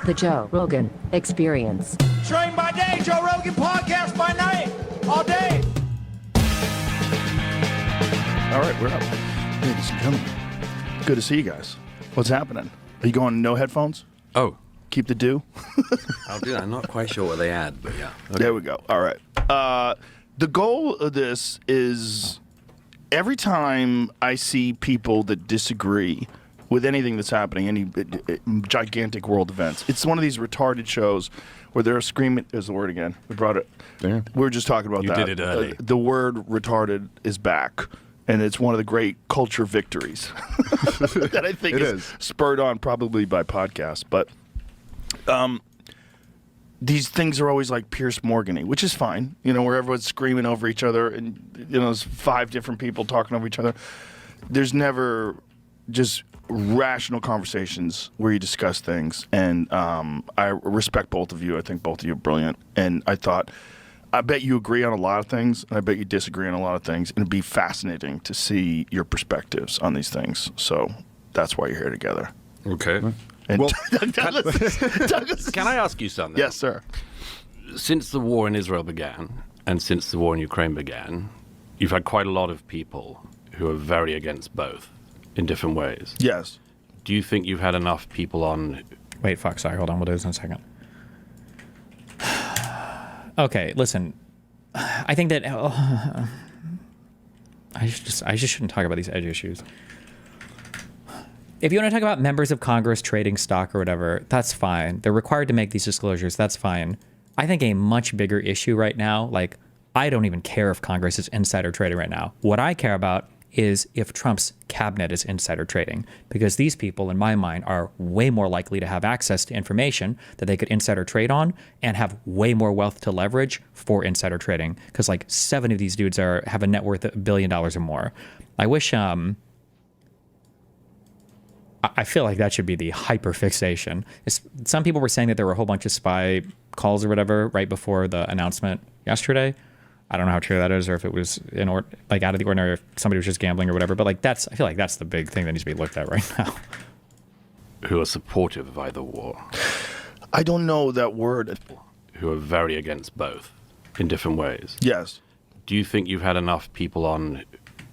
The Joe Rogan Experience. Train by day, Joe Rogan podcast by night, all day. All right, we're up. Ladies and gentlemen, good to see you guys. What's happening? Are you going no headphones? Oh. Keep the do? I'll do that. I'm not quite sure what they add, but yeah. Okay. There we go. All right. The goal of this is every time I see people that disagree with anything that's happening, any gigantic world events, it's one of these retarded shows where they're screaming. There's the word again. We brought it. Yeah. We were just talking about You that. did it early. The word retarded is back. And it's one of the great culture victories that I think is spurred on probably by podcasts. But these things are always like Pierce Morgan-y, which is fine, where everyone's screaming over each other and, there's 5 different people talking over each other. There's never just rational conversations where you discuss things. And I respect both of you. I think both of you are brilliant. And I bet you agree on a lot of things, and I bet you disagree on a lot of things. And it'd be fascinating to see your perspectives on these things. So that's why you're here together. Okay. And Well, Douglas, Can I ask you something? yes, sir. Since the war in Israel began, and since the war in Ukraine began, you've had quite a lot of people who are very against both in different ways. Yes. Do you think you've had enough people on... Wait, fuck, sorry, hold on, we'll do this in a second. Okay, listen. I think that I just shouldn't talk about these edge issues. If you want to talk about members of Congress trading stock or whatever, that's fine. They're required to make these disclosures. That's fine. I think a much bigger issue right now, like, I don't even care if Congress is insider trading right now. What I care about is if Trump's cabinet is insider trading, because these people, in my mind, are way more likely to have access to information that they could insider trade on and have way more wealth to leverage for insider trading. Because like 7 of these dudes have a net worth of $1 billion or more. I wish, I feel like that should be the hyperfixation. Some people were saying that there were a whole bunch of spy calls or whatever right before the announcement yesterday. I don't know how true that is, or if it was out of the ordinary, if somebody was just gambling or whatever. But I feel like that's the big thing that needs to be looked at right now. Who are supportive of either war. I don't know that word. Who are very against both in different ways. Yes. Do you think you've had enough people on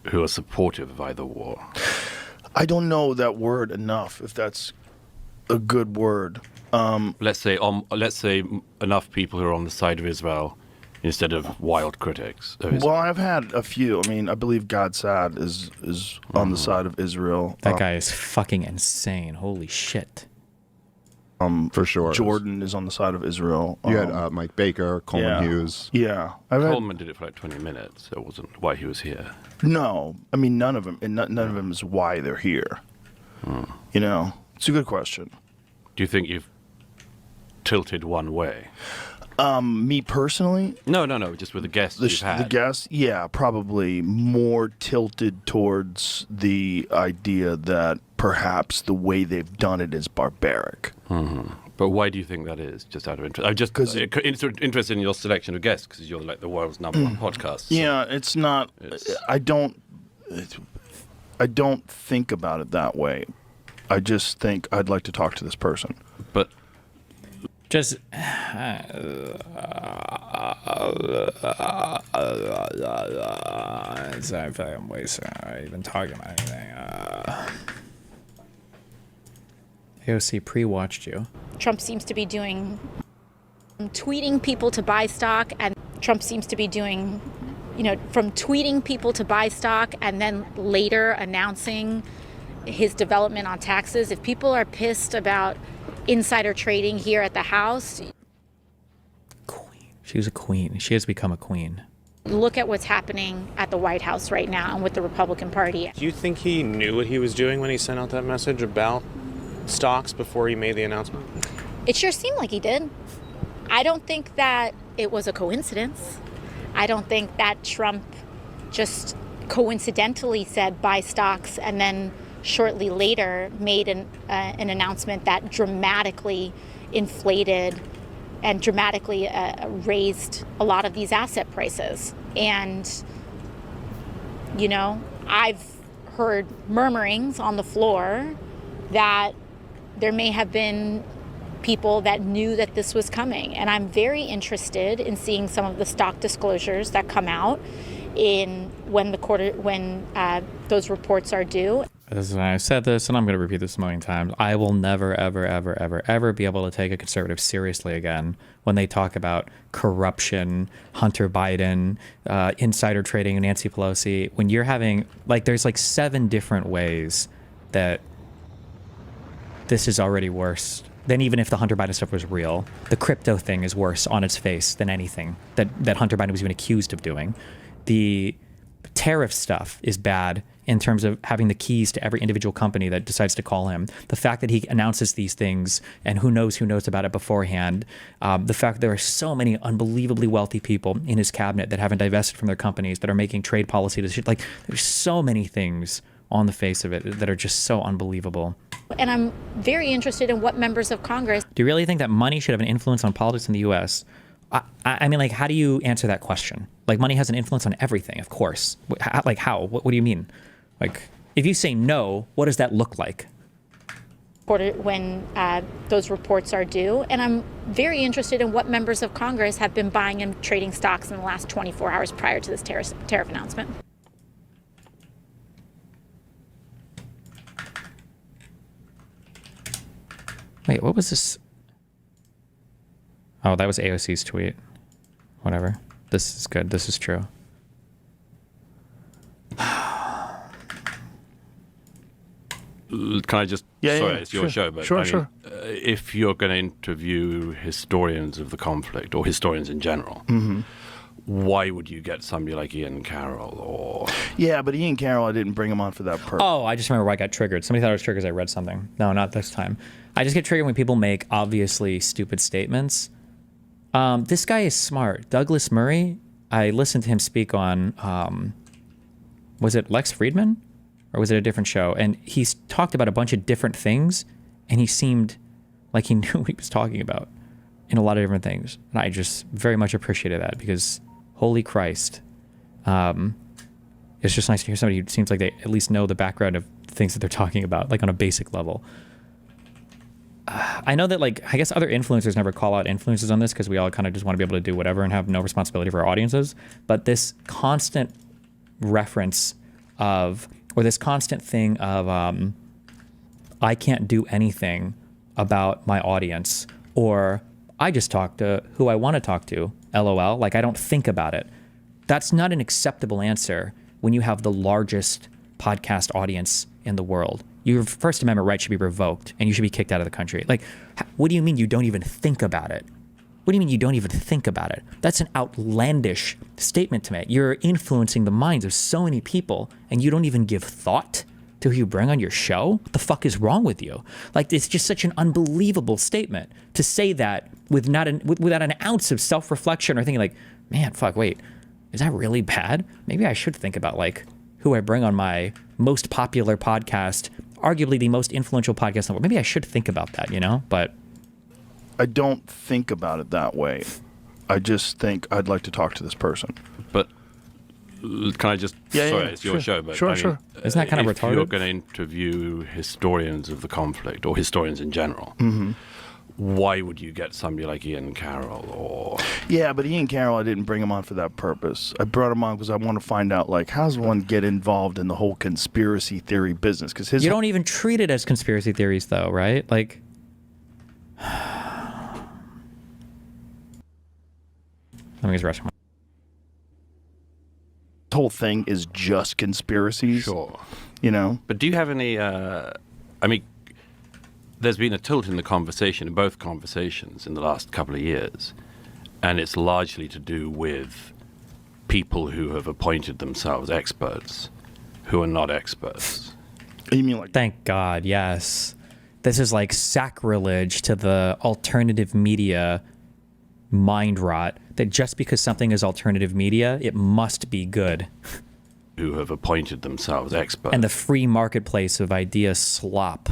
who are supportive of either war? I don't know that word enough, if that's a good word. Let's say enough people who are on the side of Israel instead of wild critics. Well, I've had a few. I mean, I believe God Sad is on the side of Israel. That guy is fucking insane. Holy shit. For sure. Jordan is on the side of Israel. You had Mike Baker, Coleman Hughes. Yeah. Coleman did it for like 20 minutes, so it wasn't why he was here. No. I mean, none of them. And none of them is why they're here. It's a good question. Do you think you've tilted one way? Me personally? No, just with the guests you've had. The guests? Yeah, probably more tilted towards the idea that perhaps the way they've done it is barbaric. Mm-hmm. But why do you think that is, just out of interest? I'm just interested in your selection of guests, because you're like the world's #1 podcast. So yeah, it's not... I don't think about it that way. I just think I'd like to talk to this person. But... Just I feel like I'm wasting even talking about anything. AOC pre-watched you. Trump seems to be tweeting people to buy stock, and Trump seems to be doing, from tweeting people to buy stock and then later announcing his development on taxes. If people are pissed about insider trading here at the House. Queen. She was a queen. She has become a queen. Look at what's happening at the White House right now and with the Republican Party. Do you think he knew what he was doing when he sent out that message about stocks before he made the announcement? It sure seemed like he did. I don't think that it was a coincidence. I don't think that Trump just coincidentally said buy stocks and then shortly later made an announcement that dramatically inflated and dramatically raised a lot of these asset prices. And, I've heard murmurings on the floor that there may have been people that knew that this was coming. And I'm very interested in seeing some of the stock disclosures that come out when those reports are due. I said this, and I'm going to repeat this a million times. I will never, ever, ever, ever, ever be able to take a conservative seriously again when they talk about corruption, Hunter Biden, insider trading, Nancy Pelosi. When you're having, like, there's like 7 different ways that this is already worse than even if the Hunter Biden stuff was real. The crypto thing is worse on its face than anything that Hunter Biden was even accused of doing. The tariff stuff is bad in terms of having the keys to every individual company that decides to call him. The fact that he announces these things and who knows about it beforehand. The fact that there are so many unbelievably wealthy people in his cabinet that haven't divested from their companies, that are making trade policy decisions. Like, there's so many things on the face of it that are just so unbelievable. And I'm very interested in what members of Congress. Do you really think that money should have an influence on politics in the U.S.? I mean, like, how do you answer that question? Like, money has an influence on everything, of course. Like, how? What do you mean? Like, if you say no, what does that look like? When those reports are due. And I'm very interested in what members of Congress have been buying and trading stocks in the last 24 hours prior to this tariff announcement. Wait, what was this? Oh, that was AOC's tweet. Whatever. This is good. This is true. Can I just... sorry, it's your show, but Sure. If you're going to interview historians of the conflict, or historians in general, why would you get somebody like Ian Carroll or... Yeah, but Ian Carroll, I didn't bring him on for that purpose. Oh, I just remember why I got triggered. Somebody thought I was triggered because I read something. No, not this time. I just get triggered when people make obviously stupid statements. This guy is smart. Douglas Murray, I listened to him speak on, was it Lex Friedman? Or was it a different show? And he's talked about a bunch of different things, and he seemed like he knew what he was talking about in a lot of different things. And I just very much appreciated that, because holy Christ. It's just nice to hear somebody who seems like they at least know the background of things that they're talking about, like on a basic level. I know that, like, I guess other influencers never call out influencers on this because we all kind of just want to be able to do whatever and have no responsibility for our audiences. But this constant reference of, or this constant thing of, I can't do anything about my audience, or I just talk to who I want to talk to, LOL, like I don't think about it. That's not an acceptable answer when you have the largest podcast audience in the world. Your First Amendment right should be revoked and you should be kicked out of the country. Like, what do you mean you don't even think about it? What do you mean you don't even think about it? That's an outlandish statement to make. You're influencing the minds of so many people and you don't even give thought to who you bring on your show? What the fuck is wrong with you? Like, it's just such an unbelievable statement to say that without an ounce of self-reflection or thinking like, man, fuck, wait, is that really bad? Maybe I should think about, like, who I bring on my most popular podcast, arguably the most influential podcast in the world. Maybe I should think about that, you know? But I don't think about it that way. I just think I'd like to talk to this person. But can I just... sorry, it's your show, but... Sure. isn't that kind of retarded? If you're going to interview historians of the conflict, or historians in general, why would you get somebody like Ian Carroll or... Yeah, but Ian Carroll, I didn't bring him on for that purpose. I brought him on because I want to find out, like, how does one get involved in the whole conspiracy theory business? Because you don't even treat it as conspiracy theories, though, right? Like... Let me just rest my... This whole thing is just conspiracies. Sure. You know? But do you have any... I mean, there's been a tilt in the conversation, in both conversations, in the last couple of years. And it's largely to do with people who have appointed themselves experts who are not experts. You mean like... Thank God, yes. This is like sacrilege to the alternative media mind rot that just because something is alternative media, it must be good. Who have appointed themselves experts. And the free marketplace of idea slop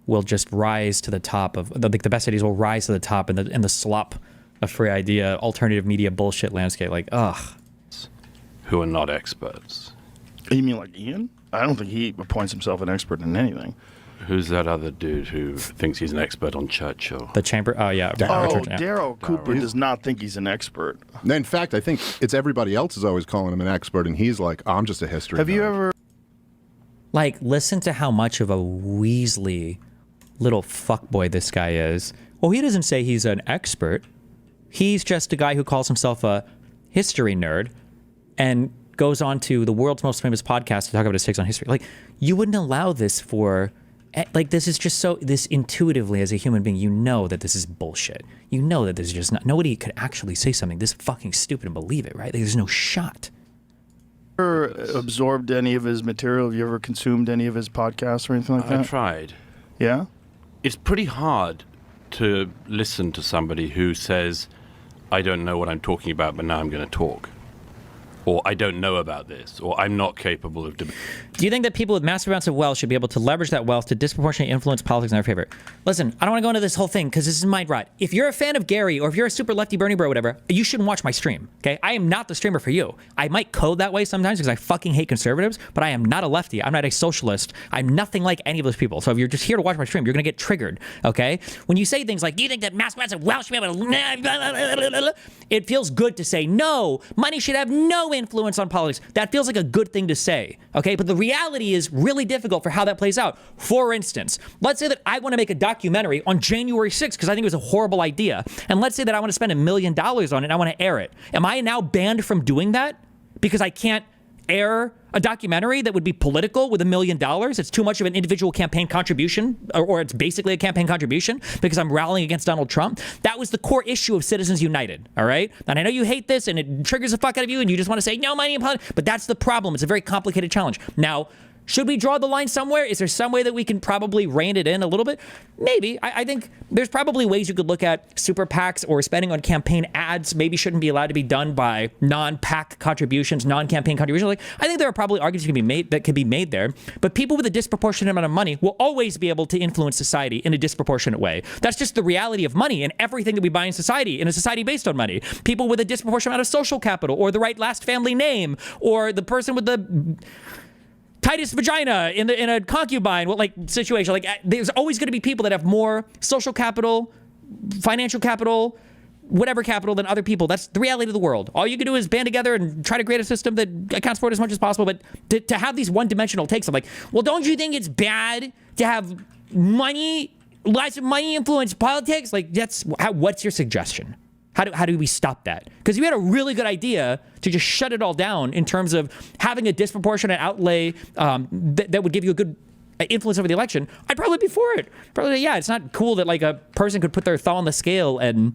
will just rise to the top of, the best ideas will rise to the top in the slop of free idea, alternative media bullshit landscape. Like, ugh. Who are not experts. You mean like Ian? I don't think he appoints himself an expert in anything. Who's that other dude who thinks he's an expert on Churchill? The chamber. Oh yeah. Oh, Yeah. Daryl Cooper does not think he's an expert. In fact, I think it's everybody else is always calling him an expert, and he's like, oh, I'm just a history Have you nerd." ever? Like, listen to how much of a Weasley little fuckboy this guy is. Well, he doesn't say he's an expert. He's just a guy who calls himself a history nerd and goes on to the world's most famous podcast to talk about his takes on history. Like, you wouldn't allow this for... Like, this is just so... This intuitively, as a human being, you know that this is bullshit. You know that this is just not... Nobody could actually say something this fucking stupid and believe it, right? Like, there's no shot. Ever absorbed any of his material? Have you ever consumed any of his podcasts or anything like that? I tried. Yeah? It's pretty hard to listen to somebody who says, I don't know what I'm talking about, but now I'm going to talk. Or I don't know about this, or I'm not capable of... Do you think that people with massive amounts of wealth should be able to leverage that wealth to disproportionately influence politics in their favor? Listen, I don't want to go into this whole thing because this is mind rot. If you're a fan of Gary or if you're a super lefty Bernie bro or whatever, you shouldn't watch my stream, okay? I am not the streamer for you. I might code that way sometimes because I fucking hate conservatives, but I am not a lefty. I'm not a socialist. I'm nothing like any of those people. So if you're just here to watch my stream, you're going to get triggered, okay? When you say things like, do you think that massive amounts of wealth should be able to... It feels good to say, no, money should have no influence on politics. That feels like a good thing to say, okay? But the reality is really difficult for how that plays out. For instance, let's say that I want to make a documentary on January 6th because I think it was a horrible idea. And let's say that I want to spend $1 million on it and I want to air it. Am I now banned from doing that because I can't air a documentary that would be political with $1 million? It's too much of an individual campaign contribution, or it's basically a campaign contribution because I'm rallying against Donald Trump. That was the core issue of Citizens United, all right? And I know you hate this and it triggers the fuck out of you and you just want to say, no money in politics, but that's the problem. It's a very complicated challenge. Now, should we draw the line somewhere? Is there some way that we can probably rein it in a little bit? Maybe. I think there's probably ways you could look at super PACs or spending on campaign ads maybe shouldn't be allowed to be done by non-PAC contributions, non-campaign contributions. Like, I think there are probably arguments that could be made there, but people with a disproportionate amount of money will always be able to influence society in a disproportionate way. That's just the reality of money and everything that we buy in society based on money. People with a disproportionate amount of social capital or the right last family name or the person with the tightest vagina in a concubine situation. Like, there's always going to be people that have more social capital, financial capital, whatever capital than other people. That's the reality of the world. All you can do is band together and try to create a system that accounts for it as much as possible. But to have these one-dimensional takes, I'm like, well, don't you think it's bad to have money, lots of money influence politics? Like, what's your suggestion? How do we stop that? Because you had a really good idea to just shut it all down in terms of having a disproportionate outlay that would give you a good influence over the election. I'd probably be for it. Probably, yeah, it's not cool that like a person could put their thumb on the scale and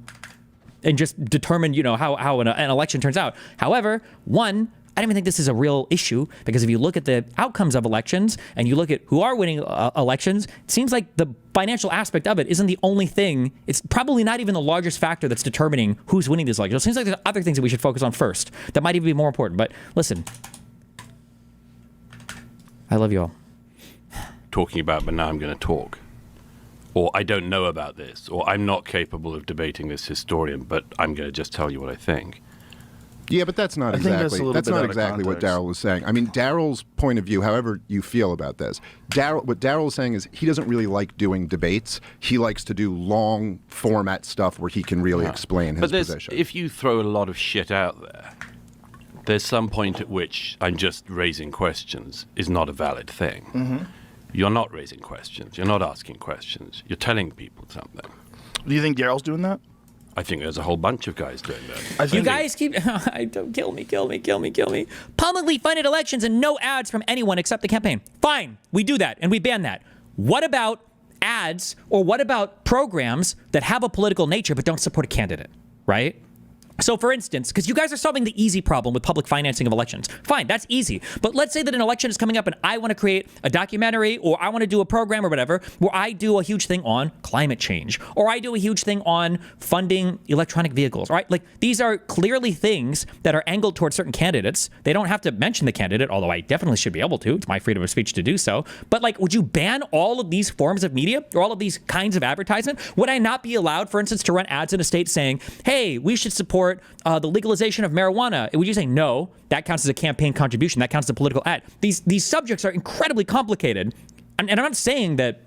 just determine, how an election turns out. However, one, I don't even think this is a real issue because if you look at the outcomes of elections and you look at who are winning elections, it seems like the financial aspect of it isn't the only thing. It's probably not even the largest factor that's determining who's winning these elections. It seems like there's other things that we should focus on first that might even be more important. But listen, I love you all. Talking about, but now I'm going to talk. Or I don't know about this. Or I'm not capable of debating this historian, but I'm going to just tell you what I think. Yeah, but that's not exactly what Daryl was saying. I mean, Daryl's point of view, however you feel about this, what Daryl is saying is he doesn't really like doing debates. He likes to do long format stuff where he can really explain his position. If you throw a lot of shit out there, there's some point at which I'm just raising questions is not a valid thing. Mm-hmm. You're not raising questions. You're not asking questions. You're telling people something. Do you think Daryl's doing that? I think there's a whole bunch of guys doing that. You guys keep... Don't kill me. Publicly funded elections and no ads from anyone except the campaign. Fine, we do that and we ban that. What about ads or what about programs that have a political nature but don't support a candidate, right? So for instance, because you guys are solving the easy problem with public financing of elections. Fine, that's easy. But let's say that an election is coming up and I want to create a documentary or I want to do a program or whatever where I do a huge thing on climate change or I do a huge thing on funding electronic vehicles, right? Like these are clearly things that are angled towards certain candidates. They don't have to mention the candidate, although I definitely should be able to. It's my freedom of speech to do so. But like, would you ban all of these forms of media or all of these kinds of advertisement? Would I not be allowed, for instance, to run ads in a state saying, hey, we should support the legalization of marijuana? Would you say no? That counts as a campaign contribution. That counts as a political ad. These subjects are incredibly complicated, and I'm not saying that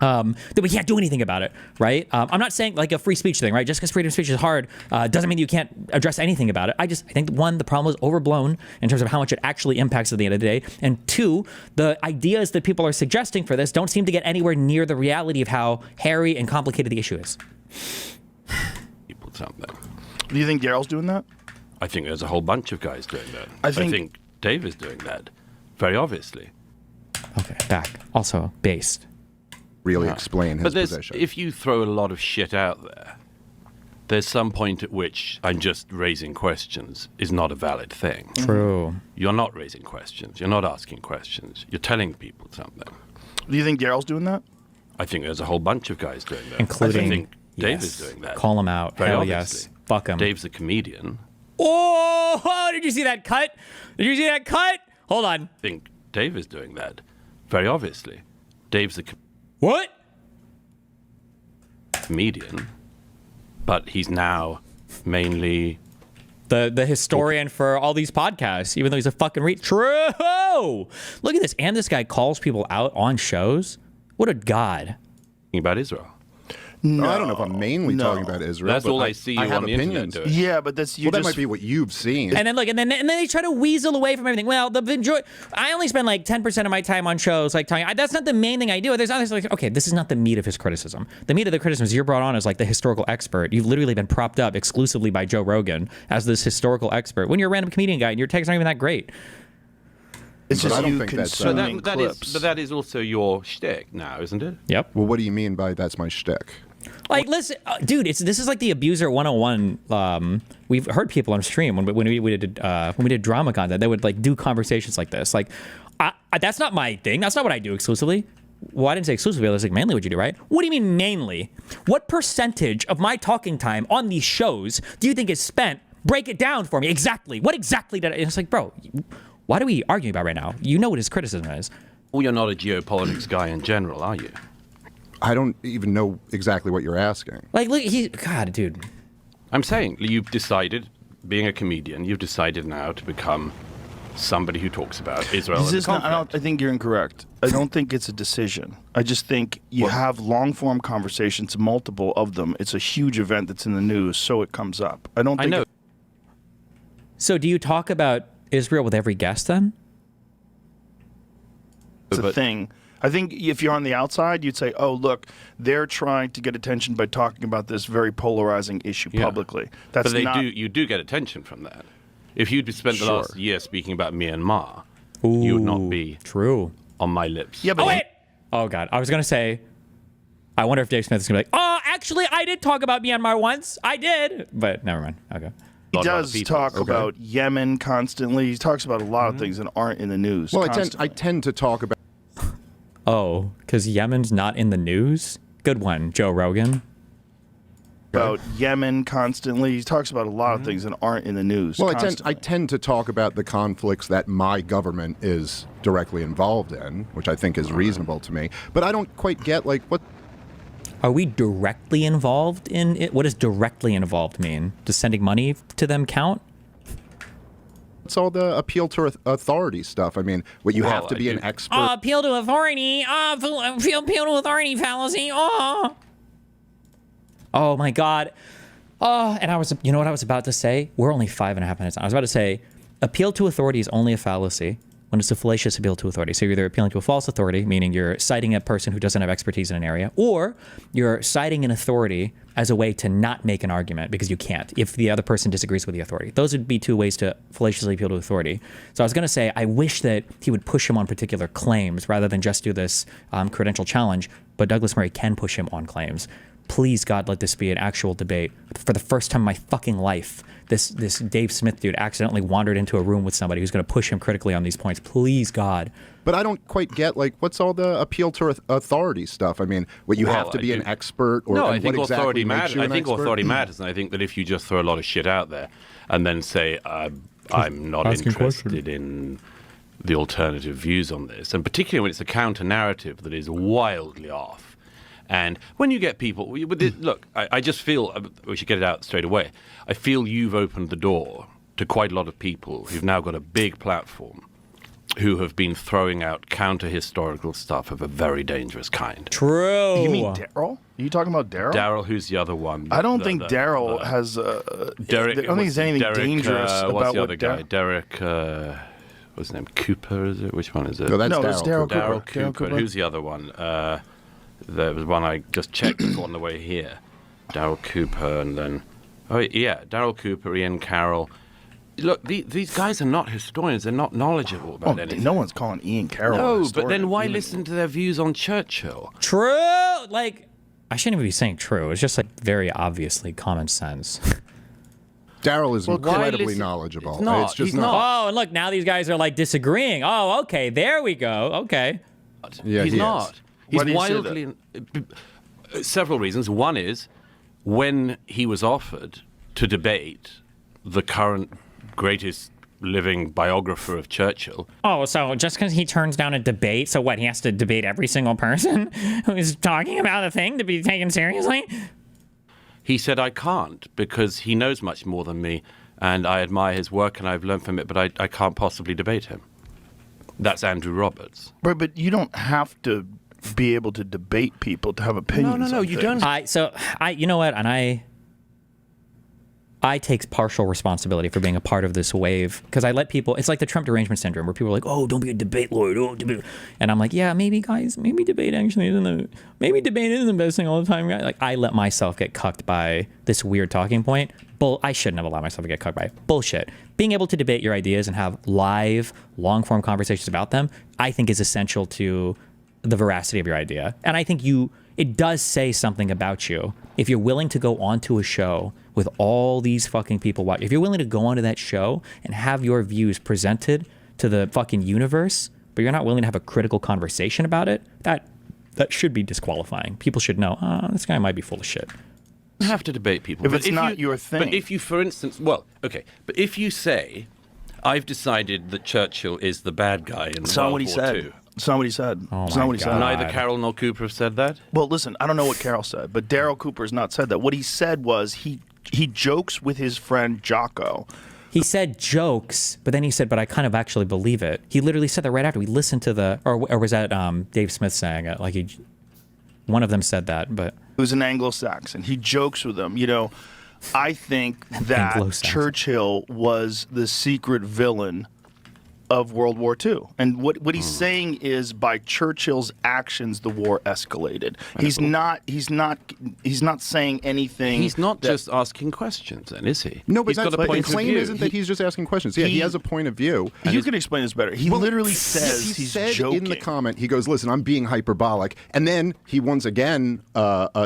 that we can't do anything about it, right? I'm not saying like a free speech thing, right? Just because freedom of speech is hard doesn't mean you can't address anything about it. I think, one, the problem is overblown in terms of how much it actually impacts at the end of the day. And two, the ideas that people are suggesting for this don't seem to get anywhere near the reality of how hairy and complicated the issue is. People something. Do you think Daryl's doing that? I think there's a whole bunch of guys doing that. I think Dave is doing that, very obviously. Okay, back. Also, based. Really explain his position. If you throw a lot of shit out there, there's some point at which I'm just raising questions is not a valid thing. True. You're not raising questions. You're not asking questions. You're telling people something. Do you think Daryl's doing that? I think there's a whole bunch of guys doing that. Including, I think Dave yes. is doing that. Call him out. Very Hell obviously. yes. Fuck him. Dave's a comedian. Oh, did you see that cut? Did you see that cut? Hold on. I think Dave is doing that. Very obviously. Dave's a What? comedian, but he's now mainly the historian for all these podcasts, even though he's a fucking True! Look at this. And this guy calls people out on shows. What a god. about Israel. No, I don't know if I'm mainly talking about Israel. That's but all I see you I have on the opinions. internet doing. Yeah, but that's you. Well, that just, might be what you've seen. And then look, and then they try to weasel away from everything. Well, I only spend like 10% of my time on shows, like talking. That's not the main thing I do. There's others like, okay, this is not the meat of his criticism. The meat of the criticism is you're brought on as like the historical expert. You've literally been propped up exclusively by Joe Rogan as this historical expert. When you're a random comedian guy and your takes aren't even that great. It's But just I don't you think that's, consuming But clips. that is also your shtick now, isn't it? Yep. Well, what do you mean by that's my shtick? Like, listen, dude, this is like the Abuser 101. We've heard people on stream when we did drama content, they would like do conversations like this. Like, that's not my thing. That's not what I do exclusively. Well, I didn't say exclusively. I was like, mainly what you do, right? What do you mean mainly? What percentage of my talking time on these shows do you think is spent? Break it down for me. Exactly. What exactly did I... And it's like, bro, what are we arguing about right now? You know what his criticism is. Well, you're not a geopolitics guy in general, are you? I don't even know exactly what you're asking. Like, look, God, dude. I'm saying you've decided, being a comedian, you've decided now to become somebody who talks about Israel and the conflict. I think you're incorrect. I don't think it's a decision. I just think you have long-form conversations, multiple of them. It's a huge event that's in the news, so it comes up. I don't think... I know. So do you talk about Israel with every guest then? It's a thing. I think if you're on the outside, you'd say, oh, look, they're trying to get attention by talking about this very polarizing issue publicly. That's but not... you do get attention from that. If you'd spent the last year speaking about Myanmar, Ooh, you would not be true on my lips. Yeah, but wait! Oh, God. I was going to say, I wonder if Dave Smith is going to be like, oh, actually, I did talk about Myanmar once. I did. But never mind. Okay. He does talk about Yemen constantly. He talks about a lot of things that aren't in the news. Well, I tend to talk about... Oh, because Yemen's not in the news? Good one, Joe Rogan. About Yemen constantly. He talks about a lot of things that aren't in the news. Well, I tend to talk about the conflicts that my government is directly involved in, which I think is reasonable to me. But I don't quite get, like, what... Are we directly involved in it? What does directly involved mean? Does sending money to them count? It's all the appeal to authority stuff. I mean, what you have to be an expert... appeal to authority. Appeal to authority fallacy. Oh my God. And you know what I was about to say? We're only 5.5 minutes. I was about to say, appeal to authority is only a fallacy when it's a fallacious appeal to authority. So you're either appealing to a false authority, meaning you're citing a person who doesn't have expertise in an area, or you're citing an authority as a way to not make an argument because you can't if the other person disagrees with the authority. Those would be two ways to fallaciously appeal to authority. So I was going to say, I wish that he would push him on particular claims rather than just do this credential challenge, but Douglas Murray can push him on claims. Please, God, let this be an actual debate. For the first time in my fucking life, this Dave Smith dude accidentally wandered into a room with somebody who's going to push him critically on these points. Please, God. But I don't quite get, like, what's all the appeal to authority stuff? I mean, you have to be an expert, or I think what exactly makes you an I think expert? authority matters, and I think that if you just throw a lot of shit out there and then say, I'm not interested in the alternative views on this, and particularly when it's a counter-narrative that is wildly off, and when you get people, look, I just feel, we should get it out straight away, I feel you've opened the door to quite a lot of people who've now got a big platform who have been throwing out counter-historical stuff of a very dangerous kind. True. You mean Daryl? Are you talking about Daryl? Daryl, who's the other one? I don't think Daryl has. Derek. I don't think there's anything dangerous about what's the what other guy? Derek. What's his name? Cooper, is it? Which one is it? No, that's No, it's Daryl Cooper. Daryl Cooper. Cooper. Who's the other one? There was one I just checked on the way here. Daryl Cooper, and then Daryl Cooper, Ian Carroll. Look, these guys are not historians. They're not knowledgeable about anything. No one's calling Ian Carroll. a No, but historian. then why listen to their views on Churchill? True. Like, I shouldn't even be saying true. It's just like very obviously common sense. Daryl is why incredibly listen- knowledgeable. It's not. It's just He's not. Oh, and look, now these guys are like disagreeing. Oh, okay, there we go. Okay. Yeah, He's he not. is. He's Why do you say wildly. Several reasons. One is when he was offered to debate the current greatest living biographer of Churchill. Oh, so just because he turns down a debate, so what? He has to debate every single person who is talking about a thing to be taken seriously? He said, I can't, because he knows much more than me, and I admire his work and I've learned from it, but I can't possibly debate him. That's Andrew Roberts. Right, but you don't have to be able to debate people to have opinions. No, on you things. don't. You know what? And I take partial responsibility for being a part of this wave because I let people. It's like the Trump derangement syndrome, where people are like, "Oh, don't be a debate lawyer, don't debate." And I'm like, "Yeah, maybe, guys, maybe debate actually isn't the best thing all the time, guys." Like, I let myself get cucked by this weird talking point. I shouldn't have allowed myself to get cucked by it. Bullshit. Being able to debate your ideas and have live, long-form conversations about them, I think, is essential to the veracity of your idea. And I think it does say something about you if you're willing to go onto a show with all these fucking people watching. If you're willing to go onto that show and have your views presented to the fucking universe, but you're not willing to have a critical conversation about it, that should be disqualifying. People should know, this guy might be full of shit. You have to debate people. If it's not your thing. But if you, for instance, but if you say, I've decided that Churchill is the bad guy in It's not World what he War said. II. It's not what he said. Oh It's my not what he God. said. Neither Carroll nor Cooper have said that. Well, listen, I don't know what Carroll said, but Daryl Cooper has not said that. What he said was he jokes with his friend Jocko. He said jokes, but then he said, but I kind of actually believe it. He literally said that right after we listened to or was that Dave Smith saying it? Like one of them said that, but It was an Anglo-Saxon. He jokes with them. You know, I think that Anglo-Saxon. Churchill was the secret villain of World War II. And what he's saying is by Churchill's actions the war escalated. He's not saying anything. He's not just asking questions, then, is he? No, but He's got a the point of claim view. isn't that he's just asking questions. Yeah, he has a point of view. You can explain this better. He literally says he he's said joking. in the comment, he goes, listen, I'm being hyperbolic. And then he once again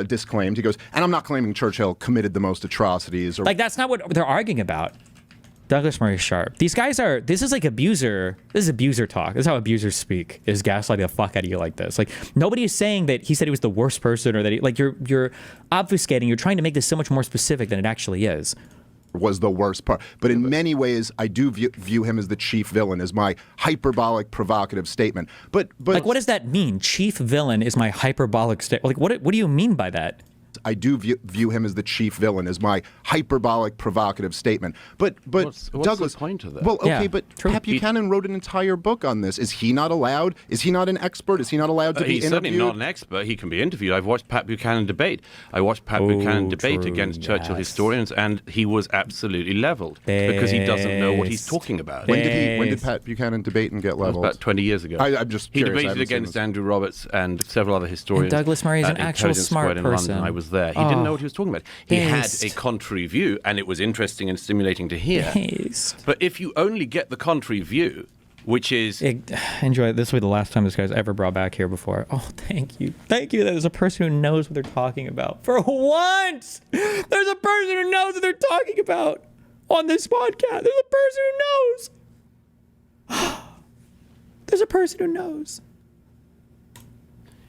disclaimed, he goes, and I'm not claiming Churchill committed the most atrocities. Or like that's not what they're arguing about. Douglas Murray Sharp. These guys this is like abuser. This is abuser talk. This is how abusers speak, is gaslighting the fuck out of you like this. Like, nobody is saying that he said he was the worst person or that you're obfuscating. You're trying to make this so much more specific than it actually is. was the worst part. But in many ways, I do view him as the chief villain, as my hyperbolic, provocative statement. But like, what does that mean? Chief villain is my hyperbolic statement. Like, what do you mean by that? I do view him as the chief villain, as my hyperbolic, provocative statement. But What's Douglas, the point of that? Well, okay, Yeah, but true. Pat Buchanan wrote an entire book on this. Is he not allowed? Is he not an expert? Is he not allowed to be He's interviewed? certainly not an expert. He can be interviewed. I've watched Pat Buchanan debate. I watched Pat Buchanan debate true, against Churchill yes. historians, and he was absolutely leveled because he doesn't know what he's talking about. When did Pat Buchanan debate and get leveled? About 20 years ago. I'm just He curious. I debated haven't seen against this. Andrew Roberts and several other historians. And Douglas Murray is at an actual Intelligence smart Squared in person. London. I was there. He didn't know what he was talking about. He had Based. a contrary view, and it was interesting and stimulating to hear. Based. But if you only get the contrary view, which is Enjoy. This will be the last time this guy's ever brought back here before. Oh, thank you. Thank you. There's a person who knows what they're talking about. For once, there's a person who knows what they're talking about on this podcast. There's a person who knows. There's a person who knows.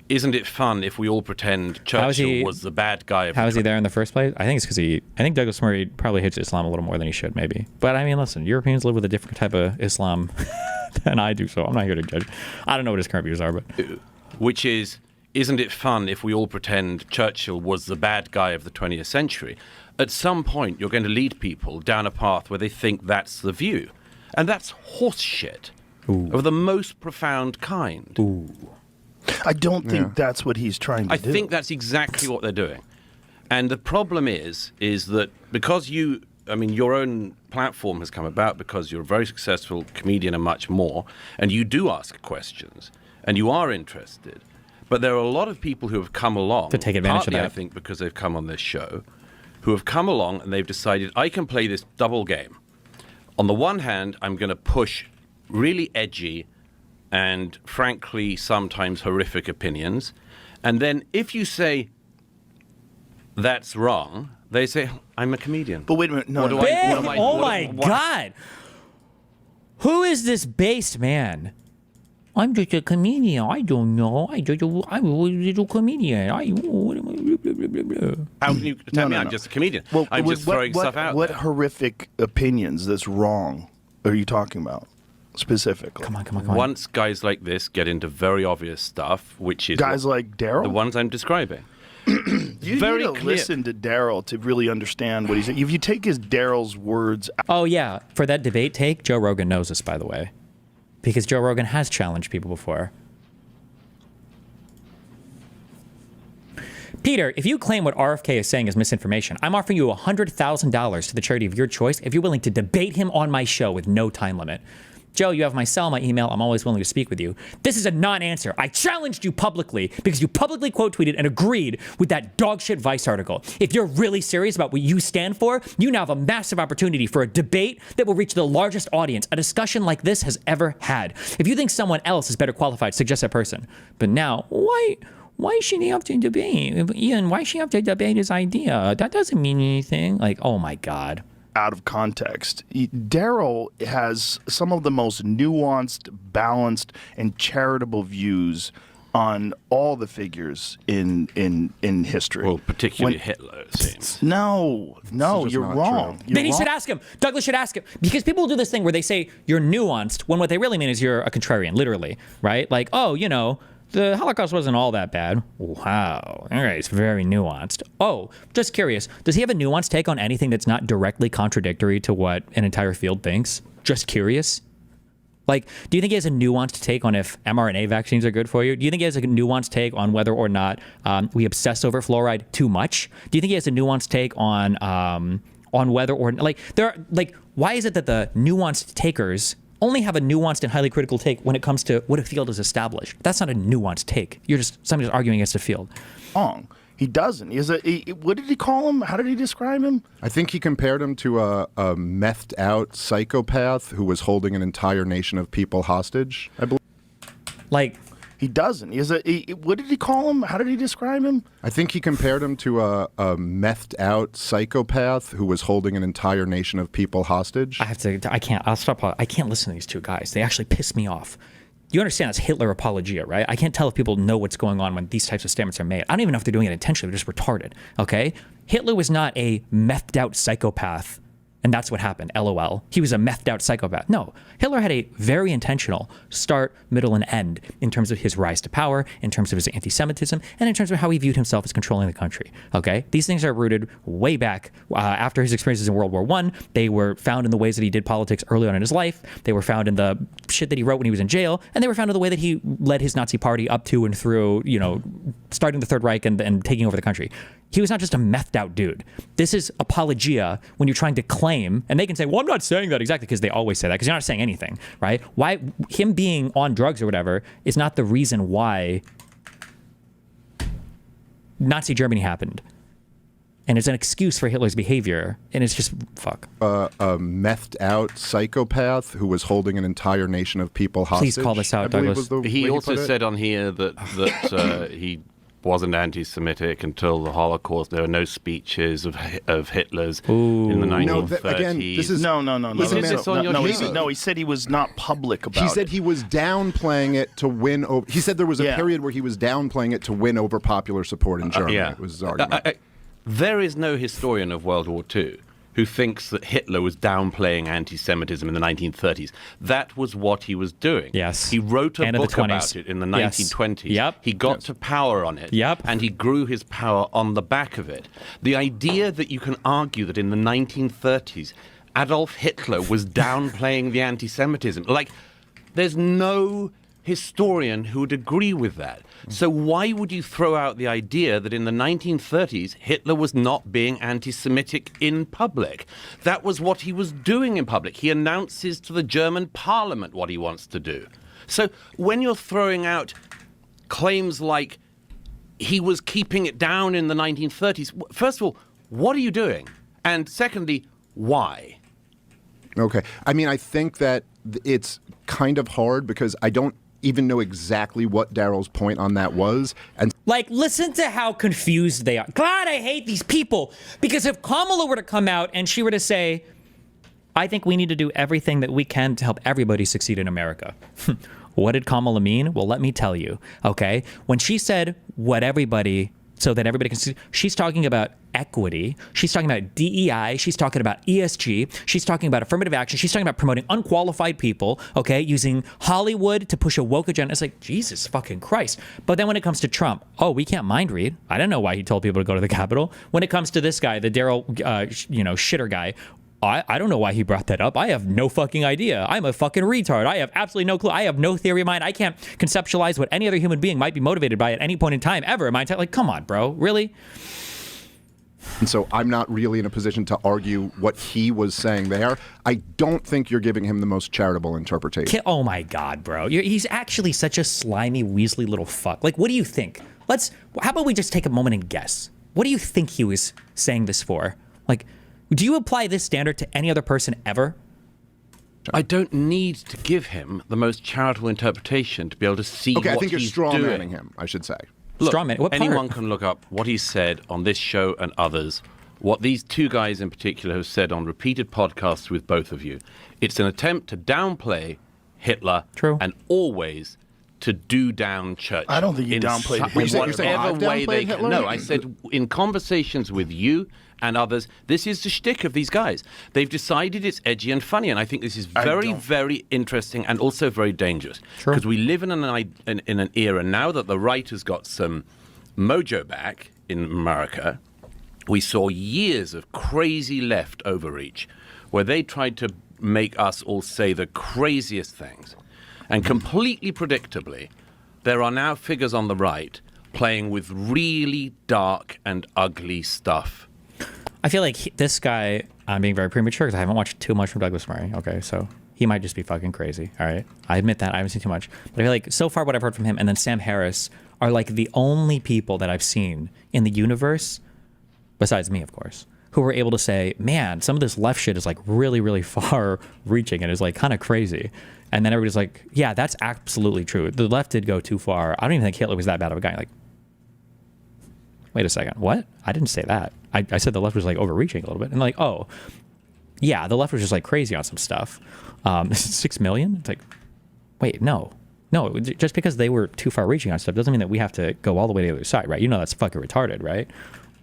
isn't it fun if we all pretend How is Churchill he- was the bad guy of How the is he there in the first place? I think it's because I think Douglas Murray probably hates Islam a little more than he should, maybe. But I mean, listen, Europeans live with a different type of Islam than I do, so I'm not here to judge. I don't know what his current views are, but which is, isn't it fun if we all pretend Churchill was the bad guy of the 20th century? At some point, you're going to lead people down a path where they think that's the view. And that's horse shit. of the most profound kind. I don't think that's what he's trying to do. I think that's exactly what they're doing. And the problem is that because your own platform has come about because you're a very successful comedian and much more, and you do ask questions, and you are interested. But there are a lot of people who have come along, to take advantage partly, of that. I think, because they've come on this show, who have come along and they've decided, I can play this double game. On the one hand, I'm going to push really edgy and, frankly, sometimes horrific opinions. And then if you say, that's wrong, they say, I'm a comedian. But wait a minute. No, What do no. I- Ben, oh my God. Who is this based man? I'm just a comedian. I don't know. I'm a little comedian. How can you tell me I'm just a comedian? I'm just throwing stuff out What there. horrific opinions that's wrong are you talking about specifically? Come on. Once guys like this get into very obvious stuff, which is Guys like Daryl? the ones I'm describing. You very need to clear. listen to Daryl to really understand what he's saying. If you take his Daryl's words out, Oh, yeah. For that debate take, Joe Rogan knows this, by the way. Because Joe Rogan has challenged people before. Peter, if you claim what RFK is saying is misinformation, I'm offering you $100,000 to the charity of your choice if you're willing to debate him on my show with no time limit. Joe, you have my cell, my email. I'm always willing to speak with you. This is a non-answer. I challenged you publicly because you publicly quote tweeted and agreed with that dogshit Vice article. If you're really serious about what you stand for, you now have a massive opportunity for a debate that will reach the largest audience a discussion like this has ever had. If you think someone else is better qualified, suggest that person. But now, why should he have to debate? Ian, why should he have to debate his idea? That doesn't mean anything. Like, oh my God. out of context. Daryl has some of the most nuanced, balanced, and charitable views on all the figures in history. Well, particularly Hitler, it seems. No, you're wrong. Then he should ask him. Douglas should ask him. Because people do this thing where they say you're nuanced when what they really mean is you're a contrarian, literally, right? Like, oh, the Holocaust wasn't all that bad. Wow. All right, it's very nuanced. Oh, just curious. Does he have a nuanced take on anything that's not directly contradictory to what an entire field thinks? Just curious. Like, do you think he has a nuanced take on if mRNA vaccines are good for you? Do you think he has a nuanced take on whether or not we obsess over fluoride too much? Do you think he has a nuanced take on whether or why is it that the nuanced takers only have a nuanced and highly critical take when it comes to what a field is established? That's not a nuanced take. You're just somebody's arguing against a field. Wrong. He doesn't. What did he call him? How did he describe him? I think he compared him to a methed out psychopath who was holding an entire nation of people hostage, I believe. Like, he doesn't. What did he call him? How did he describe him? I think he compared him to a methed out psychopath who was holding an entire nation of people hostage. I'll stop. I can't listen to these two guys. They actually piss me off. You understand that's Hitler apologia, right? I can't tell if people know what's going on when these types of statements are made. I don't even know if they're doing it intentionally. They're just retarded, okay? Hitler was not a methed out psychopath, and that's what happened, LOL. He was a methed out psychopath. No, Hitler had a very intentional start, middle, and end in terms of his rise to power, in terms of his anti-Semitism, and in terms of how he viewed himself as controlling the country, okay? These things are rooted way back after his experiences in World War I. They were found in the ways that he did politics early on in his life. They were found in the shit that he wrote when he was in jail, and they were found in the way that he led his Nazi party up to and through, starting the Third Reich and taking over the country. He was not just a methed out dude. This is apologia when you're trying to claim, and they can say, well, I'm not saying that exactly, because they always say that, because you're not saying anything, right? Why him being on drugs or whatever is not the reason why Nazi Germany happened. And it's an excuse for Hitler's behavior, and it's just fuck. A methed out psychopath who was holding an entire nation of people hostage. Please call this out, Douglas. He also said on here that he wasn't anti-Semitic until the Holocaust. There were no speeches of Hitler's in the 1930s. Again, this is No, he said he was not public about it. He said he was downplaying it to win over. He said there was a period where he was downplaying it to win over popular support in Germany. It was his argument. There is no historian of World War II who thinks that Hitler was downplaying anti-Semitism in the 1930s. That was what he was doing. Yes. He wrote a And in the book 20s. about it in the 1920s. Yep. He got to power on it. Yep. And he grew his power on the back of it. The idea that you can argue that in the 1930s, Adolf Hitler was downplaying the anti-Semitism, There's no historian who would agree with that. So why would you throw out the idea that in the 1930s Hitler was not being anti-Semitic in public? That was what he was doing in public. He announces to the German parliament what he wants to do. So when you're throwing out claims like he was keeping it down in the 1930s, first of all, what are you doing? And secondly, why? Okay. I mean, I think that it's kind of hard because I don't even know exactly what Daryl's point on that was. And like, listen to how confused they are. God, I hate these people. Because if Kamala were to come out and she were to say, I think we need to do everything that we can to help everybody succeed in America. What did Kamala mean? Well, let me tell you, okay? When she said what everybody, so that everybody can see, she's talking about equity. She's talking about DEI. She's talking about ESG. She's talking about affirmative action. She's talking about promoting unqualified people, okay? Using Hollywood to push a woke agenda. It's like, Jesus fucking Christ. But then when it comes to Trump, oh, we can't mind read. I don't know why he told people to go to the Capitol. When it comes to this guy, the Daryl, shitter guy, I don't know why he brought that up. I have no fucking idea. I'm a fucking retard. I have absolutely no clue. I have no theory of mind. I can't conceptualize what any other human being might be motivated by at any point in time ever in my entire, like, come on, bro. Really? And so I'm not really in a position to argue what he was saying there. I don't think you're giving him the most charitable interpretation. Oh my God, bro. He's actually such a slimy, weaselly little fuck. Like, what do you think? How about we just take a moment and guess? What do you think he was saying this for? Like, do you apply this standard to any other person ever? I don't need to give him the most charitable interpretation to be able to see what he's doing. Okay, I think you're strawmanning him, I should say. Look, Strawman? What part? Anyone can look up what he said on this show and others, what these two guys in particular have said on repeated podcasts with both of you. It's an attempt to downplay Hitler. True. And always to do down Churchill. I don't think you downplayed Hitler. You're saying I've way they downplayed can. Hitler? No, I said in conversations with you and others, this is the shtick of these guys. They've decided it's edgy and funny, and I think this is very, very interesting and also very dangerous. Because we live in an era now that the right has got some mojo back in America. We saw years of crazy left overreach where they tried to make us all say the craziest things. And completely predictably, there are now figures on the right playing with really dark and ugly stuff. I feel like this guy, I'm being very premature because I haven't watched too much from Douglas Murray. Okay, so he might just be fucking crazy. All right, I admit that. I haven't seen too much. But I feel like so far what I've heard from him and then Sam Harris are like the only people that I've seen in the universe, besides me, of course, who were able to say, man, some of this left shit is like really, really far reaching and is like kind of crazy. And then everybody's like, yeah, that's absolutely true. The left did go too far. I don't even think Hitler was that bad of a guy. Like, wait a second, what? I didn't say that. I said the left was like overreaching a little bit. And like, oh, yeah, the left was just like crazy on some stuff. 6 million? It's like, wait, no. Just because they were too far reaching on stuff doesn't mean that we have to go all the way to the other side, right? You know that's fucking retarded, right?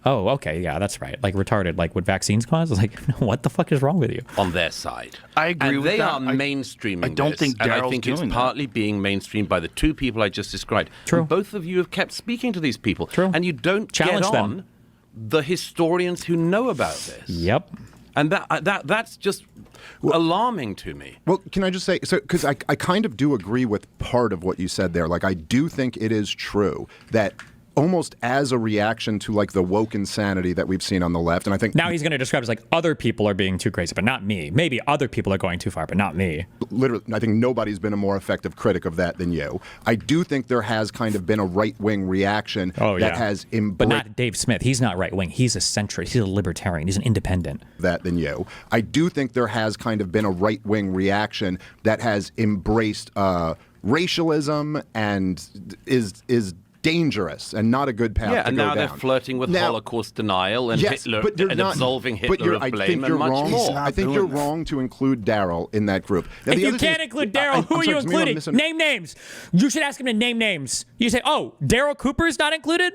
Oh, okay, yeah, that's right. Like retarded, like what vaccines cause? Like, what the fuck is wrong with you? On their side. I agree with that. And they are mainstreaming I don't this, think and I Daryl's think it's doing that. partly being mainstreamed by the two people I just described. True. And both of you have kept speaking to these people. True. And you don't Challenge get them. on the historians who know about this. Yep. And that's just alarming to me. Well, can I just say, so because I kind of do agree with part of what you said there. Like, I do think it is true that almost as a reaction to like the woke insanity that we've seen on the left, and I think Now he's going to describe it as like other people are being too crazy, but not me. Maybe other people are going too far, but not me. literally, I think nobody's been a more effective critic of that than you. I do think there has kind of been a right-wing reaction that has embraced But not Dave Smith. He's not right-wing. He's a centrist. He's a libertarian. He's an independent. that than you. I do think there has kind of been a right-wing reaction that has embraced racialism and is dangerous and not a good path to go and now down. they're flirting with Holocaust denial and Yes, Hitler but you're and not, absolving but Hitler of I blame think and you're much wrong. more. I think you're wrong to include Daryl in that group. Now, If the you other thing can't is- include I'm Daryl, who sorry, are you because maybe I'm including? Name names. You should ask him to name names. You say, oh, Daryl Cooper's not included?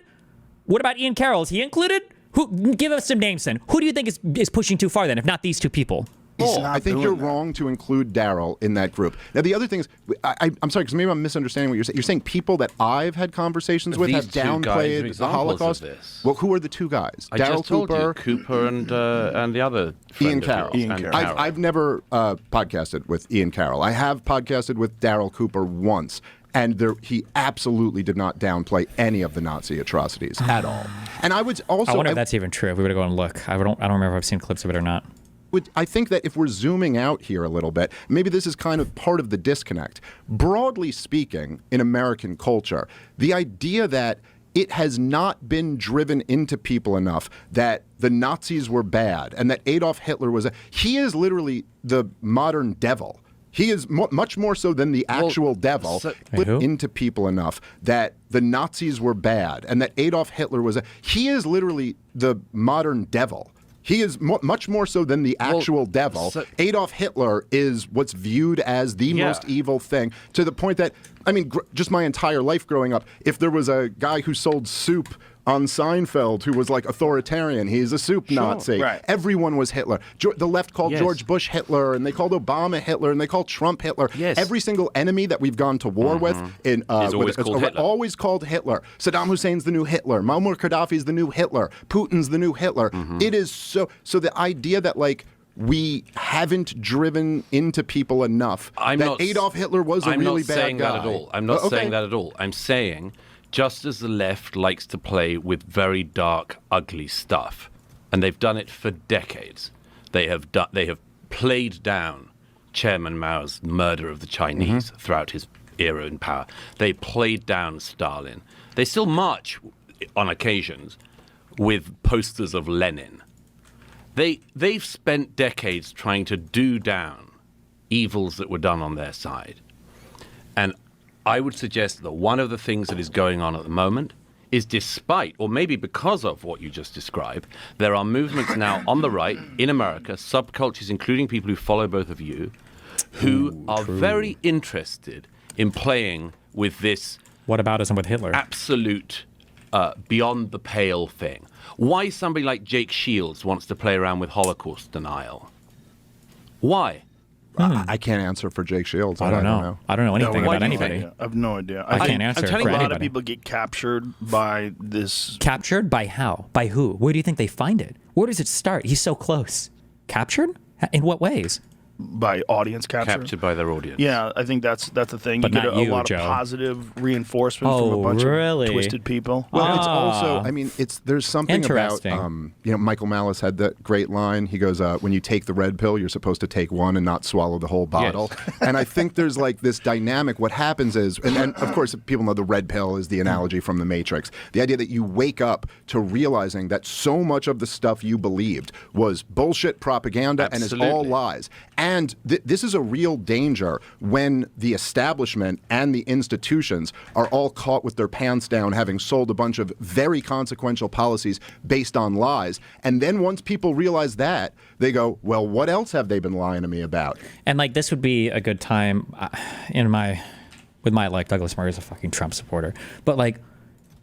What about Ian Carroll? Is he included? Who? Give us some names then. Who do you think is pushing too far then, if not these two people? I think you're wrong to include Daryl in that group. Now, the other thing is, I'm sorry, because maybe I'm misunderstanding what you're saying. You're saying people that I've had conversations with have downplayed the Holocaust? Well, who are the two guys? Daryl Cooper? Cooper and the other Ian Carroll. I've never podcasted with Ian Carroll. I have podcasted with Daryl Cooper once. And he absolutely did not downplay any of the Nazi atrocities at all. And I would also... I wonder if that's even true. If we were to go and look. I don't remember if I've seen clips of it or not. I think that if we're zooming out here a little bit, maybe this is kind of part of the disconnect. Broadly speaking, in American culture, the idea that it has not been driven into people enough that the Nazis were bad and that Adolf Hitler was he is literally the modern devil. He is much more so than the actual devil, put into people enough that the Nazis were bad and that Adolf Hitler was he is literally the modern devil. He is much more so than the actual devil. Adolf Hitler is what's viewed as the most evil thing, to the point that, I mean, just my entire life growing up, if there was a guy who sold soup on Seinfeld who was like authoritarian, he's a soup Nazi. Right. Everyone was Hitler. The left called George Bush Hitler, and they called Obama Hitler, and they called Trump Hitler. Yes. Every single enemy that we've gone to war with is always called Hitler. Saddam Hussein's the new Hitler. Muammar Gaddafi's the new Hitler. Putin's the new Hitler. It is so the idea that like we haven't driven into people enough that Adolf Hitler was a really bad guy. I'm not saying that at all. I'm saying just as the left likes to play with very dark, ugly stuff, and they've done it for decades, they have played down Chairman Mao's murder of the Chinese throughout his era in power. They played down Stalin. They still march on occasions with posters of Lenin. They've spent decades trying to do down evils that were done on their side. And I would suggest that one of the things that is going on at the moment is, despite, or maybe because of what you just described, there are movements now on the right in America, subcultures, including people who follow both of you, who are very interested in playing with this whataboutism with Hitler, absolute beyond the pale thing. Why somebody like Jake Shields wants to play around with Holocaust denial? Why? I can't answer for Jake Shields. I don't know. I don't know anything about anybody. I have no idea. I can't answer for anybody. A lot of people get captured by this. Captured? By how? By who? Where do you think they find it? Where does it start? He's so close. Captured? In what ways? By audience capture. Captured by their audience. Yeah, I think that's the thing. But you get not you, a lot Joe. of positive reinforcement from a bunch of twisted people. Well, it's also, I mean, there's something about, Interesting. Michael Malice had that great line. He goes, when you take the red pill, you're supposed to take one and not swallow the whole bottle. Yes. And I think there's like this dynamic. What happens is, and of course, people know the red pill is the analogy from The Matrix. The idea that you wake up to realizing that so much of the stuff you believed was bullshit propaganda and is all lies. And this is a real danger when the establishment and the institutions are all caught with their pants down, having sold a bunch of very consequential policies based on lies. And then once people realize that, they go, well, what else have they been lying to me about? And like this would be a good time like Douglas Murray is a fucking Trump supporter. But like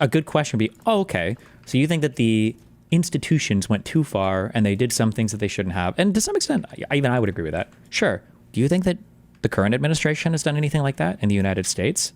a good question would be, okay, so you think that the institutions went too far and they did some things that they shouldn't have? And to some extent, even I would agree with that. Sure. Do you think that the current administration has done anything like that in the United States?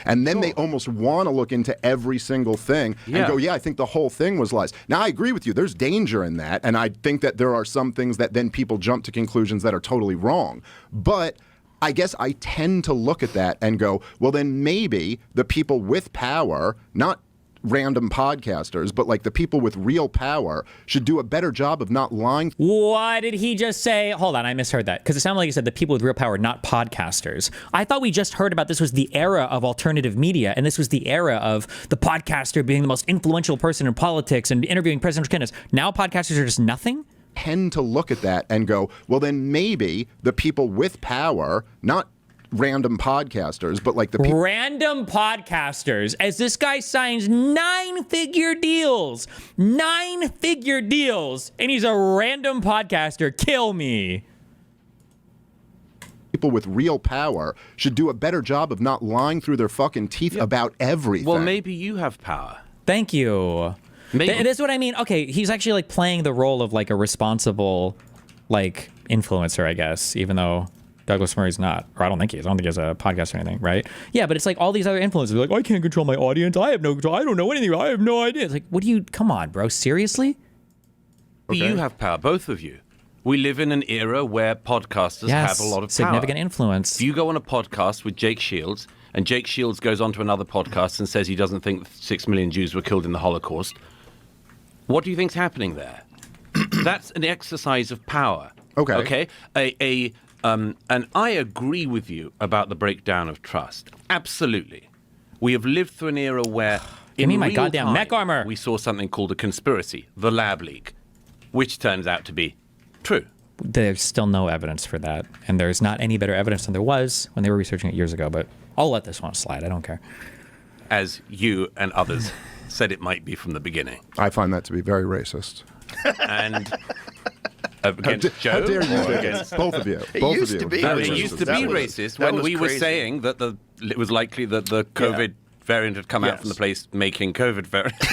And then they almost want to look into every single thing and go, I think the whole thing was lies. Now, I agree with you. There's danger in that. And I think that there are some things that then people jump to conclusions that are totally wrong. But I guess I tend to look at that and go, well, then maybe the people with power, not random podcasters, but like the people with real power should do a better job of not lying. What did he just say? Hold on, I misheard that. Because it sounded like he said the people with real power, not podcasters. I thought we just heard about this was the era of alternative media, and this was the era of the podcaster being the most influential person in politics and interviewing presidential candidates. Now podcasters are just nothing? Tend to look at that and go, well, then maybe the people with power, not random podcasters, but like the people. Random podcasters, as this guy signs 9-figure deals, and he's a random podcaster. Kill me. People with real power should do a better job of not lying through their fucking teeth about everything. Well, maybe you have power. Thank you. That's what I mean. Okay, he's actually like playing the role of like a responsible like influencer, I guess, even though Douglas Murray's not, or I don't think he is. I don't think he has a podcast or anything, right? Yeah, but it's like all these other influencers are like, I can't control my audience. I have no control. I don't know anything. I have no idea. It's like, what do you, come on, bro. Seriously? Okay. You have power, both of you. We live in an era where podcasters have a lot of power. Significant influence. If you go on a podcast with Jake Shields, and Jake Shields goes on to another podcast and says he doesn't think 6 million Jews were killed in the Holocaust, what do you think's happening there? That's an exercise of power. Okay. Okay? And I agree with you about the breakdown of trust. Absolutely. We have lived through an era where Give me my goddamn time, mech armor. We saw something called a conspiracy, the lab leak, which turns out to be true. There's still no evidence for that. And there's not any better evidence than there was when they were researching it years ago. But I'll let this one slide. I don't care. As you and others said it might be from the beginning. I find that to be very racist. And against Joe? How dare you? Against Both of you. It Both used of you. to be. Very It That used was- to be that was- racist that when was we were crazy. saying that it was likely that the COVID variant had come out from the place making COVID variants.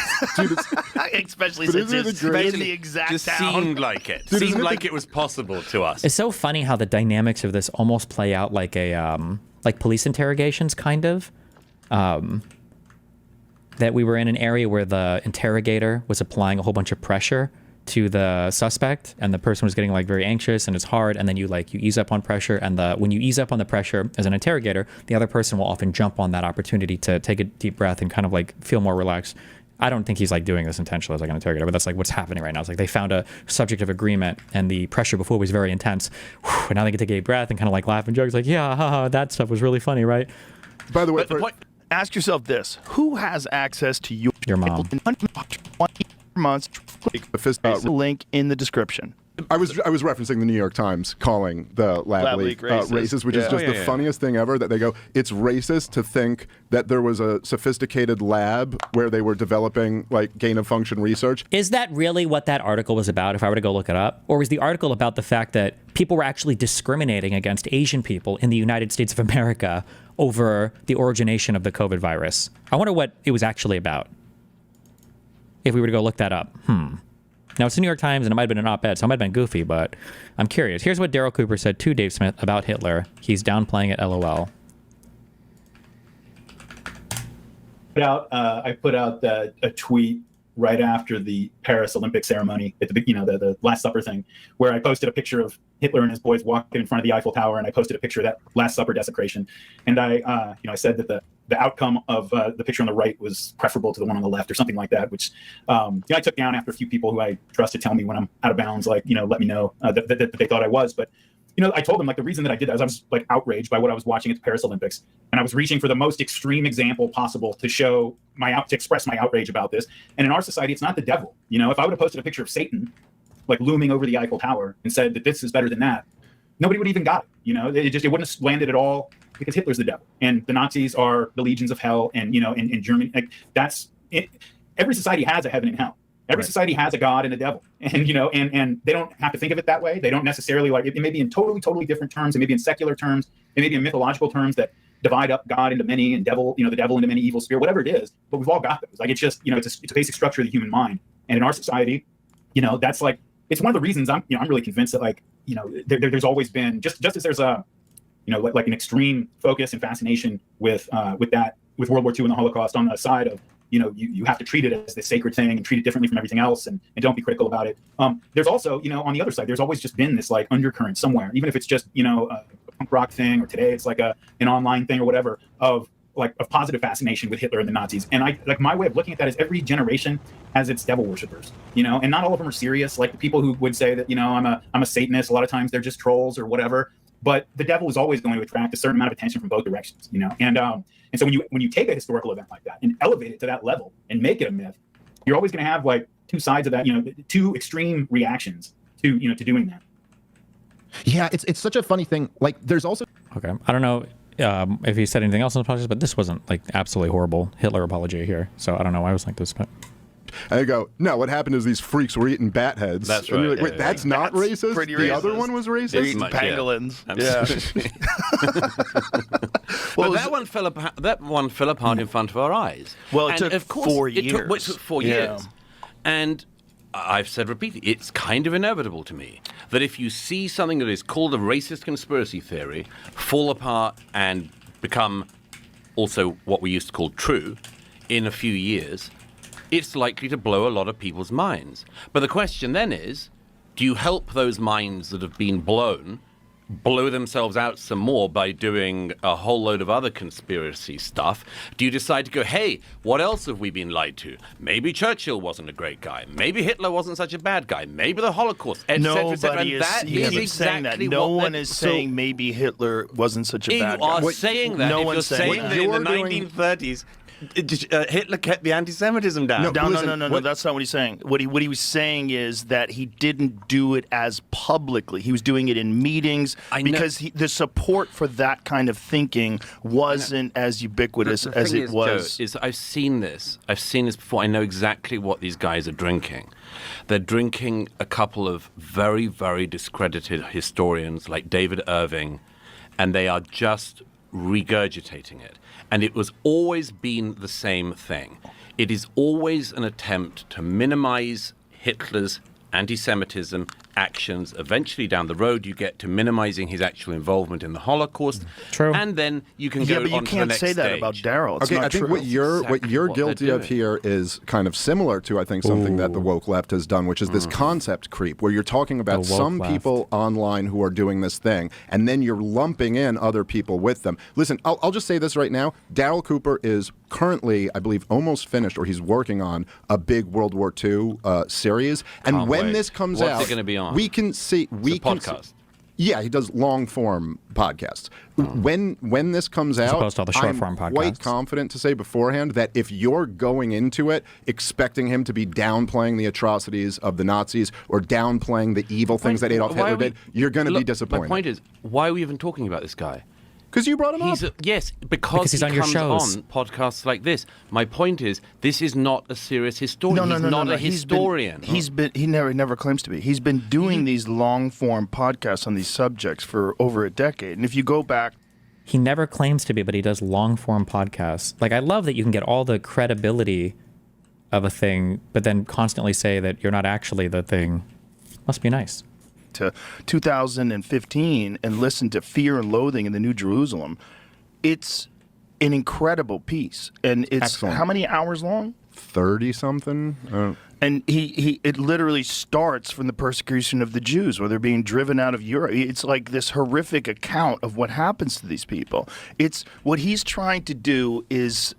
Especially But since isn't it it's great? in the exact Just town. seemed like it. Dude, isn't Seemed it like the- it was possible to us. It's so funny how the dynamics of this almost play out like a like police interrogations, kind of. That we were in an area where the interrogator was applying a whole bunch of pressure to the suspect, and the person was getting like very anxious and it's hard, and then you ease up on pressure, and when you ease up on the pressure as an interrogator, the other person will often jump on that opportunity to take a deep breath and kind of like feel more relaxed. I don't think he's like doing this intentionally as like an interrogator, but that's like what's happening right now. It's like they found a subject of agreement, and the pressure before was very intense. And now they can take a deep breath and kind of like laugh and joke. It's like, yeah, haha, that stuff was really funny, right? By the way, Ask yourself this: who has access to your mom. 20 months? Click the link in the description. I was referencing the New York Times calling the lab leak racist, which is just the funniest thing ever. That they go, it's racist to think that there was a sophisticated lab where they were developing like gain of function research. Is that really what that article was about, if I were to go look it up? Or was the article about the fact that people were actually discriminating against Asian people in the United States of America over the origination of the COVID virus? I wonder what it was actually about, if we were to go look that up. Now, it's the New York Times, and it might have been an op-ed, so it might have been goofy, but I'm curious. Here's what Daryl Cooper said to Dave Smith about Hitler. He's downplaying it, LOL. I put out a tweet right after the Paris Olympic ceremony at the Last Supper thing, where I posted a picture of Hitler and his boys walking in front of the Eiffel Tower, and I posted a picture of that Last Supper desecration. And I said that the outcome of the picture on the right was preferable to the one on the left, or something like that, which I took down after a few people who I trust to tell me when I'm out of bounds, let me know that they thought I was. But I told them the reason that I did that is I was outraged by what I was watching at the Paris Olympics, and I was reaching for the most extreme example possible to show to express my outrage about this. And in our society, it's not the devil. If I would have posted a picture of Satan looming over the Eiffel Tower and said that this is better than that, nobody would even got it. It wouldn't have landed at all, because Hitler's the devil and the Nazis are the legions of hell. And in Germany, that's it. Every society has a heaven and hell. Every society has a God and a devil, and they don't have to think of it that way. They don't necessarily it may be in totally different terms. It may be in secular terms. It may be in mythological terms that divide up God into many and devil, the devil into many, evil spirit, whatever it is. But we've all got those. It's just, it's a basic structure of the human mind. And in our society, that's it's one of the reasons I'm really convinced that there's always been just as there's a, an extreme focus and fascination with World War II and the Holocaust on the side of, you have to treat it as this sacred thing and treat it differently from everything else, and don't be critical about it. There's also, on the other side, there's always just been this undercurrent somewhere, even if it's just, a punk rock thing, or today it's an online thing or whatever, of positive fascination with Hitler and the Nazis. And my way of looking at that is every generation has its devil worshippers, and not all of them are serious. The people who would say that, I'm a Satanist, a lot of times they're just trolls or whatever. But the devil is always going to attract a certain amount of attention from both directions, And so when you take a historical event like that and elevate it to that level and make it a myth, you're always going to have two sides of that, two extreme reactions to doing that. Yeah, it's such a funny thing. There's also Okay, I don't know if he said anything else in the podcast, but this wasn't absolutely horrible Hitler apology here. So I don't know why I was like this, but. And they go, no, what happened is these freaks were eating bat heads. That's And you're right. like, wait, that's not racist? pretty The racist. other one was They're racist? eating pangolins. Absolutely. But that one fell apart in front of our eyes. Well, it And took of course, 4 It took years. 4 Yeah. years. And I've said repeatedly, it's kind of inevitable to me that if you see something that is called a racist conspiracy theory fall apart and become also what we used to call true in a few years, it's likely to blow a lot of people's minds. But the question then is, do you help those minds that have been blow themselves out some more by doing a whole load of other conspiracy stuff? Do you decide to go, hey, what else have we been lied to? Maybe Churchill wasn't a great guy. Maybe Hitler wasn't such a bad guy. Maybe the Holocaust, etc., etc. And that is exactly no one is saying maybe Hitler wasn't such a bad guy. You are saying that. No if one's you're saying that in the 1930s, Hitler kept the anti-Semitism down. No, that's not what he's saying. What he was saying is that he didn't do it as publicly. He was doing it in meetings because the support for that kind of thinking wasn't as ubiquitous as it was. Joe, I've seen this before. I know exactly what these guys are drinking. They're drinking a couple of very, very discredited historians like David Irving, and they are just regurgitating it. And it was always been the same thing. It is always an attempt to minimize Hitler's anti-Semitism actions. Eventually down the road, you get to minimizing his actual involvement in the Holocaust. True. And then you can go on to the next stage. Yeah, but you can't say that about Daryl. Okay, I think what you're guilty of here is kind of similar to, I think, something that the woke left has done, which is this concept creep, where you're talking about some people online who are doing this thing, and then you're lumping in other people with them. Listen, I'll just say this right now. Daryl Cooper is currently, I believe, almost finished, or he's working on a big World War II series. And when this comes out, what's it going to be on? we can see. It's a podcast. Yeah, he does long-form podcasts. When this comes out, opposed to all the short-form I'm quite podcasts. confident to say beforehand that if you're going into it expecting him to be downplaying the atrocities of the Nazis or downplaying the evil things that Adolf Hitler did, you're going to be disappointed. My point is, why are we even talking about this guy? Because you brought him up. Yes, because he's he on your comes shows. on podcasts like this. My point is, this is not a serious historian. He's not a historian. He never claims to be. He's been doing these long form podcasts on these subjects for over a decade. And if you go back, he never claims to be, but he does long form podcasts. Like, I love that you can get all the credibility of a thing, but then constantly say that you're not actually the thing. Must be nice. To 2015 and listen to Fear and Loathing in the New Jerusalem, it's an incredible piece, and it's excellent. How many hours long? 30-something. And it literally starts from the persecution of the Jews, where they're being driven out of Europe. It's like this horrific account of what happens to these people. It's what he's trying to do is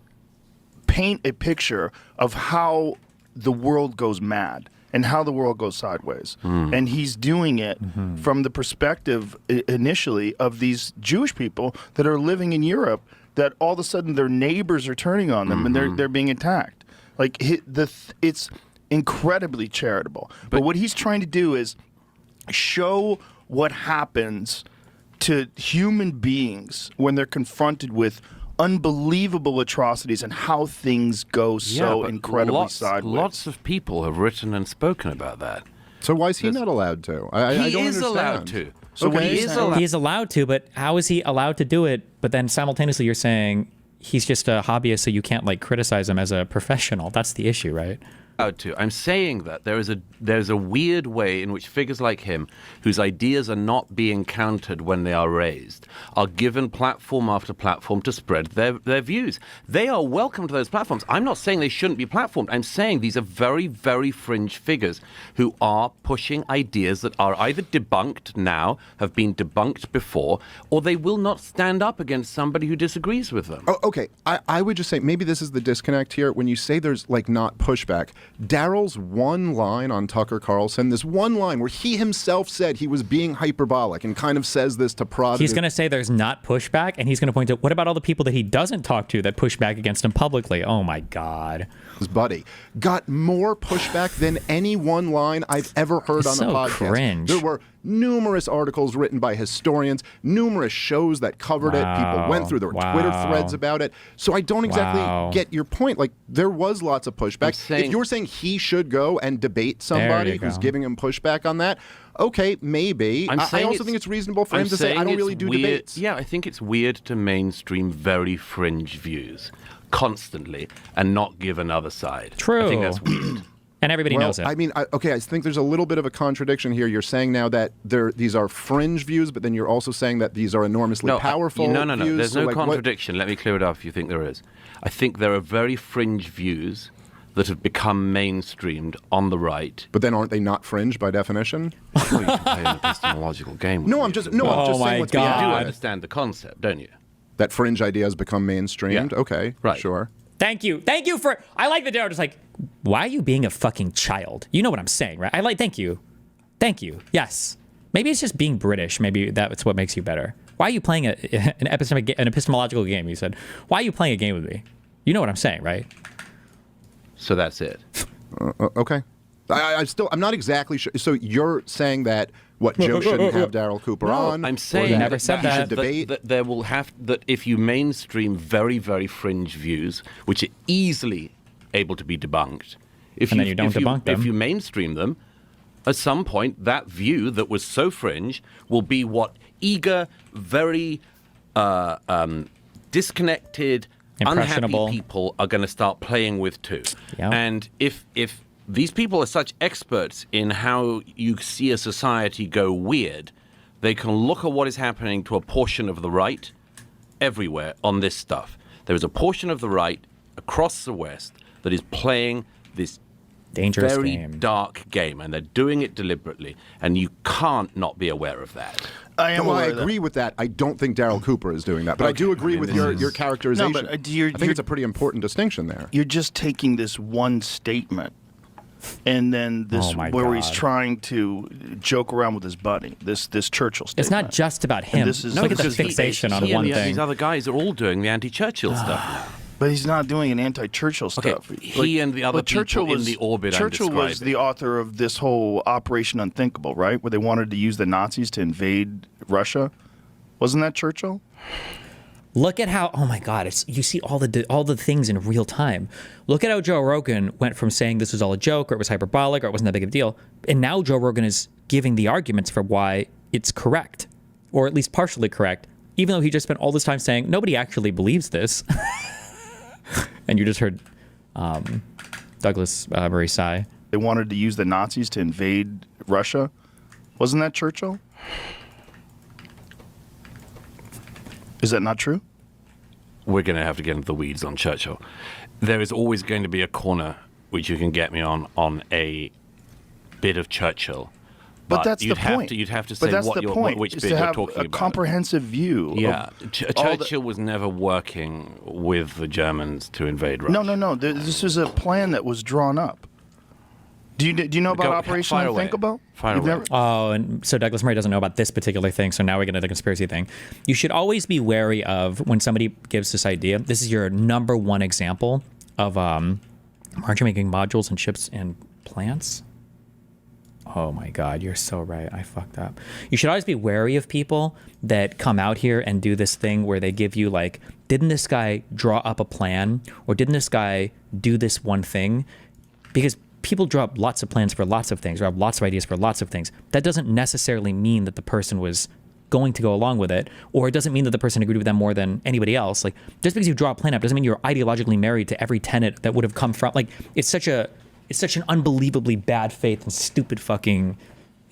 paint a picture of how the world goes mad and how the world goes sideways. And he's doing it from the perspective initially of these Jewish people that are living in Europe, that all of a sudden their neighbors are turning on them and they're being attacked. Like it's incredibly charitable. But what he's trying to do is show what happens to human beings when they're confronted with unbelievable atrocities and how things go so incredibly sideways. Lots of people have written and spoken about that. So why is he not allowed to? I don't understand. Allowed to. So he He's allowed to, but how is he allowed to do it? But then simultaneously you're saying he's just a hobbyist, so you can't like criticize him as a professional. That's the issue, right? I'm saying that there's a weird way in which figures like him, whose ideas are not being countered when they are raised, are given platform after platform to spread their views. They are welcome to those platforms. I'm not saying they shouldn't be platformed. I'm saying these are very, very fringe figures who are pushing ideas that are either debunked now, have been debunked before, or they will not stand up against somebody who disagrees with them. Oh, okay. I would just say maybe this is the disconnect here. When you say there's like not pushback, Daryl's one line on Tucker Carlson, this one line where he himself said he was being hyperbolic and kind of says this to prod. He's going to say there's not pushback, and he's going to point to what about all the people that he doesn't talk to that push back against him publicly? Oh my God. His buddy got more pushback than any one line I've ever heard on the podcast. Cringe. There were numerous articles written by historians, numerous shows that covered it. People went through. There were Twitter threads about it. So I don't exactly get your point. Like, there was lots of pushback. If you're saying he should go and debate somebody who's giving him pushback on that, okay, maybe. I also think it's reasonable for him to say, I don't really do debates. Yeah, I think it's weird to mainstream very fringe views constantly and not give another side. True. I think that's weird. And everybody knows it. I mean, okay, I think there's a little bit of a contradiction here. You're saying now that these are fringe views, but then you're also saying that these are enormously powerful No. views. There's so no contradiction. Let me clear it up if you think there is. I think there are very fringe views that have become mainstreamed on the right. But then aren't they not fringe by definition? Well, you can play an epistemological game. I'm just saying what's You do understand the concept, don't you? That fringe ideas become mainstreamed? Yeah. Okay, right. Sure. Thank you for. I like the Daryl just like, why are you being a fucking child? You know what I'm saying, right? Thank you. Yes. Maybe it's just being British. Maybe that's what makes you better. Why are you playing an epistemological game? You said. Why are you playing a game with me? You know what I'm saying, right? So that's it. Okay. I'm not exactly sure. So you're saying that Joe shouldn't have Daryl Cooper on? I'm saying you never said that. Debate. There will have that if you mainstream very, very fringe views, which are easily able to be debunked. If you don't debunk them. If you mainstream them, at some point that view that was so fringe will be what eager, very disconnected, impressionable unhappy people are going to start playing with too. Yep. And if these people are such experts in how you see a society go weird, they can look at what is happening to a portion of the right everywhere on this stuff. There is a portion of the right across the West that is playing this dangerous very game. dark game, and they're doing it deliberately, and you can't not be aware of that. I agree with that. I don't think Daryl Cooper is doing that, but I do agree with your characterization. No, but I think it's a pretty important distinction there. You're just taking this one statement, and then this where he's trying to joke around with his buddy. This Churchill statement. It's not just about him. Look at the fixation on one thing. These other guys are all doing the anti-Churchill stuff now. But he's not doing an anti-Churchill stuff. He and the other people in the orbit Churchill was the author of this whole Operation Unthinkable, right? Where they wanted to use the Nazis to invade Russia. Wasn't that Churchill? Look at how, oh my God, you see all the things in real time. Look at how Joe Rogan went from saying this was all a joke or it was hyperbolic or it wasn't that big of a deal. And now Joe Rogan is giving the arguments for why it's correct, or at least partially correct, even though he just spent all this time saying nobody actually believes this. And you just heard Douglas Murray sigh. They wanted to use the Nazis to invade Russia. Wasn't that Churchill? Is that not true? We're going to have to get into the weeds on Churchill. There is always going to be a corner which you can get me on a bit of Churchill. But that's the point. You'd have to say which bit you're talking about. A comprehensive view. Yeah, Churchill was never working with the Germans to invade Russia. No. This is a plan that was drawn up. Do you know about Operation Unthinkable? Fire away. Oh, and so Douglas Murray doesn't know about this particular thing, so now we get into the conspiracy thing. You should always be wary of when somebody gives this idea. This is your number one example of aren't you making modules and chips and plants? Oh my God, you're so right. I fucked up. You should always be wary of people that come out here and do this thing where they give you like, didn't this guy draw up a plan? Or didn't this guy do this one thing? Because people draw up lots of plans for lots of things, or have lots of ideas for lots of things. That doesn't necessarily mean that the person was going to go along with it, or it doesn't mean that the person agreed with them more than anybody else. Like, just because you draw a plan up doesn't mean you're ideologically married to every tenet that would have come from, like, it's such an unbelievably bad faith and stupid fucking,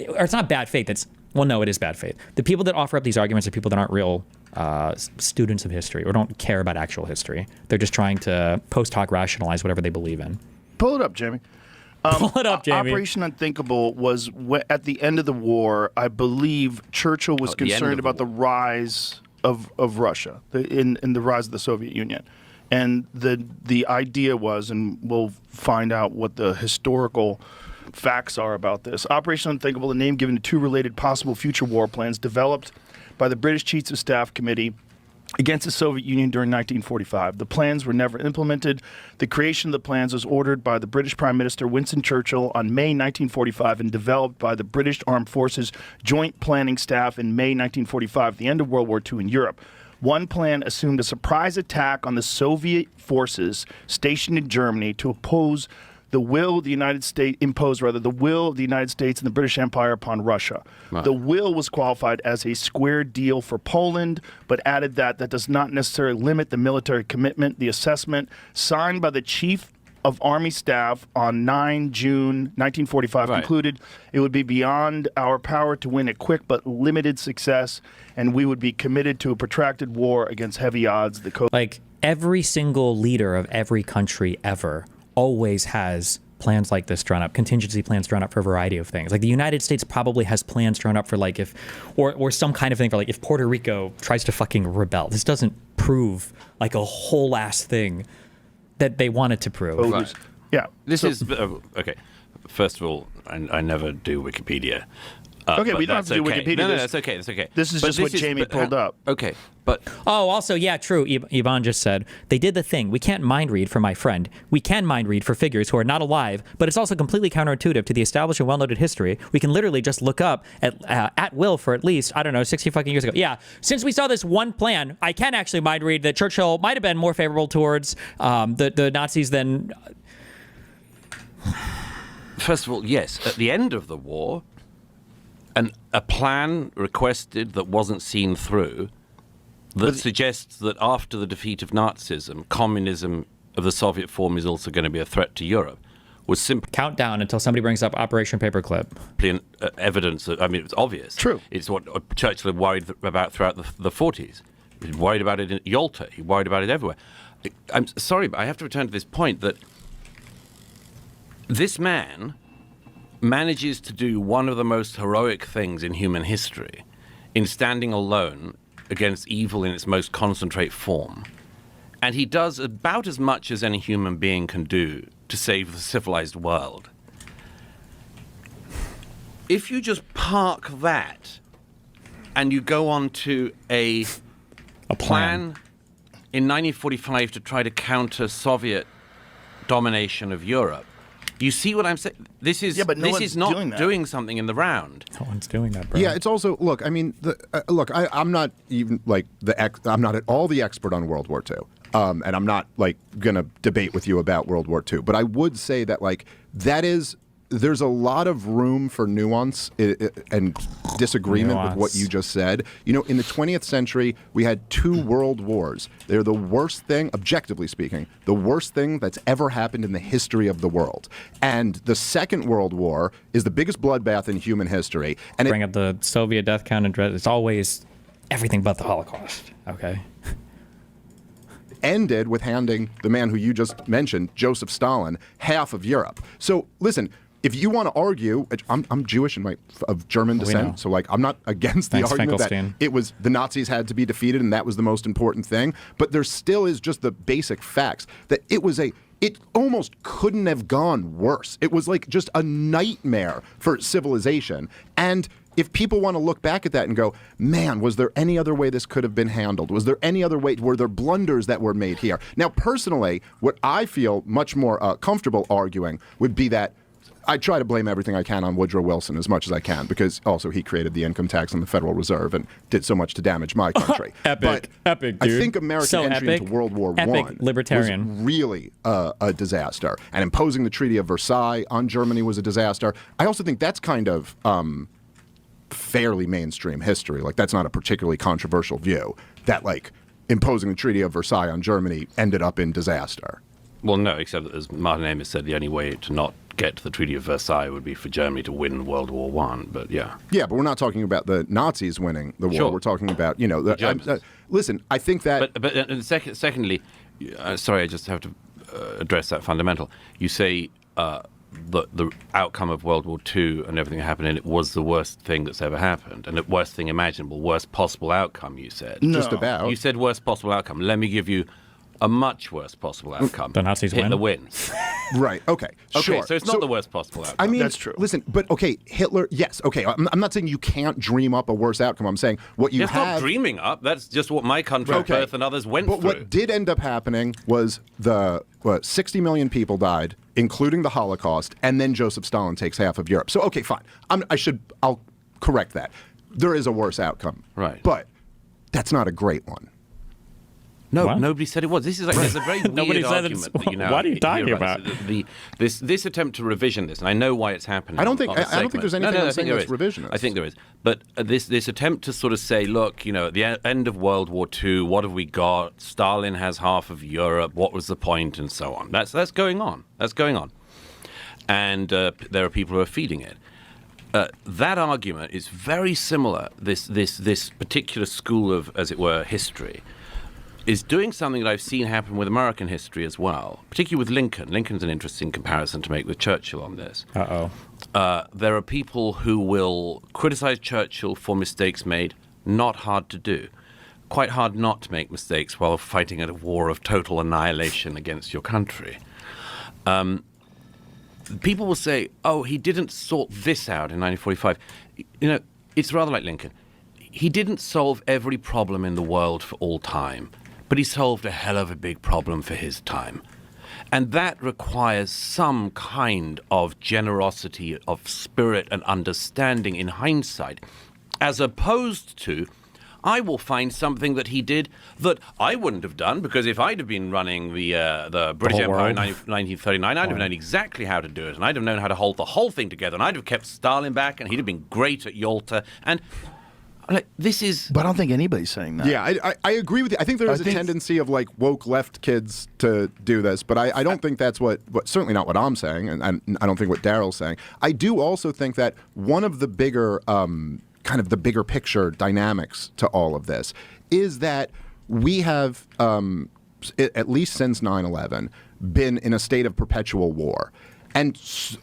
or it's not bad faith, no, it is bad faith. The people that offer up these arguments are people that aren't real students of history or don't care about actual history. They're just trying to post hoc rationalize whatever they believe in. Pull it up, Jamie. Pull it up, Jamie. Operation Unthinkable was at the end of the war. I believe Churchill was concerned about the rise of Russia in the rise of the Soviet Union. And the idea was, and we'll find out what the historical facts are about this. Operation Unthinkable, the name given to two related possible future war plans developed by the British Chiefs of Staff Committee against the Soviet Union during 1945. The plans were never implemented. The creation of the plans was ordered by the British Prime Minister Winston Churchill on May 1945 and developed by the British Armed Forces Joint Planning Staff in May 1945, the end of World War II in Europe. One plan assumed a surprise attack on the Soviet forces stationed in Germany to impose the will of the United States and the British Empire upon Russia. Right. The will was qualified as a square deal for Poland, but added that does not necessarily limit the military commitment. The assessment signed by the chief of Army Staff on 9 June 1945 concluded it would be beyond our power to win a quick but limited success, and we would be committed to a protracted war against heavy odds. Like, every single leader of every country ever always has plans like this drawn up, contingency plans drawn up for a variety of things. Like, the United States probably has plans drawn up for, like, if, or some kind of thing for, like, if Puerto Rico tries to fucking rebel. This doesn't prove, like, a whole ass thing that they wanted to prove. Right. Yeah. This is, okay. First of all, I never do Wikipedia. Okay, we don't have to do Wikipedia. No, that's okay. That's okay. This is just what Jamie pulled up. Okay, but oh, also, yeah, true. Yvonne just said they did the thing. We can't mind read for my friend. We can mind read for figures who are not alive, but it's also completely counterintuitive to the established and well-noted history. We can literally just look up at will for at least 60 fucking years ago. Yeah, since we saw this one plan, I can actually mind read that Churchill might have been more favorable towards the Nazis than. First of all, yes, at the end of the war. A plan requested that wasn't seen through that suggests that after the defeat of Nazism, communism of the Soviet form is also going to be a threat to Europe was simply... Countdown until somebody brings up Operation Paperclip. Evidence that, I mean, it's obvious. True. It's what Churchill had worried about throughout the 40s. He worried about it in Yalta. He worried about it everywhere. I'm sorry, but I have to return to this point that this man manages to do one of the most heroic things in human history in standing alone against evil in its most concentrate form. And he does about as much as any human being can do to save the civilized world. If you just park that and you go on to a plan in 1945 to try to counter Soviet domination of Europe, you see what I'm saying? This is this is not doing something in the round. No one's doing that, bro. Yeah, it's also look. I mean, I'm not even like I'm not at all the expert on World War II, and I'm not like gonna debate with you about World War II. But I would say that like there's a lot of room for nuance and disagreement with what you just said. You know, in the 20th century, we had 2 world wars. They're the worst thing, objectively speaking, the worst thing that's ever happened in the history of the world. And the Second World War is the biggest bloodbath in human history. And bring up the Soviet death count and dread. It's always everything but the Holocaust. Okay. Ended with handing the man who you just mentioned, Joseph Stalin, half of Europe. So listen. If you want to argue, I'm Jewish and of German descent, so like I'm not against the argument that it was the Nazis had to be defeated and that was the most important thing. But there still is just the basic facts that it almost couldn't have gone worse. It was like just a nightmare for civilization. And if people want to look back at that and go, man, was there any other way this could have been handled? Was there any other way? Were there blunders that were made here? Now, personally, what I feel much more comfortable arguing would be that I try to blame everything I can on Woodrow Wilson as much as I can because also he created the income tax and the Federal Reserve and did so much to damage my country. Epic, dude. I think American entry into World War I was really a disaster. And imposing the Treaty of Versailles on Germany was a disaster. I also think that's kind of fairly mainstream history. Like that's not a particularly controversial view that like imposing the Treaty of Versailles on Germany ended up in disaster. Well, no, except that as Martin Amis said, the only way to not get to the Treaty of Versailles would be for Germany to win World War I, but yeah. Yeah, but we're not talking about the Nazis winning the war. Sure. We're talking about, you know, listen, I think that... But secondly, sorry, I just have to address that fundamental. You say the outcome of World War II and everything that happened in it was the worst thing that's ever happened, and the worst thing imaginable, worst possible outcome, you said. No. Just about. You said worst possible outcome. Let me give you a much worse possible outcome. The Nazis Hitler wins. Right, okay, sure. So it's not the worst possible outcome. I mean, that's true. Listen, but okay, Hitler, yes, okay, I'm not saying you can't dream up a worse outcome. I'm saying what you That's not dreaming up. That's just what my country, Perth, and others went through. But what did end up happening was 60 million people died, including the Holocaust, and then Joseph Stalin takes half of Europe. So, okay, fine. I'll correct that. There is a worse outcome. Right. But that's not a great one. No, What? nobody said it was. This is like there's a very Nobody weird said argument it's- that you know. what are you talking hear about? This attempt to revision this, and I know why it's happening. I don't think on a I don't think there's segment. anything No, I'm saying there that's is. revisionist. I think there is. But this attempt to sort of say, look, at the end of World War II, what have we got? Stalin has half of Europe. What was the point? And so on. That's going on. That's going on. And there are people who are feeding it. That argument is very similar. This particular school of, as it were, history is doing something that I've seen happen with American history as well, particularly with Lincoln. Lincoln's an interesting comparison to make with Churchill on this. There are people who will criticize Churchill for mistakes made, not hard to do. Quite hard not to make mistakes while fighting at a war of total annihilation against your country. People will say, oh, he didn't sort this out in 1945. It's rather like Lincoln. He didn't solve every problem in the world for all time, but he solved a hell of a big problem for his time. And that requires some kind of generosity of spirit and understanding in hindsight, as opposed to, I will find something that he did that I wouldn't have done, because if I'd have been running the British Empire in 1939, I'd have known exactly how to do it, and I'd have known how to hold the whole thing together, and I'd have kept Stalin back, and he'd have been great at Yalta. And this is... But I don't think anybody's saying that. Yeah, I agree with you. I think there is a tendency of like woke left kids to do this, but I don't think that's what certainly not what I'm saying, and I don't think what Daryl's saying. I do also think that one of the bigger kind of the bigger picture dynamics to all of this is that we have, at least since 9/11, been in a state of perpetual war. And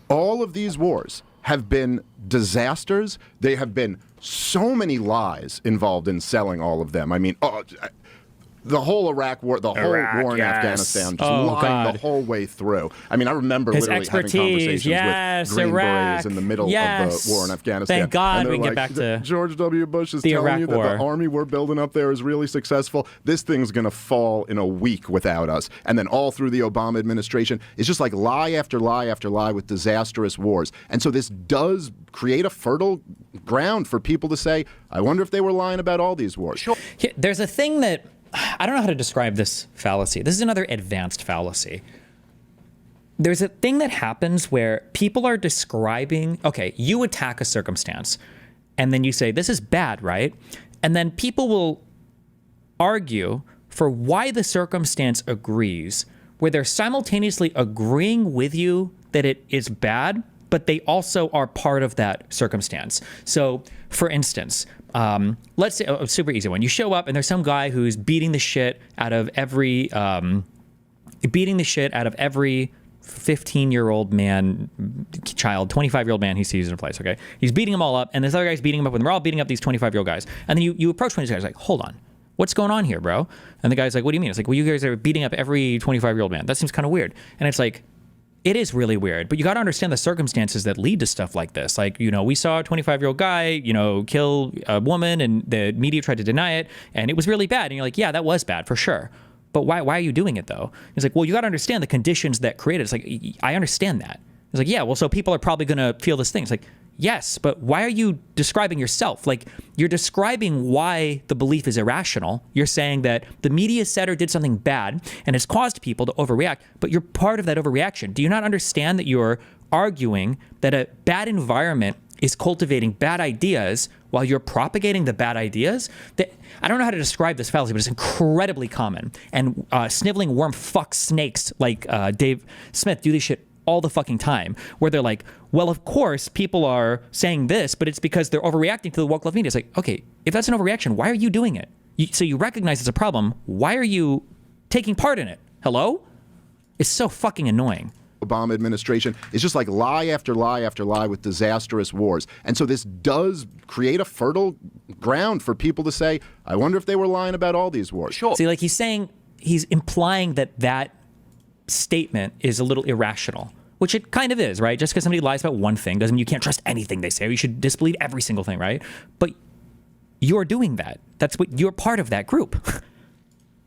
all of these wars have been disasters. They have been so many lies involved in selling all of them. I mean, the whole Iraq war, the whole war in Afghanistan, just lying the whole way through. I mean, I remember His literally having expertise, conversations with Green Iraq, Berets in the middle of the war in Afghanistan. Thank God and we can like, get back to George W. Bush is the telling Iraq you that war. the army we're building up there is really successful. This thing's going to fall in a week without us. And then all through the Obama administration, it's just like lie after lie after lie with disastrous wars. And so this does create a fertile ground for people to say, I wonder if they were lying about all these wars. Sure. There's a thing that, I don't know how to describe this fallacy. This is another advanced fallacy. There's a thing that happens where people are describing, okay, you attack a circumstance, and then you say, this is bad, right? And then people will argue for why the circumstance agrees, where they're simultaneously agreeing with you that it is bad, but they also are part of that circumstance. So, for instance, let's say a super easy one. You show up and there's some guy who's beating the shit out of every 15-year-old man, child, 25-year-old man he sees in a place, okay? He's beating them all up, and this other guy's beating him up, and they're all beating up these 25-year-old guys. And then you approach one of these guys like, hold on, what's going on here, bro? And the guy's like, what do you mean? It's like, well, you guys are beating up every 25-year-old man. That seems kind of weird. And it's like, it is really weird, but you got to understand the circumstances that lead to stuff like this. Like, we saw a 25-year-old guy, kill a woman, and the media tried to deny it, and it was really bad. And you're like, yeah, that was bad for sure. But why are you doing it though? He's like, well, you got to understand the conditions that created it. It's like, I understand that. It's like, yeah, well, so people are probably going to feel this thing. It's like, yes, but why are you describing yourself? Like, you're describing why the belief is irrational. You're saying that the media said or did something bad and it's caused people to overreact, but you're part of that overreaction. Do you not understand that you're arguing that a bad environment is cultivating bad ideas while you're propagating the bad ideas? I don't know how to describe this fallacy, but it's incredibly common. And sniveling worm fuck snakes like Dave Smith do this shit all the fucking time, where they're like, well, of course people are saying this, but it's because they're overreacting to the woke left media. It's like, okay, if that's an overreaction, why are you doing it? So you recognize it's a problem. Why are you taking part in it? Hello? It's so fucking annoying. Obama administration is just like lie after lie after lie with disastrous wars. And so this does create a fertile ground for people to say, I wonder if they were lying about all these wars. Sure. See, like he's implying that statement is a little irrational, which it kind of is, right? Just because somebody lies about one thing doesn't mean you can't trust anything they say, or you should disbelieve every single thing, right? But you're doing that. That's what you're part of that group.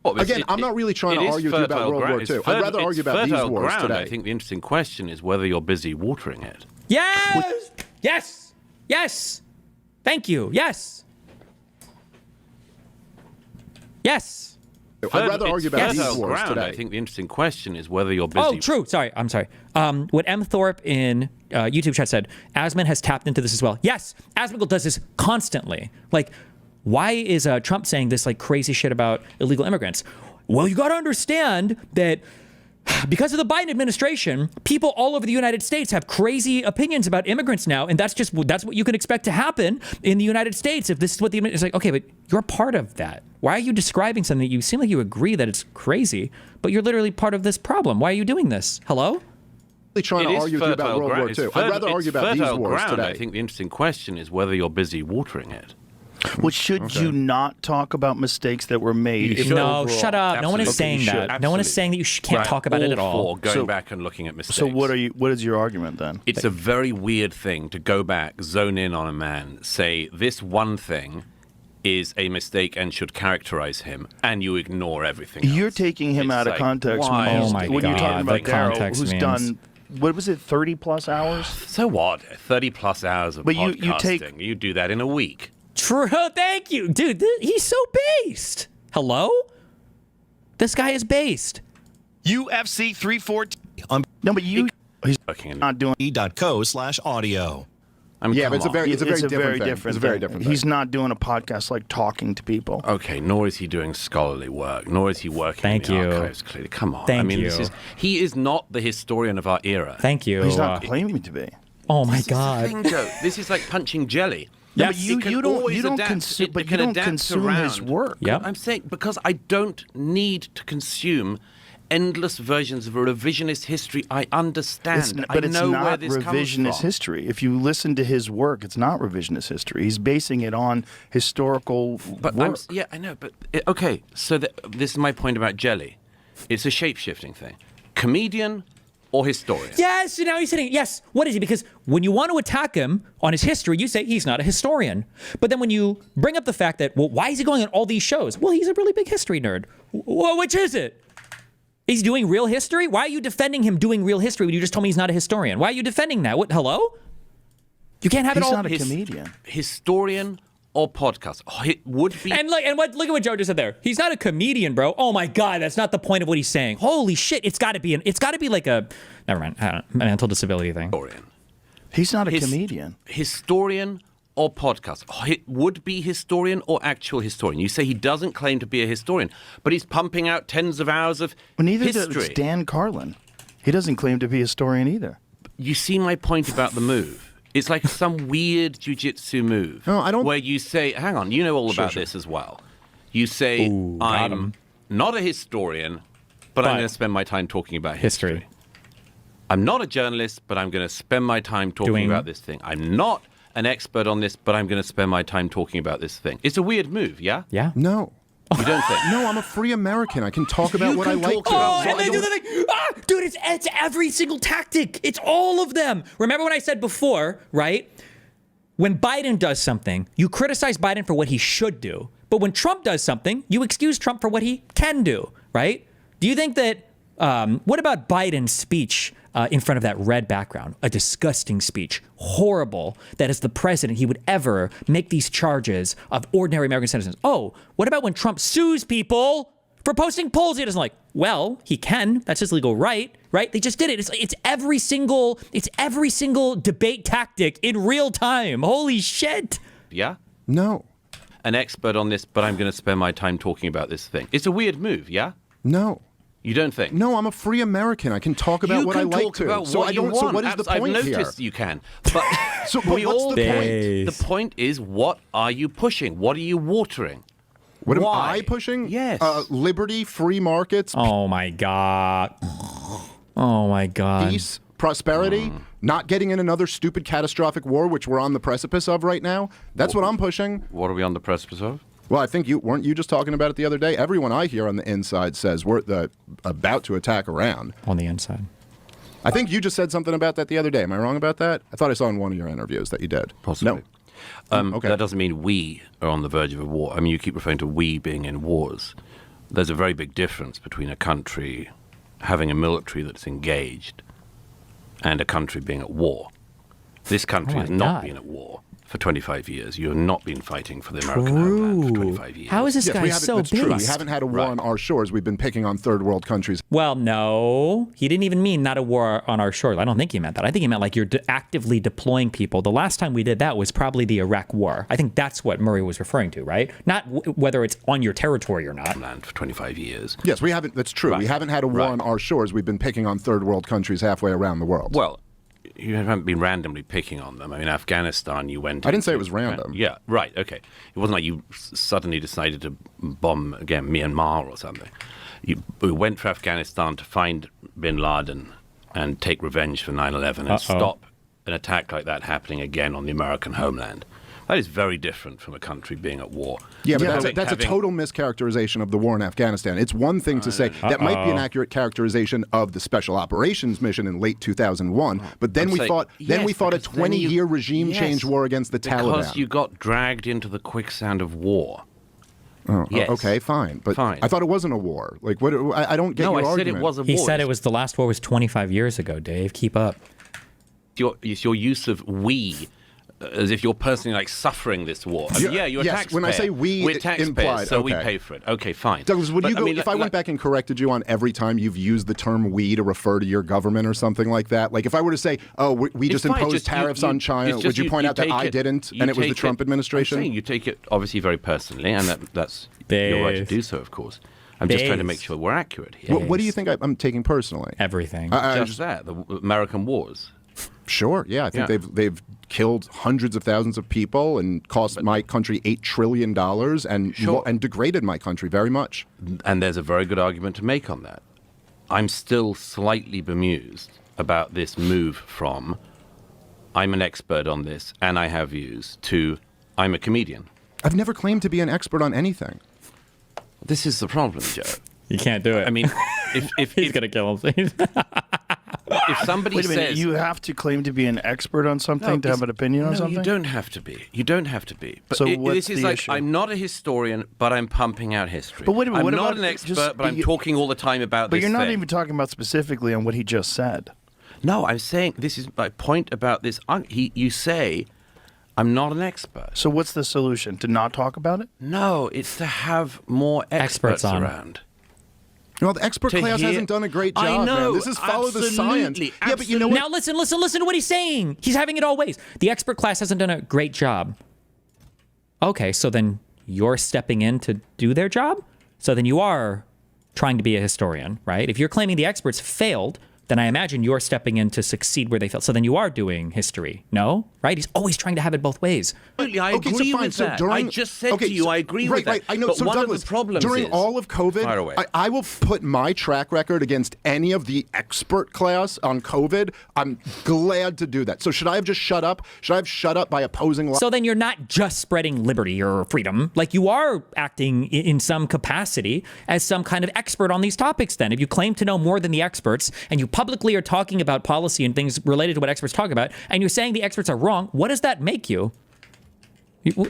Again, I'm not really trying to argue with you about World War II. I'd rather argue about these wars today. I think the interesting question is whether you're busy watering it. Yes! Yes! Yes! Thank you. Yes! Yes! I'd rather argue about these fertile wars ground. today. I think the interesting question is whether you're busy. Oh, true. Sorry. I'm sorry. What M. Thorpe in YouTube chat said, Asman has tapped into this as well. Yes, Asmongold does this constantly. Like, why is Trump saying this like crazy shit about illegal immigrants? Well, you got to understand that because of the Biden administration, people all over the United States have crazy opinions about immigrants now, and that's what you can expect to happen in the United States if this is what the it's like. Okay, but you're part of that. Why are you describing something that you seem like you agree that it's crazy, but you're literally part of this problem? Why are you doing this? Hello? Trying to argue with you about World War II. I'd rather argue about these wars ground. today. I think the interesting question is whether you're busy watering it. Well, should you not talk about mistakes that were made? No, overall? shut up. No one is saying that. Absolutely. No one is saying that you can't talk about it at all. For going back and looking at mistakes. So what is your argument then? It's a very weird thing to go back, zone in on a man, say this one thing is a mistake and should characterize him, and you ignore everything else. You're taking him out of context why? when you're talking about Daryl, who's means... done, what was it, 30 plus hours? So what? 30 plus hours of podcasting. You do that in a week. True. Thank you. Dude, he's so based. Hello? This guy is based. UFC 314. No, but he's not doing e.co/audio. I mean, yeah, but it's a very different thing. It's a very different thing. He's not doing a podcast like talking to people. Okay, nor is he doing scholarly work, nor is he working in the archives, clearly. Come on. He is not the historian of our era. Thank you. He's not claiming to be. Oh, my God. This is the thing, Joe. This is like punching jelly. Yeah, but you don't consume his work. Yeah, I'm saying because I don't need to consume endless versions of a revisionist history. I understand. But I know it's not where this revisionist comes from. history. If you listen to his work, it's not revisionist history. He's basing it on historical work. I know. But okay, so this is my point about jelly. It's a shape-shifting thing. Comedian or historian? Yes, now he's saying, yes, what is he? Because when you want to attack him on his history, you say he's not a historian. But then when you bring up the fact that, well, why is he going on all these shows? Well, he's a really big history nerd. Well, which is it? He's doing real history? Why are you defending him doing real history when you just told me he's not a historian? Why are you defending that? What? Hello? You can't have it all. He's not a comedian. Historian or podcast? Oh, it would be. Look at what Joe just said there. He's not a comedian, bro. Oh my God, that's not the point of what he's saying. Holy shit! It's got to be like a never mind, a mental disability thing. Historian. He's not a comedian. Historian or podcast? Oh, it would be historian or actual historian. You say he doesn't claim to be a historian, but he's pumping out tens of hours of neither history. does Dan Carlin. He doesn't claim to be a historian either. You see my point about the move. It's like some weird jiu-jitsu move. No, I don't. Where you say, hang on, you know all about this as well. You say, I'm not a historian, but I'm going to spend my time talking about history. I'm not a journalist, but I'm going to spend my time talking about this thing. I'm not an expert on this, but I'm going to spend my time talking about this thing. It's a weird move, yeah? Yeah. No. You don't think? No, I'm a free American. I can talk about what I like to. And they do the thing. Dude, it's every single tactic. It's all of them. Remember when I said before, right? When Biden does something, you criticize Biden for what he should do. But when Trump does something, you excuse Trump for what he can do, right? Do you think that, what about Biden's speech in front of that red background? A disgusting speech. Horrible that as the president, he would ever make these charges of ordinary American citizens. Oh, what about when Trump sues people for posting polls he doesn't like? Well, he can. That's his legal right, right? They just did it. It's every single debate tactic in real time. Holy shit. Yeah? No. An expert on this, but I'm going to spend my time talking about this thing. It's a weird move, yeah? No. You don't think? No, I'm a free American. I can talk about what I like to. About what you want. So what is the point I've noticed you can. But so what's the point? The point is, what are you pushing? What are you watering? What am I pushing? Yes. Liberty, free markets. Oh my God. Oh my God. Peace, prosperity, not getting in another stupid catastrophic war, which we're on the precipice of right now. That's what I'm pushing. What are we on the precipice of? Well, I think weren't you just talking about it the other day? Everyone I hear on the inside says we're about to attack Iran. On the inside. I think you just said something about that the other day. Am I wrong about that? I thought I saw in one of your interviews that you did. Possibly. No. Okay. That doesn't mean we are on the verge of a war. I mean, you keep referring to we being in wars. There's a very big difference between a country having a military that's engaged and a country being at war. This country has not been at war. for 25 years. You have not been fighting for the American homeland for 25 years. How is this Yes, guy we haven't, so that's big? true. We haven't had a war on our shores. We've been picking on third world countries. Well, no, he didn't even mean not a war on our shores. I don't think he meant that. I think he meant like you're actively deploying people. The last time we did that was probably the Iraq War. I think that's what Murray was referring to, right? Not whether it's on your territory or not. Land for 25 years. Yes, we haven't. That's true. Right. We haven't had a war Right. on our shores. We've been picking on third world countries halfway around the world. Well, you haven't been randomly picking on them. I mean, Afghanistan, you went... I didn't say it was random. Yeah, right, okay. It wasn't like you suddenly decided to bomb, again, Myanmar or something. You went for Afghanistan to find bin Laden and take revenge for 9/11 and stop an attack like that happening again on the American homeland. That is very different from a country being at war. Yeah, but that's a total mischaracterization of the war in Afghanistan. It's one thing to say that might be an accurate characterization of the special operations mission in late 2001, but then we fought a 20-year regime change war against the Taliban. Because you got dragged into the quicksand of war. Yes. Okay, fine, but Fine. I thought it wasn't a war. Like, what? I don't get your argument. No, I said it was a war. He said it was the last war was 25 years ago, Dave. Keep up. It's your use of we, as if you're personally like suffering this war. I mean, you're a yes, taxpayer. when I say we, we're taxpayers, implied, so we okay. pay for it. Okay, fine. Douglas, would But, you go, if I went back and corrected you on every time you've used the term we to refer to your government or something like that? Like if I were to say, oh, we just fine, imposed tariffs on China, would you point out that I didn't and it was the Trump administration? I'm saying you take it obviously very personally, and that's your right to do so, of course. I'm just trying to make sure we're accurate here. What do you think I'm taking personally? Everything. Just that, the American wars. Sure, yeah. I think they've killed hundreds of thousands of people and cost my country $8 trillion and degraded my country very much. And there's a very good argument to make on that. I'm still slightly bemused about this move from I'm an expert on this and I have views to I'm a comedian. I've never claimed to be an expert on anything. This is the problem, Joe. You can't do it. I mean, if he's going to kill him. If somebody Wait a minute, says you have to claim to be an expert on something to have an opinion on something? you don't have to be. You don't have to be. But So this what's is the like issue? I'm not a historian, but I'm pumping out history. But wait a minute, I'm what not about an expert, just- but I'm talking all the time about But this you're not thing. even talking about specifically on what he just said. No, I'm saying this is my point about this. You say I'm not an expert. So what's the solution? To not talk about it? No, it's to have more experts on. around. Well, the expert To class hear- hasn't done a great job, I know, man. This is follow the science. absolutely, Yeah, but you know what? Now listen to what he's saying. He's having it all ways. The expert class hasn't done a great job. Okay, so then you're stepping in to do their job? So then you are trying to be a historian, right? If you're claiming the experts failed, then I imagine you're stepping in to succeed where they failed. So then you are doing history, no? Right? He's always trying to have it both ways. Absolutely, I Okay, so agree fine. with So that. during- I just said okay, to you, so- I agree right, with that. right, I know. But So one Douglas, of the problems during is, all of Fire COVID, away. I will put my track record against any of the expert class on COVID. I'm glad to do that. So should I have just shut up? Should I have shut up by opposing? So then you're not just spreading liberty or freedom. Like you are acting in some capacity as some kind of expert on these topics then. If you claim to know more than the experts and you publicly are talking about policy and things related to what experts talk about, and you're saying the experts are wrong, what does that make you?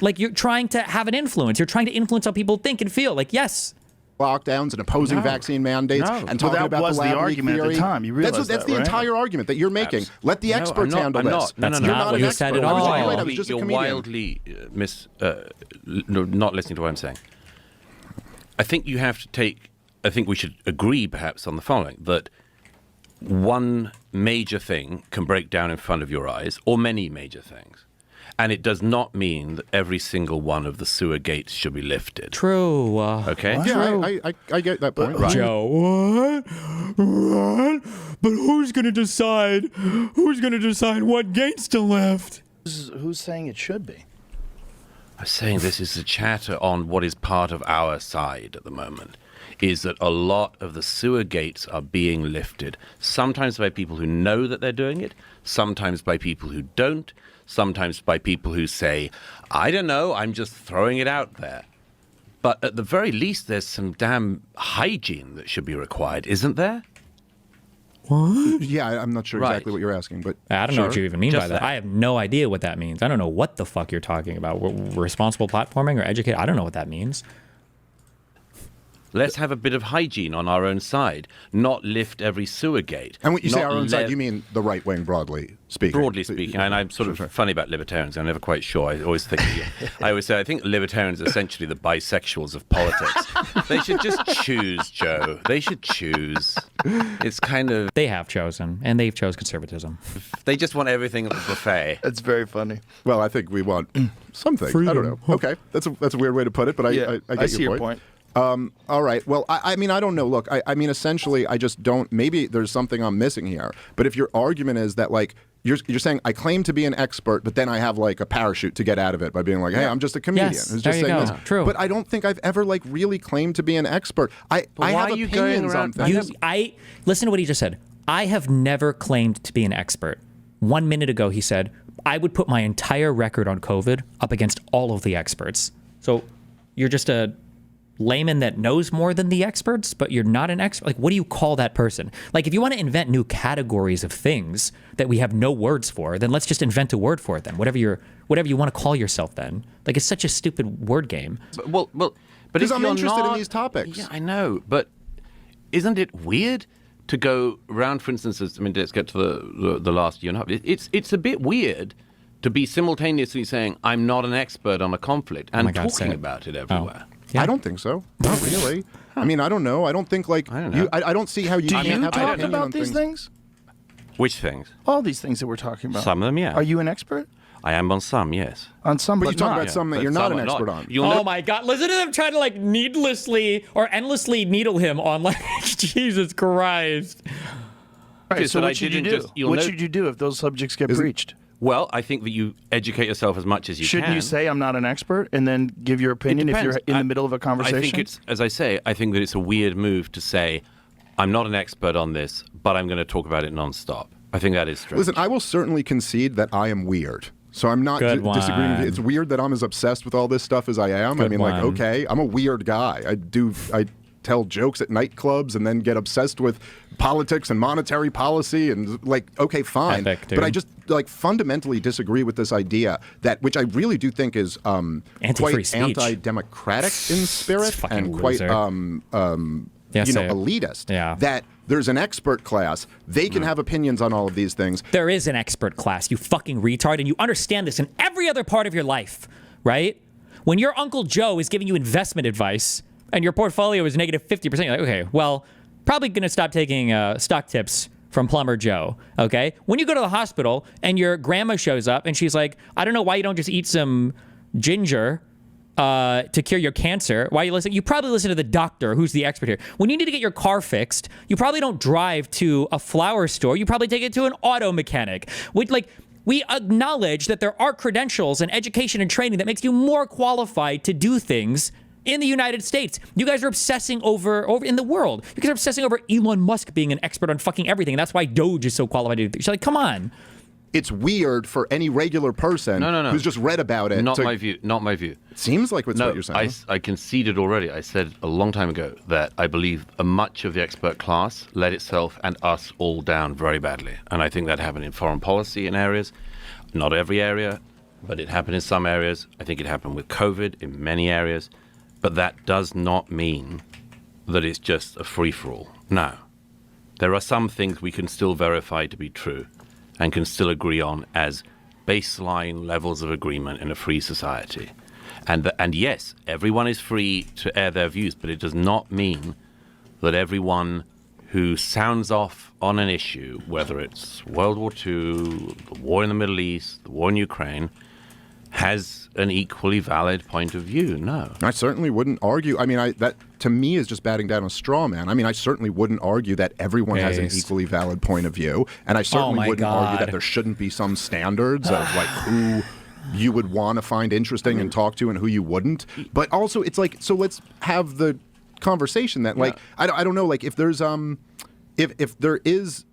Like you're trying to have an influence. You're trying to influence how people think and feel. Like, yes. Lockdowns and opposing vaccine mandates and talking that about was the the lab leak argument at the theory. time. You realize that's that, the right? entire argument that you're making. Let the experts handle this. That's You're not an what you expert. said at I was all. right, I was just a You're comedian. wildly not listening to what I'm saying. I think you have to take. I think we should agree, perhaps, on the following: that one major thing can break down in front of your eyes, or many major things. And it does not mean that every single one of the sewer gates should be lifted. True. Okay? Yeah, I get that point. Right. Joe, what? But who's going to decide? Who's going to decide what gates to lift? Who's saying it should be? I'm saying this is the chatter on what is part of our side at the moment, is that a lot of the sewer gates are being lifted, sometimes by people who know that they're doing it, sometimes by people who don't, sometimes by people who say, I don't know, I'm just throwing it out there. But at the very least, there's some damn hygiene that should be required, isn't there? What? Yeah, I'm not sure Right. exactly what you're asking, but I don't know what you even mean Just by that. that. I have no idea what that means. I don't know what the fuck you're talking about. Responsible platforming or educate? I don't know what that means. let's have a bit of hygiene on our own side, not lift every sewer gate. And when you say our own side, you mean the right wing broadly speaking? Broadly speaking, and I'm sort of funny about libertarians. I'm never quite sure. I always say I think libertarians are essentially the bisexuals of politics. They should just choose, Joe. They should choose. It's kind of... They have chosen, and they've chose conservatism. They just want everything at the buffet. That's very funny. Well, I think we want something. Freedom. I don't know. Okay, that's a weird way to put it, but I get your point. All right. Well, I mean, I don't know. Look, I mean, essentially, I just don't. Maybe there's something I'm missing here. But if your argument is that, like, you're saying I claim to be an expert, but then I have like a parachute to get out of it by being like, hey, I'm just a comedian. Yes, who's there just you saying go. this. True. But I don't think I've ever like really claimed to be an expert. I have opinions on things. Listen to what he just said. I have never claimed to be an expert. 1 minute ago, he said, I would put my entire record on COVID up against all of the experts. So you're just a layman that knows more than the experts, but you're not an expert. Like, what do you call that person? Like, if you want to invent new categories of things that we have no words for, then let's just invent a word for it then. Whatever you want to call yourself then. Like, it's such a stupid word game. But because I'm interested in these topics. Yeah, I know, but isn't it weird to go around, for instance, let's get to the last year and a half. It's a bit weird to be simultaneously saying, I'm not an expert on a conflict, and talking about it everywhere. Yeah. I don't think so. Not really. I mean, I don't know. I don't think like I don't see how you. Do can you have an talk opinion about on these things? Which things? All these things that we're talking about. Some of them, yeah. Are you an expert? I am on some, yes. On some, But but you talk not. about some that you're not an expert on. Oh my God. Listen to them trying to like needlessly or endlessly needle him on like, Jesus Christ. Right, so what should you do? What should you do if those subjects get breached? Well, I think that you educate yourself as much as you Shouldn't can. you say I'm not an expert and then give your opinion if you're in the middle of a conversation? I think it's, as I say, I think that it's a weird move to say, I'm not an expert on this, but I'm going to talk about it nonstop. I think that is strange. Listen, I will certainly concede that I am weird. So I'm not disagreeing with you. It's weird that I'm as obsessed with all this stuff as I am. I mean, like, okay, I'm a weird guy. I tell jokes at nightclubs and then get obsessed with politics and monetary policy and like, okay, fine. Epic, but I just like fundamentally disagree with this idea that, which I really do think is Anti-free quite speech. anti-democratic in spirit and quite elitist. Yeah. That there's an expert class. They can have opinions on all of these things. There is an expert class, you fucking retard, and you understand this in every other part of your life, right? When your Uncle Joe is giving you investment advice and your portfolio is negative 50%, you're like, okay, well, probably going to stop taking stock tips from Plumber Joe, okay? When you go to the hospital and your grandma shows up and she's like, I don't know why you don't just eat some ginger to cure your cancer. Why you probably listen to the doctor, who's the expert here. When you need to get your car fixed, you probably don't drive to a flower store. You probably take it to an auto mechanic. We acknowledge that there are credentials and education and training that makes you more qualified to do things in the United States. You guys are obsessing over in the world. You guys are obsessing over Elon Musk being an expert on fucking everything. And that's why Doge is so qualified to do things. You're like, come on. It's weird for any regular person who's just read about it. Not my view. Not my view. It seems like what you're saying. I conceded already. I said a long time ago that I believe much of the expert class let itself and us all down very badly. And I think that happened in foreign policy in areas. Not every area, but it happened in some areas. I think it happened with COVID in many areas. But that does not mean that it's just a free-for-all. No. There are some things we can still verify to be true and can still agree on as baseline levels of agreement in a free society. And yes, everyone is free to air their views, but it does not mean that everyone who sounds off on an issue, whether it's World War II, the war in the Middle East, the war in Ukraine, has an equally valid point of view. No. I certainly wouldn't argue. I mean, that to me is just batting down a straw man. I mean, I certainly wouldn't argue that everyone has an equally valid point of view. And I certainly wouldn't argue that there shouldn't be some standards of like who you would want to find interesting and talk to and who you wouldn't. But also it's like, so let's have the conversation that like, I don't know, like if there's, if there is,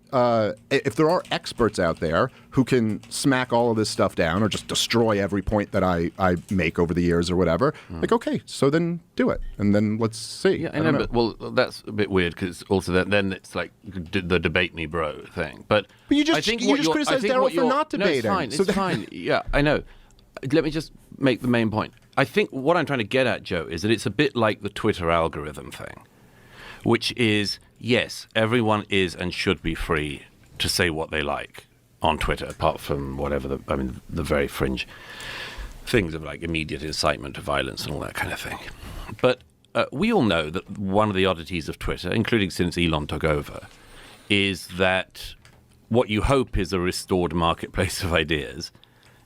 if there are experts out there who can smack all of this stuff down or just destroy every point that I make over the years or whatever, like, okay, so then do it. And then let's see. Yeah, I know. But, well, that's a bit weird because also then it's like the debate me bro thing. But you just criticized Daryl for not debating. No, it's fine. Yeah, I know. Let me just make the main point. I think what I'm trying to get at, Joe, is that it's a bit like the Twitter algorithm thing. which is, yes, everyone is and should be free to say what they like on Twitter, apart from whatever the very fringe things of like immediate incitement to violence and all that kind of thing. But we all know that one of the oddities of Twitter, including since Elon took over, is that what you hope is a restored marketplace of ideas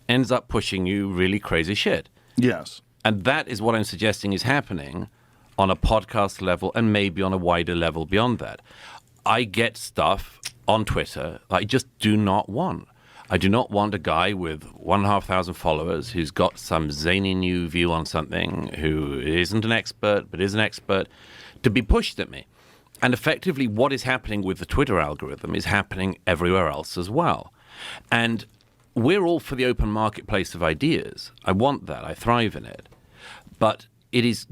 ends up pushing you really crazy shit. Yes. And that is what I'm suggesting is happening on a podcast level and maybe on a wider level beyond that. I get stuff on Twitter I just do not want. I do not want a guy with 1,500 followers who's got some zany new view on something, who isn't an expert but is an expert, to be pushed at me. And effectively what is happening with the Twitter algorithm is happening everywhere else as well. And we're all for the open marketplace of ideas. I want that. I thrive in it. But it is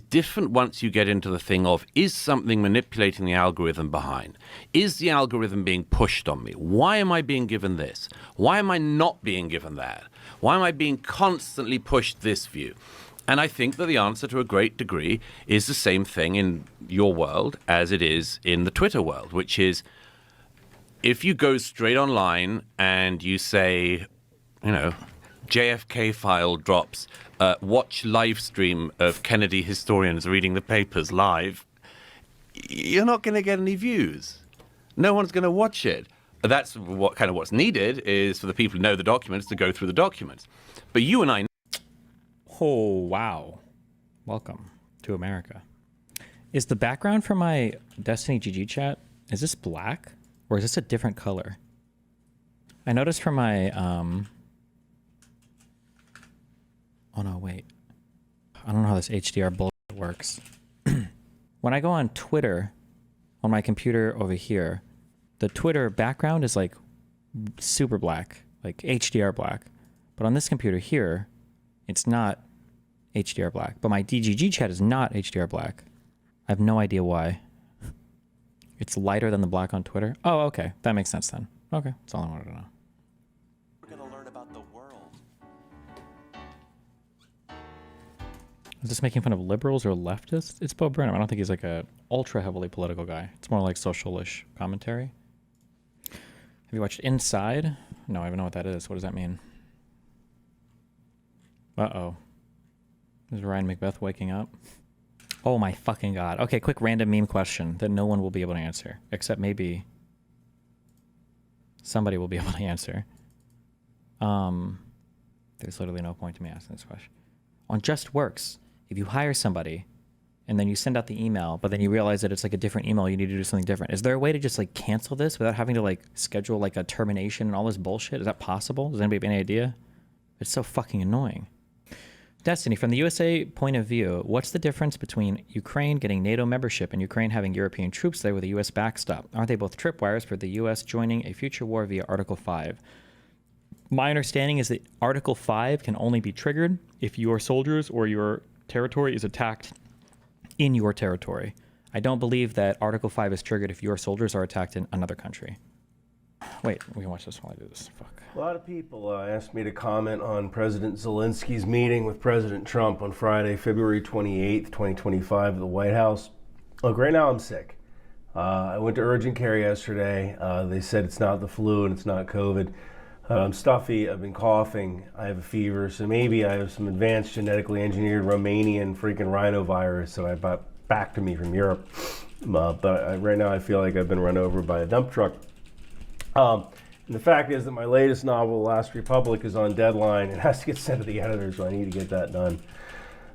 different once you get into the thing of, is something manipulating the algorithm behind? Is the algorithm being pushed on me? Why am I being given this? Why am I not being given that? Why am I being constantly pushed this view? And I think that the answer to a great degree is the same thing in your world as it is in the Twitter world, which is, if you go straight online and you say, you know, JFK file drops, watch live stream of Kennedy historians reading the papers live, you're not going to get any views. No one's going to watch it. That's what's needed is for the people who know the documents to go through the documents. But you and I... Oh, wow. Welcome to America. Is the background for my Destiny GG chat, is this black? Or is this a different color? I noticed for my, oh no, wait. I don't know how this HDR bullshit works. When I go on Twitter, on my computer over here, the Twitter background is like super black, like HDR black. But on this computer here, it's not HDR black. But my DGG chat is not HDR black. I have no idea why. It's lighter than the black on Twitter. Oh, okay. That makes sense then. Okay, that's all I wanted to know. We're going to learn about the world. Is this making fun of liberals or leftists? It's Bo Burnham. I don't think he's like a ultra heavily political guy. It's more like social-ish commentary. Have you watched Inside? No, I don't know what that is. What does that mean? Uh-oh. Is Ryan Macbeth waking up? Oh my fucking god. Okay, quick random meme question that no one will be able to answer. Except maybe somebody will be able to answer. There's literally no point to me asking this question. On Just Works, if you hire somebody and then you send out the email, but then you realize that it's like a different email, you need to do something different. Is there a way to just like cancel this without having to like schedule like a termination and all this bullshit? Is that possible? Does anybody have any idea? It's so fucking annoying. Destiny, from the USA point of view, what's the difference between Ukraine getting NATO membership and Ukraine having European troops there with a US backstop? Aren't they both tripwires for the US joining a future war via Article 5? My understanding is that Article 5 can only be triggered if your soldiers or your territory is attacked in your territory. I don't believe that Article 5 is triggered if your soldiers are attacked in another country. Wait, we can watch this while I do this. Fuck. A lot of people asked me to comment on President Zelensky's meeting with President Trump on Friday, February 28th, 2025 at the White House. Look, right now I'm sick. I went to urgent care yesterday. They said it's not the flu and it's not COVID. I'm stuffy, I've been coughing, I have a fever, so maybe I have some advanced genetically engineered Romanian freaking rhinovirus that I brought back to me from Europe. But right now I feel like I've been run over by a dump truck. And the fact is that my latest novel, The Last Republic, is on deadline. It has to get sent to the editor, so I need to get that done.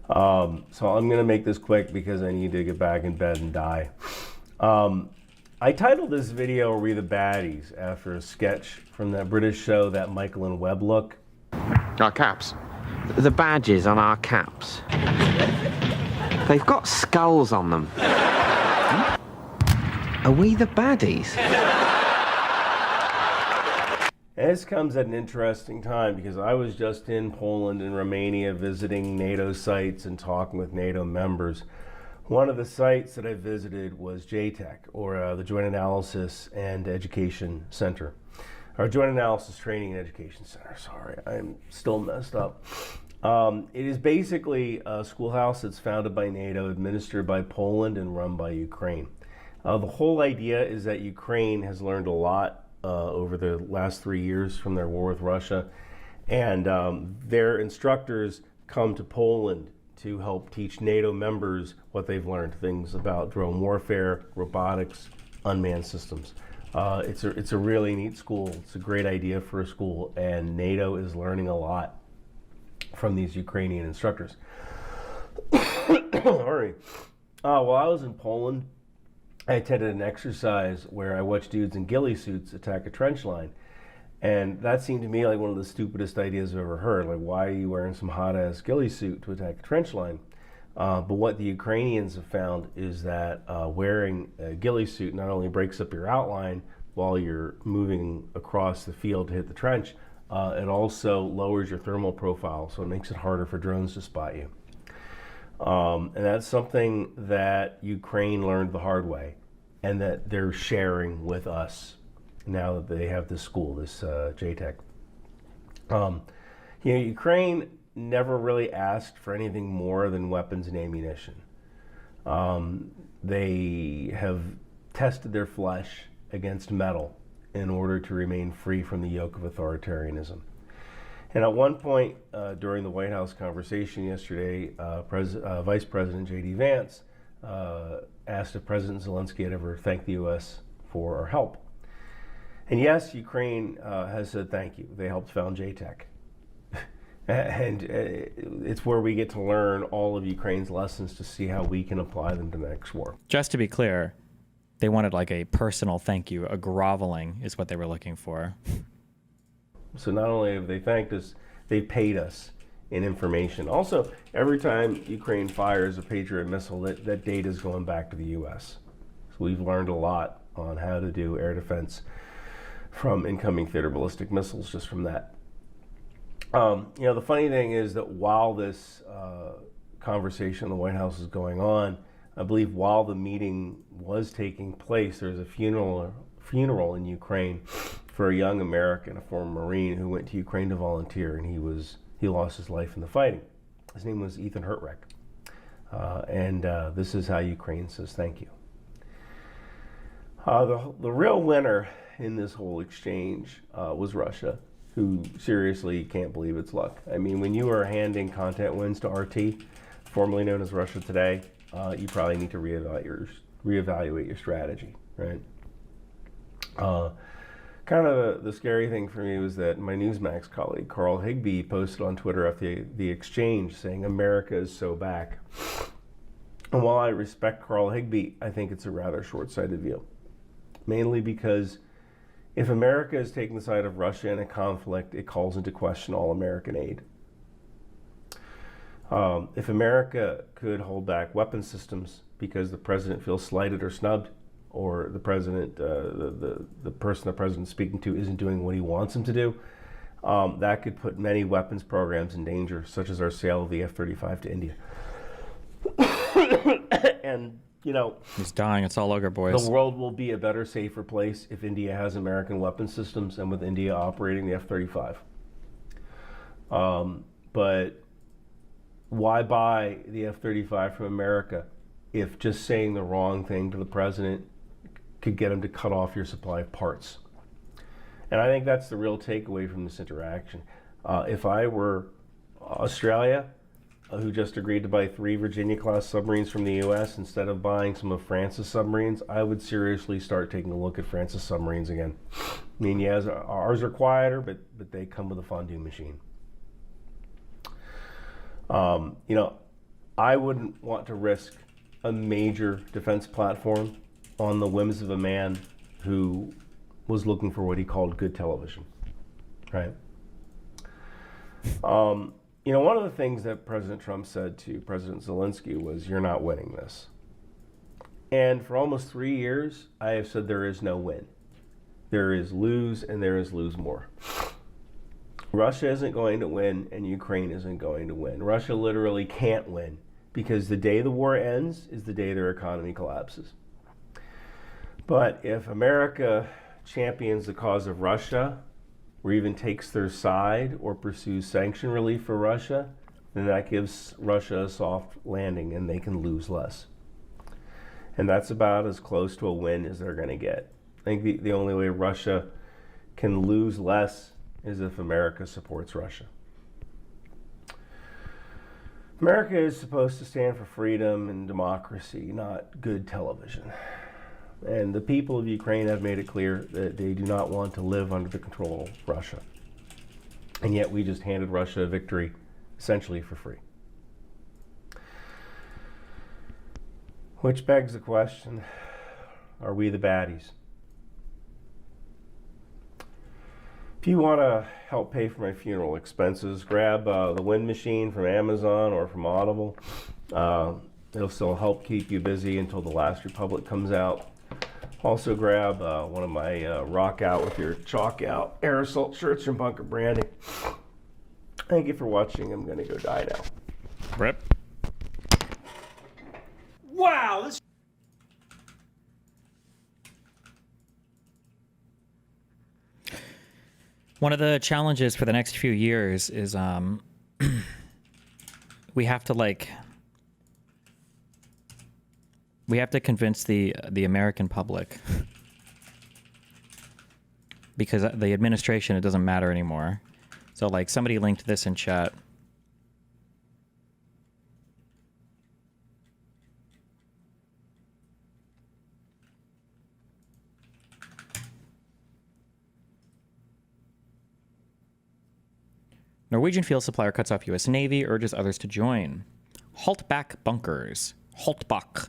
So I'm going to make this quick because I need to get back in bed and die. I titled this video, Are We the Baddies?, after a sketch from that British show, That Michael and Webb Look. Our caps. The badges on our caps. They've got skulls on them. Are we the baddies? This comes at an interesting time because I was just in Poland and Romania visiting NATO sites and talking with NATO members. One of the sites that I visited was JTEC, or the Joint Analysis and Education Center. Our Joint Analysis Training and Education Center, sorry, I'm still messed up. It is basically a schoolhouse that's founded by NATO, administered by Poland, and run by Ukraine. The whole idea is that Ukraine has learned a lot over the last 3 years from their war with Russia, and their instructors come to Poland to help teach NATO members what they've learned, things about drone warfare, robotics, unmanned systems. It's a really neat school. It's a great idea for a school, and NATO is learning a lot from these Ukrainian instructors. All right. While I was in Poland, I attended an exercise where I watched dudes in ghillie suits attack a trench line. And that seemed to me like one of the stupidest ideas I've ever heard. Like, why are you wearing some hot-ass ghillie suit to attack a trench line? But what the Ukrainians have found is that wearing a ghillie suit not only breaks up your outline while you're moving across the field to hit the trench, it also lowers your thermal profile, so it makes it harder for drones to spot you. And that's something that Ukraine learned the hard way, and that they're sharing with us now that they have this school, this JTech. Ukraine never really asked for anything more than weapons and ammunition. They have tested their flesh against metal in order to remain free from the yoke of authoritarianism. And at one point during the White House conversation yesterday, Vice President J.D. Vance asked if President Zelensky had ever thanked the U.S. for our help. And yes, Ukraine has said thank you. They helped found JTech. And it's where we get to learn all of Ukraine's lessons to see how we can apply them to the next war. Just to be clear, they wanted like a personal thank you, a groveling is what they were looking for. So not only have they thanked us, they've paid us in information. Also, every time Ukraine fires a Patriot missile, that data is going back to the U.S. So we've learned a lot on how to do air defense from incoming theater ballistic missiles just from that. The funny thing is that while this conversation in the White House is going on, I believe while the meeting was taking place, there was a funeral in Ukraine for a young American, a former Marine who went to Ukraine to volunteer, and he lost his life in the fighting. His name was Ethan Hurtreck. This is how Ukraine says thank you. The real winner in this whole exchange was Russia, who seriously can't believe its luck. I mean, when you are handing content wins to RT, formerly known as Russia Today, you probably need to reevaluate your strategy, right? Kind of the scary thing for me was that my Newsmax colleague, Carl Higbie, posted on Twitter after the exchange saying, "America is so back." And while I respect Carl Higbie, I think it's a rather short-sighted view. Mainly because if America is taking the side of Russia in a conflict, it calls into question all American aid. If America could hold back weapon systems because the president feels slighted or snubbed, or the president, the person the president's speaking to isn't doing what he wants him to do, that could put many weapons programs in danger, such as our sale of the F-35 to India. And, he's dying. It's all over, boys. The world will be a better, safer place if India has American weapon systems and with India operating the F-35. But why buy the F-35 from America if just saying the wrong thing to the president could get him to cut off your supply of parts? And I think that's the real takeaway from this interaction. If I were Australia, who just agreed to buy 3 Virginia-class submarines from the U.S. instead of buying some of France's submarines, I would seriously start taking a look at France's submarines again. I mean, yes, ours are quieter, but they come with a fondue machine. I wouldn't want to risk a major defense platform on the whims of a man who was looking for what he called good television, right? One of the things that President Trump said to President Zelensky was, "You're not winning this." And for almost 3 years, I have said there is no win. There is lose, and there is lose more. Russia isn't going to win, and Ukraine isn't going to win. Russia literally can't win, because the day the war ends is the day their economy collapses. But if America champions the cause of Russia, or even takes their side, or pursues sanction relief for Russia, then that gives Russia a soft landing and they can lose less. And that's about as close to a win as they're going to get. I think the only way Russia can lose less is if America supports Russia. America is supposed to stand for freedom and democracy, not good television. And the people of Ukraine have made it clear that they do not want to live under the control of Russia. And yet we just handed Russia a victory essentially for free. Which begs the question, are we the baddies? If you want to help pay for my funeral expenses, grab the wind machine from Amazon or from Audible. It'll still help keep you busy until The Last Republic comes out. Also grab one of my Rock Out with Your Chalk Out Air Assault shirts from Bunker Branding. Thank you for watching. I'm going to go die now. Rip. Wow, this. One of the challenges for the next few years is we have to convince the American public, because the administration, it doesn't matter anymore. So like somebody linked this in chat. Norwegian fuel supplier cuts off U.S. Navy, urges others to join. Haltbach Bunkers. Haltbach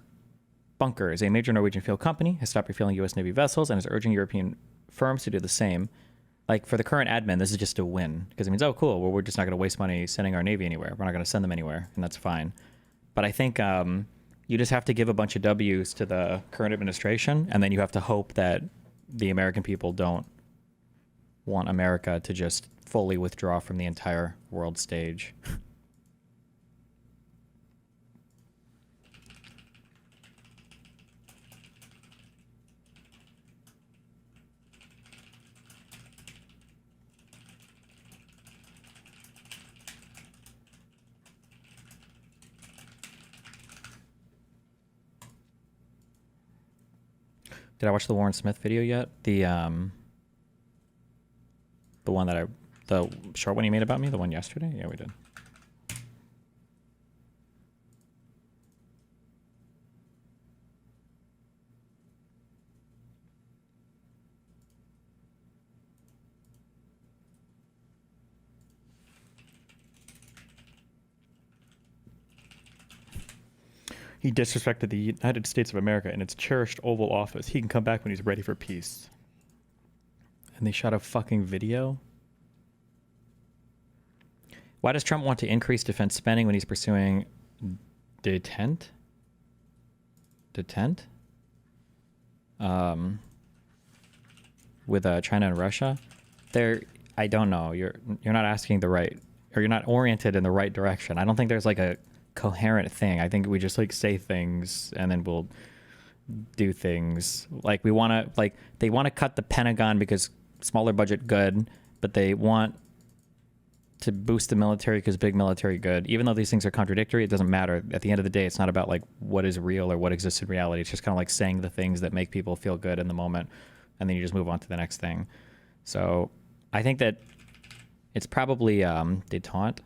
Bunkers, a major Norwegian fuel company, has stopped refueling U.S. Navy vessels and is urging European firms to do the same. Like, for the current admin, this is just a win. Because it means, oh, cool, well, we're just not going to waste money sending our Navy anywhere. We're not going to send them anywhere, and that's fine. But I think you just have to give a bunch of W's to the current administration, and then you have to hope that the American people don't want America to just fully withdraw from the entire world stage. Did I watch the Warren Smith video yet? The one that the short one he made about me, the one yesterday? Yeah, we did. He disrespected the United States of America and its cherished Oval Office. He can come back when he's ready for peace. And they shot a fucking video? Why does Trump want to increase defense spending when he's pursuing detent? With China and Russia? I don't know. You're not asking the right, or you're not oriented in the right direction. I don't think there's like a coherent thing. I think we just like say things and then we'll do things. Like they want to cut the Pentagon because smaller budget good, but they want to boost the military because big military good. Even though these things are contradictory, it doesn't matter. At the end of the day, it's not about like what is real or what exists in reality. It's just kind of like saying the things that make people feel good in the moment, and then you just move on to the next thing. So I think that it's probably detente.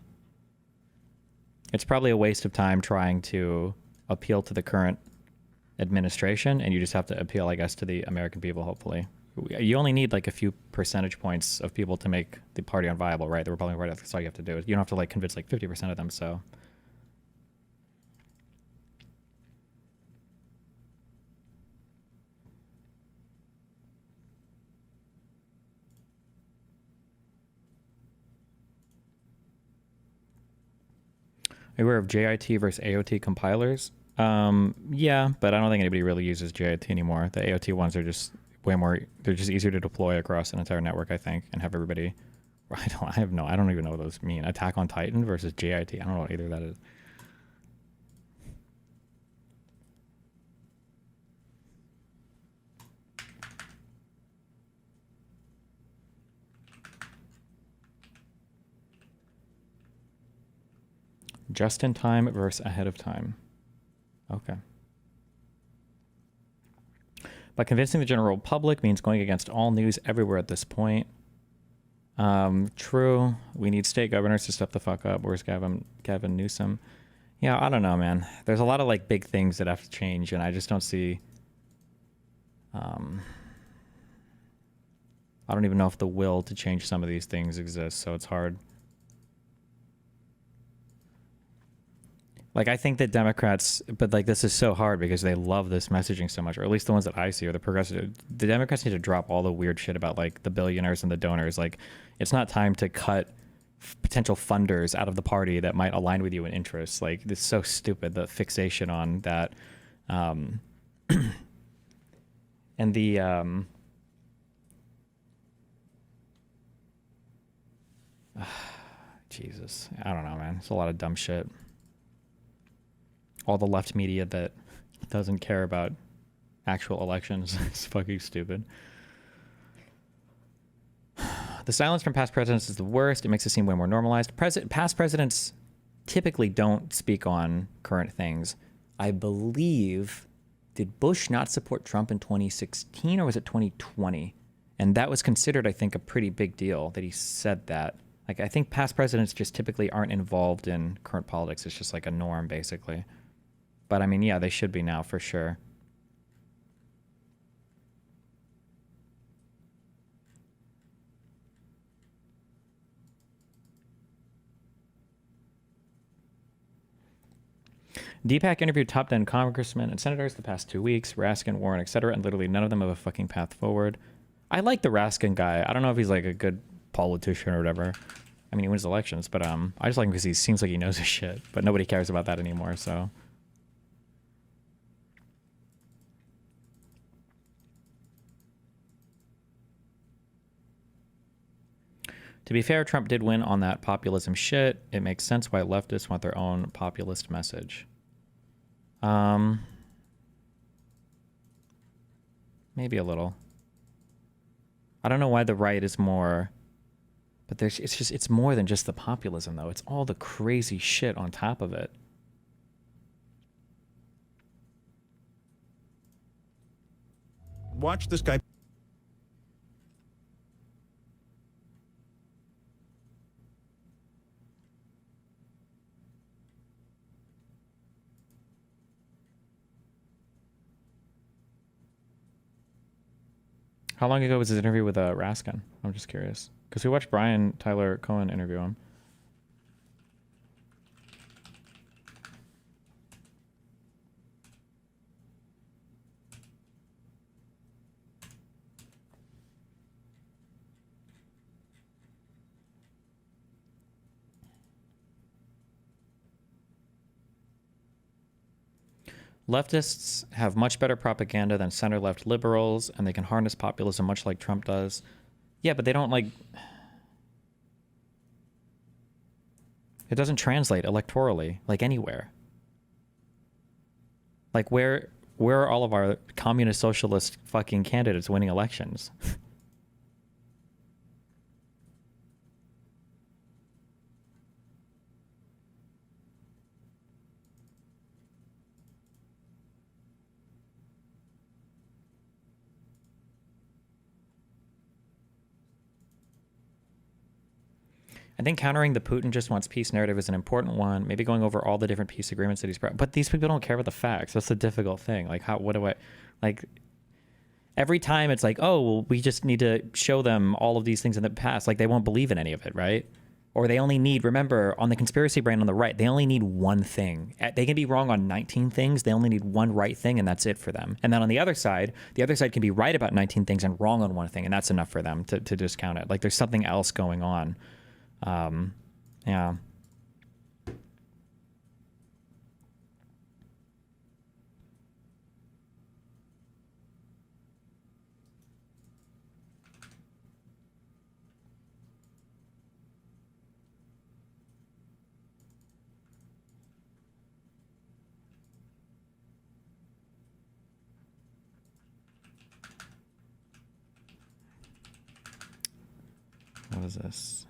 It's probably a waste of time trying to appeal to the current administration, and you just have to appeal, I guess, to the American people, hopefully. You only need like a few percentage points of people to make the party unviable, right? The Republican Party, that's all you have to do. You don't have to like convince like 50% of them, so. Are you aware of JIT versus AOT compilers? Yeah, but I don't think anybody really uses JIT anymore. The AOT ones are just way more, they're just easier to deploy across an entire network, I think, and have everybody, I don't even know what those mean. Attack on Titan versus JIT. I don't know what either of that is. Just in time versus ahead of time. Okay. But convincing the general public means going against all news everywhere at this point. True. We need state governors to step the fuck up. Where's Gavin Newsom? Yeah, I don't know, man. There's a lot of like big things that have to change, and I just don't see. I don't even know if the will to change some of these things exists, so it's hard. Like, I think that Democrats, but like this is so hard because they love this messaging so much, or at least the ones that I see are the progressive. The Democrats need to drop all the weird shit about like the billionaires and the donors. Like, it's not time to cut potential funders out of the party that might align with you in interests. Like, it's so stupid, the fixation on that. And the Jesus, I don't know, man. It's a lot of dumb shit. All the left media that doesn't care about actual elections is fucking stupid. The silence from past presidents is the worst. It makes it seem way more normalized. Past presidents typically don't speak on current things. I believe, did Bush not support Trump in 2016 or was it 2020? And that was considered, I think, a pretty big deal that he said that. Like, I think past presidents just typically aren't involved in current politics. It's just like a norm, basically. But I mean, yeah, they should be now for sure. Deepak interviewed top 10 congressmen and senators the past 2 weeks, Raskin, Warren, etc., and literally none of them have a fucking path forward. I like the Raskin guy. I don't know if he's like a good politician or whatever. I mean, he wins elections, but I just like him because he seems like he knows his shit. But nobody cares about that anymore, so. To be fair, Trump did win on that populism shit. It makes sense why leftists want their own populist message. Maybe a little. I don't know why the right is more, but it's more than just the populism though. It's all the crazy shit on top of it. Watch this guy. How long ago was his interview with Raskin? I'm just curious. Because we watched Brian Tyler Cohen interview him. Leftists have much better propaganda than center-left liberals, and they can harness populism much like Trump does. Yeah, but they don't like... It doesn't translate electorally, like anywhere. Like where are all of our communist socialist fucking candidates winning elections? I think countering the Putin just wants peace narrative is an important one. Maybe going over all the different peace agreements that he's brought. But these people don't care about the facts. That's the difficult thing. Like, what do I, like, every time it's like, oh, well, we just need to show them all of these things in the past. Like, they won't believe in any of it, right? Or they only need, remember, on the conspiracy brain on the right, they only need one thing. They can be wrong on 19 things. They only need one right thing, and that's it for them. And then on the other side can be right about 19 things and wrong on one thing, and that's enough for them to discount it. Like, there's something else going on. Yeah. What is this?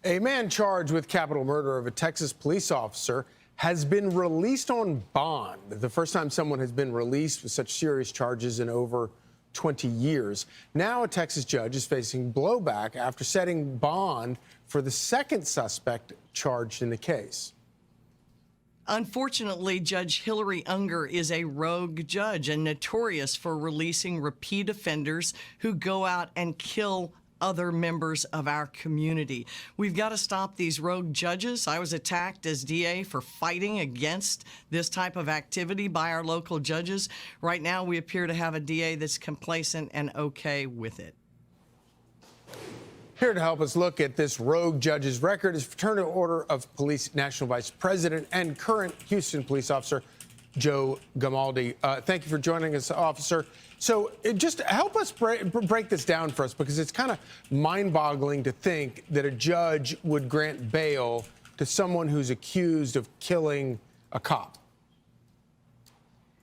A man charged with capital murder of a Texas police officer has been released on bond. The first time someone has been released with such serious charges in over 20 years. Now a Texas judge is facing blowback after setting bond for the second suspect charged in the case. Unfortunately, Judge Hillary Unger is a rogue judge and notorious for releasing repeat offenders who go out and kill other members of our community. We've got to stop these rogue judges. I was attacked as DA for fighting against this type of activity by our local judges. Right now, we appear to have a DA that's complacent and okay with it. Here to help us look at this rogue judge's record is Fraternal Order of Police National Vice President and current Houston police officer, Joe Gamaldi. Thank you for joining us, officer. So just help us break this down for us, because it's kind of mind-boggling to think that a judge would grant bail to someone who's accused of killing a cop.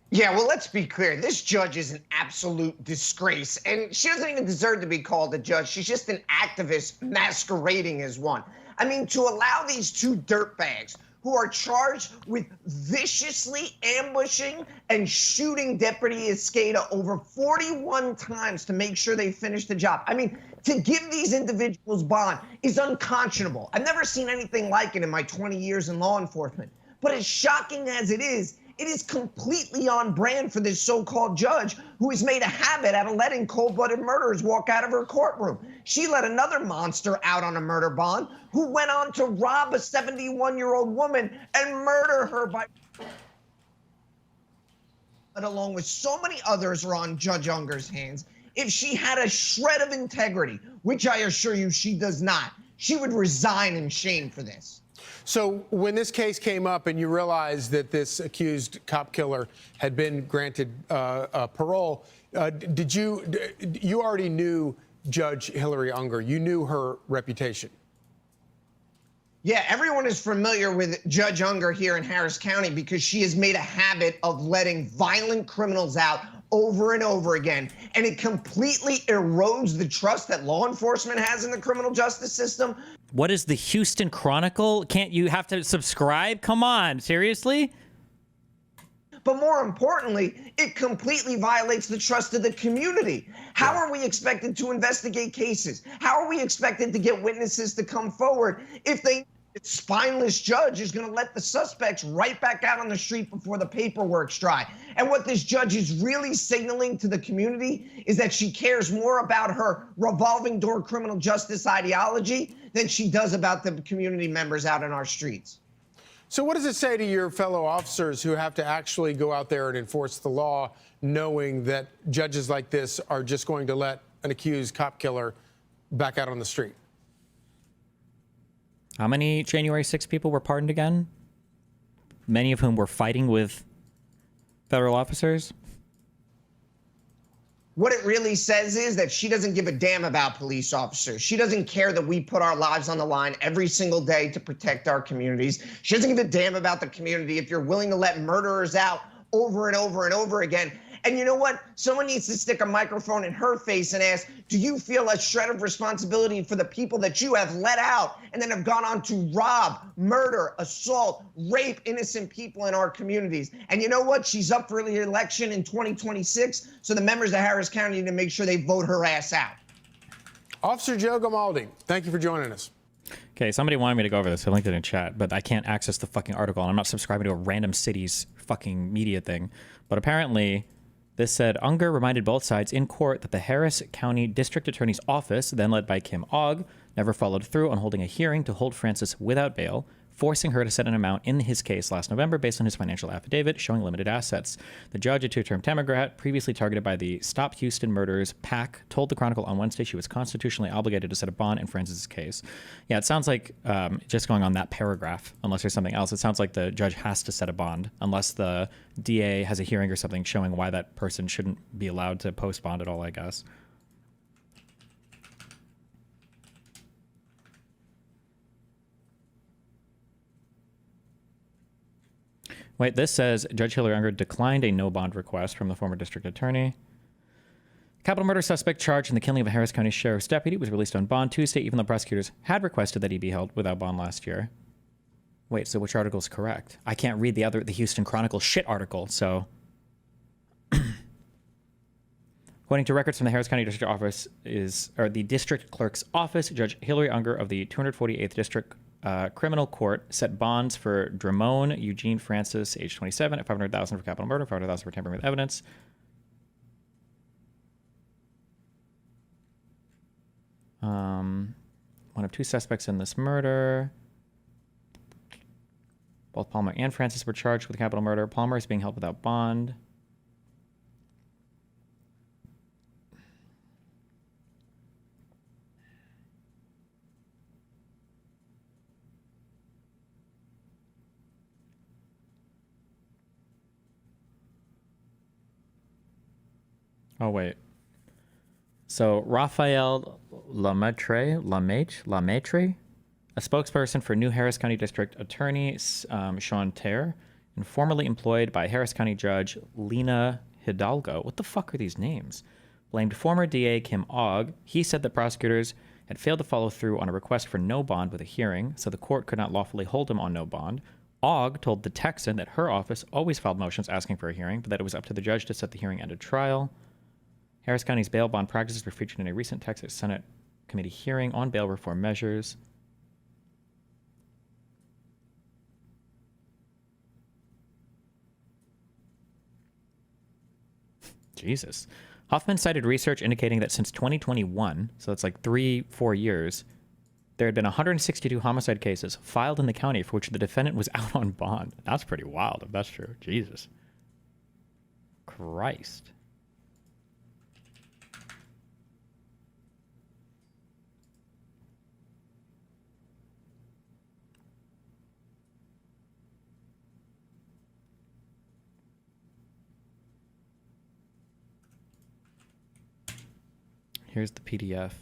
Yeah, well, let's be clear. This judge is an absolute disgrace, and she doesn't even deserve to be called a judge. She's just an activist masquerading as one. I mean, to allow these two dirtbags who are charged with viciously ambushing and shooting Deputy Escada over 41 times to make sure they finish the job. I mean, to give these individuals bond is unconscionable. I've never seen anything like it in my 20 years in law enforcement. But as shocking as it is completely on brand for this so-called judge who has made a habit out of letting cold-blooded murderers walk out of her courtroom. She let another monster out on a murder bond who went on to rob a 71-year-old woman and murder her by... But along with so many others are on Judge Unger's hands. If she had a shred of integrity, which I assure you she does not, she would resign in shame for this. So when this case came up and you realized that this accused cop killer had been granted parole, you already knew Judge Hillary Unger? You knew her reputation? Yeah, everyone is familiar with Judge Unger here in Harris County because she has made a habit of letting violent criminals out over and over again, and it completely erodes the trust that law enforcement has in the criminal justice system. What is the Houston Chronicle? Can't you have to subscribe? Come on, seriously? But more importantly, it completely violates the trust of the community. How are we expected to investigate cases? How are we expected to get witnesses to come forward if the spineless judge is going to let the suspects right back out on the street before the paperwork's dry? And what this judge is really signaling to the community is that she cares more about her revolving door criminal justice ideology than she does about the community members out in our streets. So what does it say to your fellow officers who have to actually go out there and enforce the law, knowing that judges like this are just going to let an accused cop killer back out on the street? How many January 6 people were pardoned again? Many of whom were fighting with federal officers? What it really says is that she doesn't give a damn about police officers. She doesn't care that we put our lives on the line every single day to protect our communities. She doesn't give a damn about the community if you're willing to let murderers out over and over and over again. And you know what? Someone needs to stick a microphone in her face and ask, do you feel a shred of responsibility for the people that you have let out and then have gone on to rob, murder, assault, rape innocent people in our communities? And you know what? She's up for the election in 2026, so the members of Harris County need to make sure they vote her ass out. Officer Joe Gamaldi, thank you for joining us. Okay, somebody wanted me to go over this. I linked it in chat, but I can't access the fucking article, and I'm not subscribing to a random city's fucking media thing. But apparently, this said, Unger reminded both sides in court that the Harris County District Attorney's Office, then led by Kim Ogg, never followed through on holding a hearing to hold Francis without bail, forcing her to set an amount in his case last November based on his financial affidavit showing limited assets. The judge, a two-term Democrat, previously targeted by the Stop Houston Murders PAC, told the Chronicle on Wednesday she was constitutionally obligated to set a bond in Francis's case. Yeah, it sounds like, just going on that paragraph, unless there's something else, it sounds like the judge has to set a bond, unless the DA has a hearing or something showing why that person shouldn't be allowed to post bond at all, I guess. Wait, this says Judge Hillary Unger declined a no bond request from the former district attorney. Capital murder suspect charged in the killing of a Harris County Sheriff's deputy was released on bond Tuesday, even though prosecutors had requested that he be held without bond last year. Wait, so which article is correct? I can't read the Houston Chronicle shit article, so... According to records from the Harris County District Office the District Clerk's Office, Judge Hillary Unger of the 248th District Criminal Court set bonds for Dramone Eugene Francis, age 27, at $500,000 for capital murder, $500,000 for tampering with evidence. One of two suspects in this murder. Both Palmer and Francis were charged with capital murder. Palmer is being held without bond. Oh, wait. So, Raphael Lemaitre, a spokesperson for new Harris County District Attorney Sean Terre, and formerly employed by Harris County Judge Lena Hidalgo. What the fuck are these names? Blamed former DA Kim Ogg. He said that prosecutors had failed to follow through on a request for no bond with a hearing, so the court could not lawfully hold him on no bond. Ogg told the Texan that her office always filed motions asking for a hearing, but that it was up to the judge to set the hearing and a trial. Harris County's bail bond practices were featured in a recent Texas Senate committee hearing on bail reform measures. Jesus. Hoffman cited research indicating that since 2021, so it's like 3-4 years, there had been 162 homicide cases filed in the county for which the defendant was out on bond. That's pretty wild if that's true. Jesus. Christ. Here's the PDF.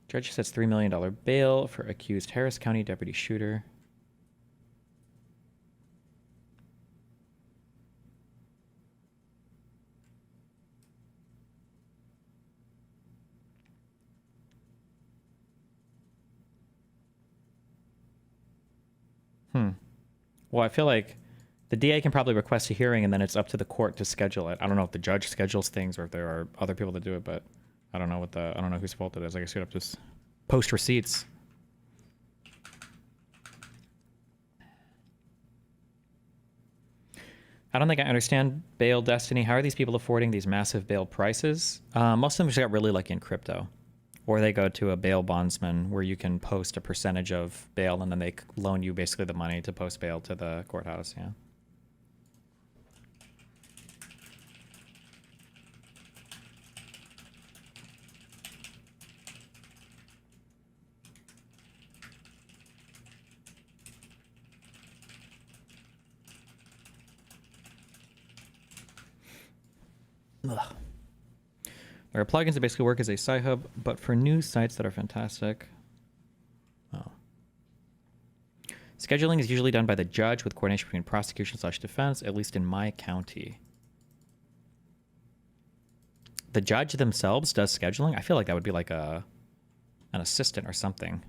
Judge sets $3 million bail for accused Harris County deputy shooter. Well, I feel like the DA can probably request a hearing, and then it's up to the court to schedule it. I don't know if the judge schedules things or if there are other people that do it, but I don't know I don't know whose fault it is. I guess you'd have to just post receipts. I don't think I understand bail destiny. How are these people affording these massive bail prices? Most of them just got really lucky in crypto. Or they go to a bail bondsman where you can post a percentage of bail and then they loan you basically the money to post bail to the courthouse, yeah. Ugh. There are plugins that basically work as a site hub, but for news sites that are fantastic. Oh. Scheduling is usually done by the judge with coordination between prosecution/defense, at least in my county. The judge themselves does scheduling? I feel like that would be like an assistant or something.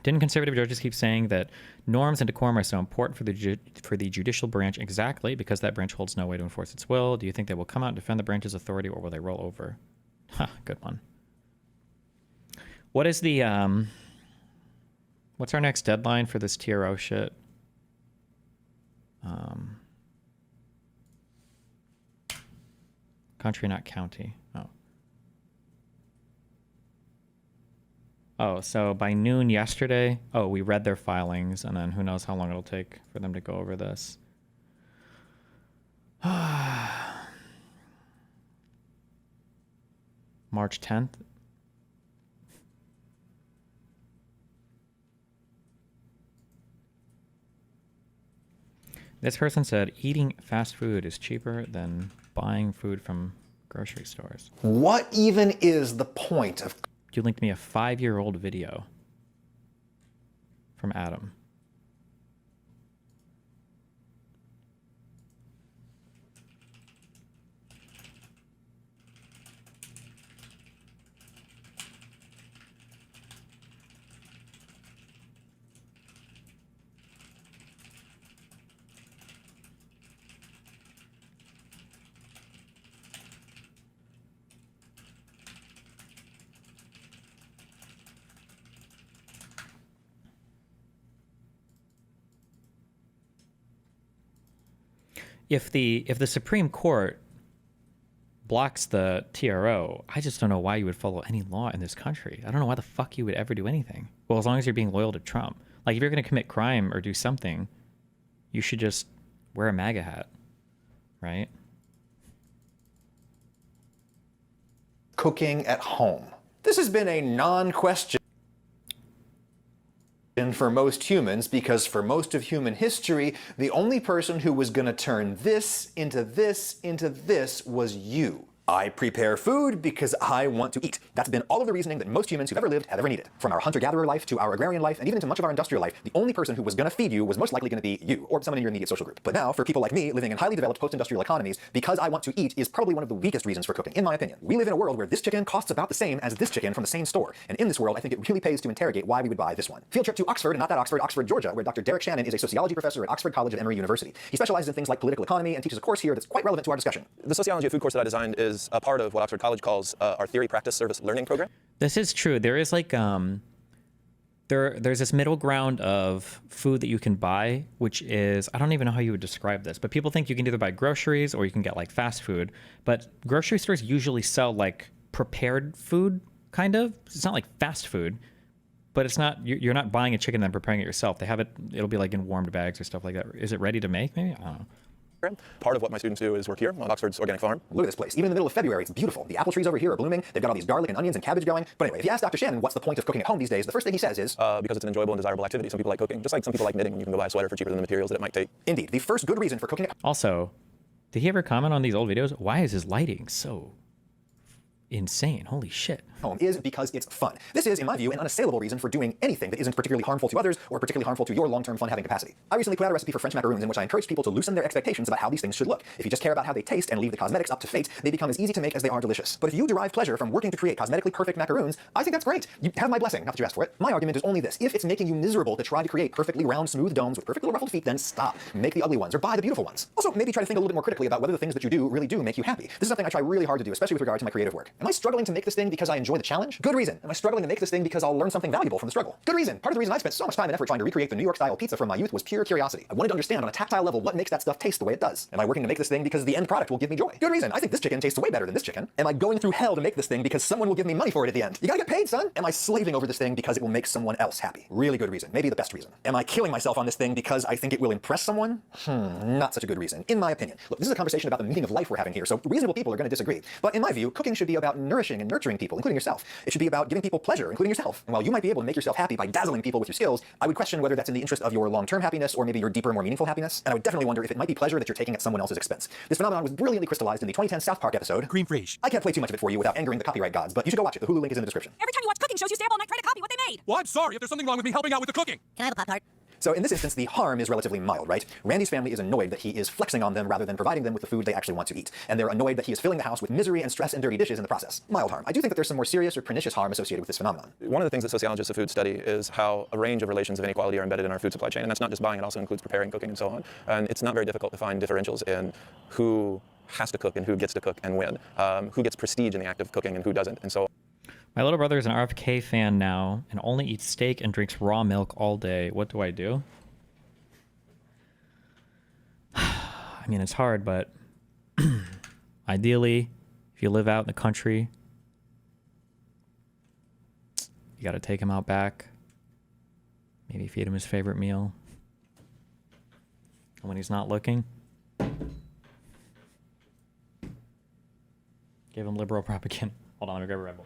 Didn't conservative judges keep saying that norms and decorum are so important for the judicial branch? Exactly, because that branch holds no way to enforce its will. Do you think they will come out and defend the branch's authority, or will they roll over? Huh, good one. What is the what's our next deadline for this TRO shit? Country, not county. Oh, so by noon yesterday, we read their filings, and then who knows how long it'll take for them to go over this. March 10th. This person said eating fast food is cheaper than buying food from grocery stores. What even is the point of... You linked me a 5-year-old video. from Adam. If the Supreme Court blocks the TRO, I just don't know why you would follow any law in this country. I don't know why the fuck you would ever do anything. Well, as long as you're being loyal to Trump. Like, if you're going to commit crime or do something, you should just wear a MAGA hat, right? Cooking at home. This has been a non-question for most humans, because for most of human history, the only person who was going to turn this into this into this was you. I prepare food because I want to eat. That's been all of the reasoning that most humans who've ever lived have ever needed. From our hunter-gatherer life to our agrarian life, and even to much of our industrial life, the only person who was going to feed you was most likely going to be you, or someone in your immediate social group. But now, for people like me, living in highly developed post-industrial economies, because I want to eat is probably one of the weakest reasons for cooking, in my opinion. We live in a world where this chicken costs about the same as this chicken from the same store. And in this world, I think it really pays to interrogate why we would buy this one. Field trip to Oxford, and not that Oxford, Oxford, Georgia, where Dr. Derek Shannon is a sociology professor at Oxford College of Emory University. He specializes in things like political economy and teaches a course here that's quite relevant to our discussion. The sociology of food course that I designed is a part of what Oxford College calls our theory, practice, service, learning program. This is true. There is like there's this middle ground of food that you can buy, which is, I don't even know how you would describe this, but people think you can either buy groceries or you can get like fast food. But grocery stores usually sell like prepared food, kind of. It's not like fast food, but it's not, you're not buying a chicken and then preparing it yourself. They have it, it'll be like in warmed bags or stuff like that. Is it ready to make maybe? I don't know. Part of what my students do is work here on Oxford's organic farm. Look at this place. Even in the middle of February, it's beautiful. The apple trees over here are blooming. They've got all these garlic and onions and cabbage going. But anyway, if you ask Dr. Shannon what's the point of cooking at home these days, the first thing he says is, because it's an enjoyable and desirable activity. Some people like cooking, just like some people like knitting, and you can go buy a sweater for cheaper than the materials that it might take. Indeed, the first good reason for cooking at Also, did he ever comment on these old videos? Why is his lighting so insane? Holy shit. Home is because it's fun. This is, in my view, an unassailable reason for doing anything that isn't particularly harmful to others or particularly harmful to your long-term fun-having capacity. I recently put out a recipe for French macaroons in which I encouraged people to loosen their expectations about how these things should look. If you just care about how they taste and leave the cosmetics up to fate, they become as easy to make as they are delicious. But if you derive pleasure from working to create cosmetically perfect macaroons, I think that's great. You have my blessing, not that you asked for it. My argument is only this. If it's making you miserable to try to create perfectly round, smooth domes with perfect little ruffled feet, then stop. Make the ugly ones or buy the beautiful ones. Also, maybe try to think a little bit more critically about whether the things that you do really do make you happy. This is something I try really hard to do, especially with regard to my creative work. Am I struggling to make this thing because I enjoy the challenge? Good reason. Am I struggling to make this thing because I'll learn something valuable from the struggle? Good reason. Part of the reason I spent so much time and effort trying to recreate the New York-style pizza from my youth was pure curiosity. I wanted to understand on a tactile level what makes that stuff taste the way it does. Am I working to make this thing because the end product will give me joy? Good reason. I think this chicken tastes way better than this chicken. Am I going through hell to make this thing because someone will give me money for it at the end? You gotta get paid, son. Am I slaving over this thing because it will make someone else happy? Really good reason. Maybe the best reason. Am I killing myself on this thing because I think it will impress someone? Not such a good reason, in my opinion. Look, this is a conversation about the meaning of life we're having here, so reasonable people are going to disagree. But in my view, cooking should be about nourishing and nurturing people, including yourself. It should be about giving people pleasure, including yourself. And while you might be able to make yourself happy by dazzling people with your skills, I would question whether that's in the interest of your long-term happiness or maybe your deeper, more meaningful happiness. And I would definitely wonder if it might be pleasure that you're taking at someone else's expense. This phenomenon was brilliantly crystallized in the 2010 South Park episode, Cream Fraiche. I can't play too much of it for you without angering the copyright gods, but you should go watch it. The Hulu link is in the description. Every time you watch cooking shows, you stay up all night trying to copy what they made. Well, I'm sorry if there's something wrong with me helping out with the cooking. Can I have a Pop-Tart? So in this instance, the harm is relatively mild, right? Randy's family is annoyed that he is flexing on them rather than providing them with the food they actually want to eat. And they're annoyed that he is filling the house with misery and stress and dirty dishes in the process. Mild harm. I do think that there's some more serious or pernicious harm associated with this phenomenon. One of the things that sociologists of food study is how a range of relations of inequality are embedded in our food supply chain. And that's not just buying, it also includes preparing, cooking, and so on. And it's not very difficult to find differentials in who has to cook and who gets to cook and when, who gets prestige in the act of cooking and who doesn't, and so on. My little brother is an RFK fan now and only eats steak and drinks raw milk all day. What do I do? I mean, it's hard, but ideally, if you live out in the country, you got to take him out back. Maybe feed him his favorite meal. And when he's not looking, give him liberal propaganda. Hold on, let me grab a Red Bull.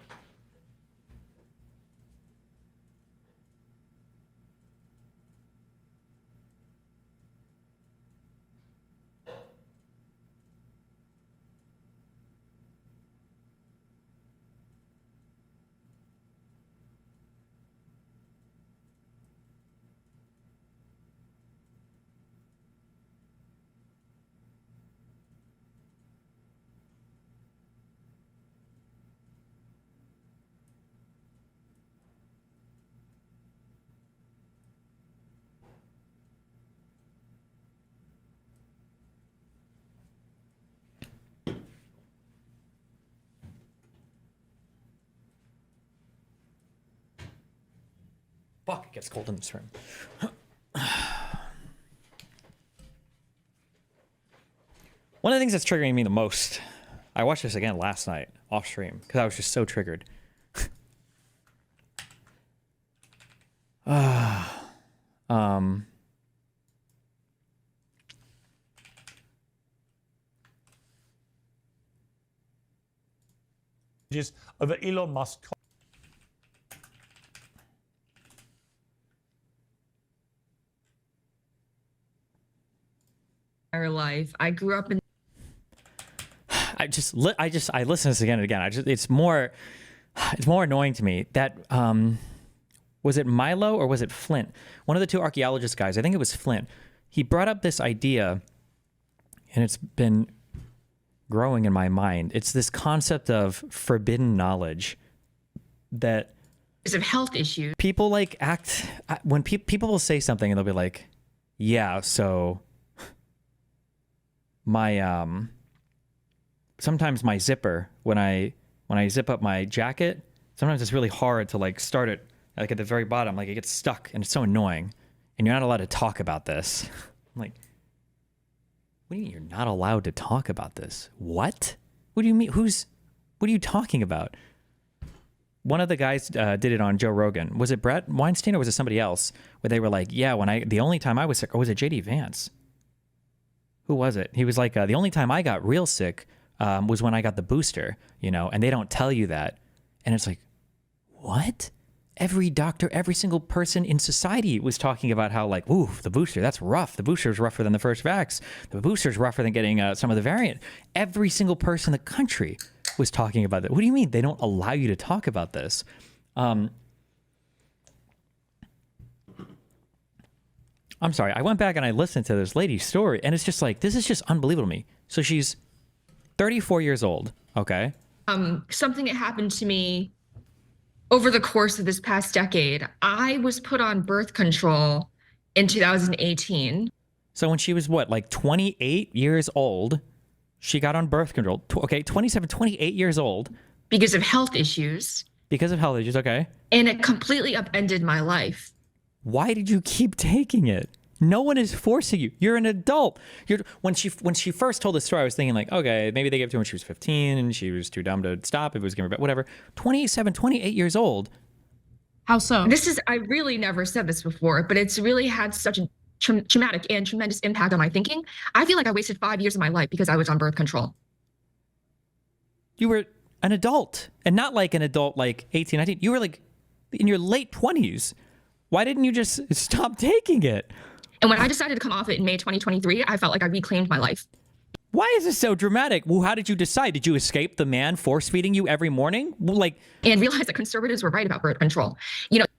Fuck, it gets cold in this room. One of the things that's triggering me the most, I watched this again last night off stream because I was just so triggered. Over Elon Musk. Our life. I grew up in. I listen to this again and again. It's more annoying to me that was it Milo or was it Flint? One of the two archaeologist guys, I think it was Flint. He brought up this idea, and it's been growing in my mind. It's this concept of forbidden knowledge that Because of health issues. people like act when people will say something and they'll be like, "Yeah, so my sometimes my zipper when I zip up my jacket, sometimes it's really hard to like start it like at the very bottom, like it gets stuck and it's so annoying, and you're not allowed to talk about this." I'm like, what do you mean you're not allowed to talk about this? What? What do you mean? What are you talking about? One of the guys did it on Joe Rogan. Was it Brett Weinstein or was it somebody else? Where they were like, yeah, the only time I was sick, or was it JD Vance? Who was it? He was like, the only time I got real sick was when I got the booster, and they don't tell you that. And it's like, what? Every doctor, every single person in society was talking about how like, ooh, the booster, that's rough. The booster is rougher than the first vax. The booster is rougher than getting some of the variant. Every single person in the country was talking about that. What do you mean they don't allow you to talk about this? I'm sorry. I went back and I listened to this lady's story, and it's just like, this is just unbelievable to me. So she's 34 years old. Okay. Something that happened to me over the course of this past decade. I was put on birth control in 2018. So when she was what, like 28 years old, she got on birth control. Okay, 28 years old. Because of health issues. Because of health issues, okay. And it completely upended my life. Why did you keep taking it? No one is forcing you. You're an adult. When she first told the story, I was thinking like, okay, maybe they gave it to her when she was 15 and she was too dumb to stop. It was giving her back, whatever. 28 years old. How so? I really never said this before, but it's really had such a traumatic and tremendous impact on my thinking. I feel like I wasted 5 years of my life because I was on birth control. You were an adult, and not like an adult like 18, 19. You were like in your late 20s. Why didn't you just stop taking it? And when I decided to come off it in May 2023, I felt like I reclaimed my life. Why is this so dramatic? Well, how did you decide? Did you escape the man force feeding you every morning? And realize that conservatives were right about birth control.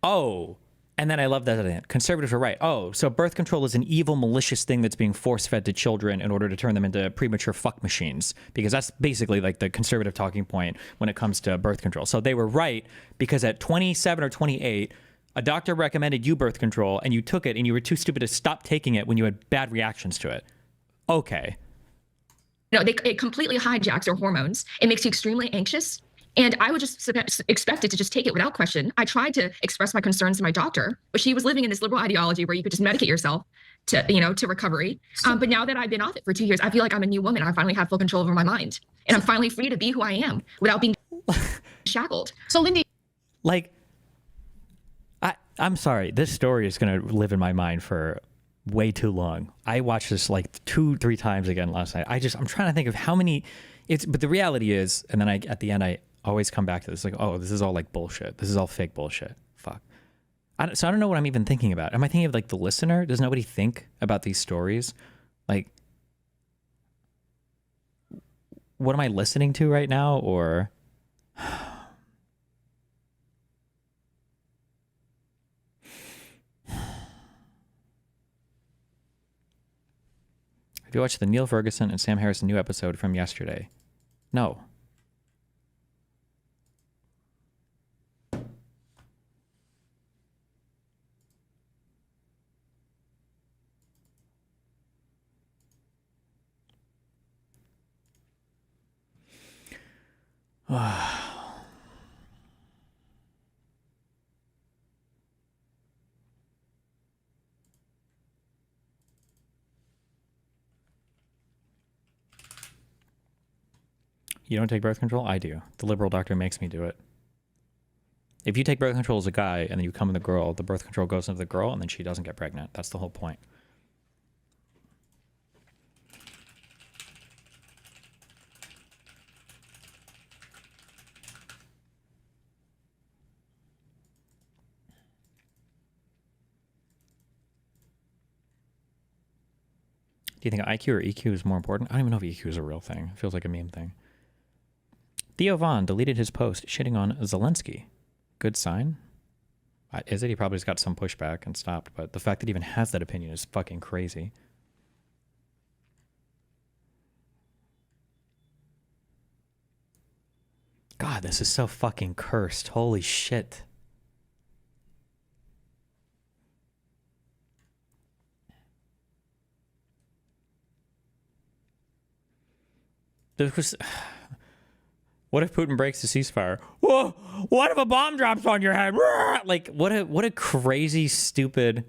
Oh, and then I love that conservatives were right. Oh, so birth control is an evil, malicious thing that's being force fed to children in order to turn them into premature fuck machines. Because that's basically like the conservative talking point when it comes to birth control. So they were right because at 27 or 28, a doctor recommended you birth control and you took it and you were too stupid to stop taking it when you had bad reactions to it. Okay. It completely hijacks your hormones. It makes you extremely anxious. And I would just expect it to just take it without question. I tried to express my concerns to my doctor, but she was living in this liberal ideology where you could just medicate yourself to recovery. But now that I've been off it for 2 years, I feel like I'm a new woman. I finally have full control over my mind. And I'm finally free to be who I am without being shackled. So Lindy. I'm sorry. This story is going to live in my mind for way too long. I watched this like 2-3 times again last night. I'm trying to think of how many but the reality is, and then at the end, I always come back to this like, oh, this is all like bullshit. This is all fake bullshit. Fuck. So I don't know what I'm even thinking about. Am I thinking of like the listener? Does nobody think about these stories? Like, what am I listening to right now? Or have you watched the Neil Ferguson and Sam Harrison new episode from yesterday? No. You don't take birth control? I do. The liberal doctor makes me do it. If you take birth control as a guy and then you come in the girl, the birth control goes into the girl and then she doesn't get pregnant. That's the whole point. Do you think IQ or EQ is more important? I don't even know if EQ is a real thing. It feels like a meme thing. Theo Vaughn deleted his post shitting on Zelensky. Good sign? Is it? He probably just got some pushback and stopped, but the fact that he even has that opinion is fucking crazy. God, this is so fucking cursed. Holy shit. This was... What if Putin breaks the ceasefire? Whoa! What if a bomb drops on your head? Like, what a crazy, stupid...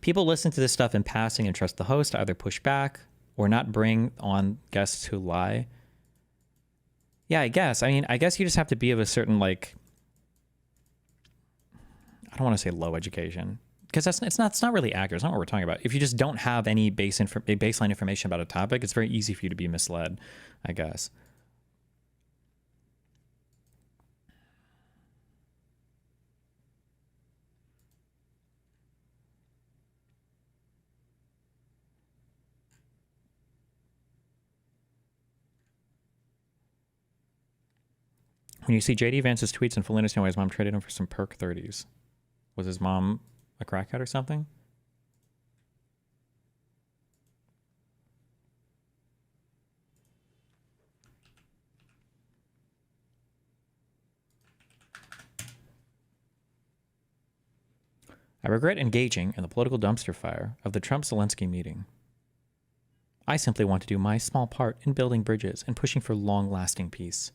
People listen to this stuff in passing and trust the host to either push back or not bring on guests who lie. Yeah, I guess. I mean, I guess you just have to be of a certain, like... I don't want to say low education. Because it's not really accurate. It's not what we're talking about. If you just don't have any baseline information about a topic, it's very easy for you to be misled, I guess. When you see JD Vance's tweets and full understand why his mom traded him for some perk 30s. Was his mom a crackhead or something? I regret engaging in the political dumpster fire of the Trump-Zelensky meeting. I simply want to do my small part in building bridges and pushing for long-lasting peace.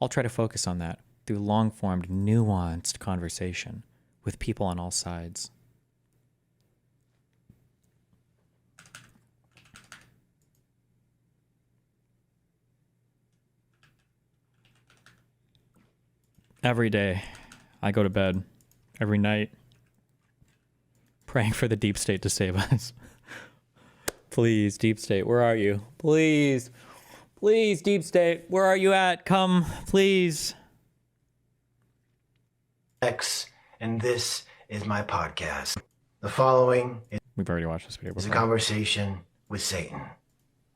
I'll try to focus on that through long-formed, nuanced conversation with people on all sides. Every day, I go to bed, every night, praying for the deep state to save us. Please, deep state, where are you? Please, please, deep state, where are you at? Come, please. And this is my podcast. The following is We've already watched this video a before. conversation with Satan,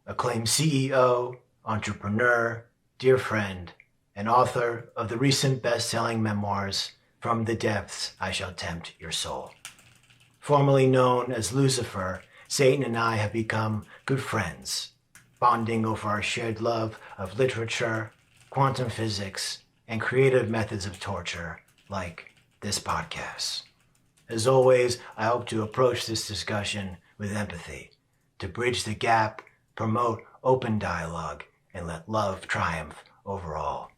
acclaimed CEO, entrepreneur, dear friend, and author of the recent best-selling memoirs, From the Depths I Shall Tempt Your Soul. Formerly known as Lucifer, Satan and I have become good friends, bonding over our shared love of literature, quantum physics, and creative methods of torture, like this podcast. As always, I hope to approach this discussion with empathy, to bridge the gap, promote open dialogue, and let love triumph over all,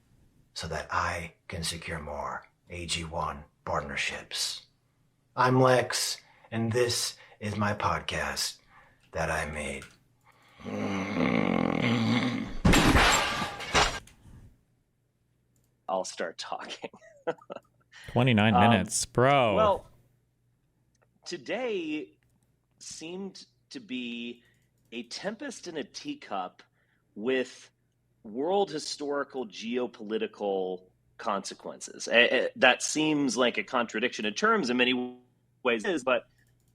so that I can secure more AG1 partnerships. I'm Lex, and this is my podcast that I made. I'll start talking. 29 minutes, bro. Well, today seemed to be a tempest in a teacup with world historical geopolitical consequences. That seems like a contradiction in terms in many ways, but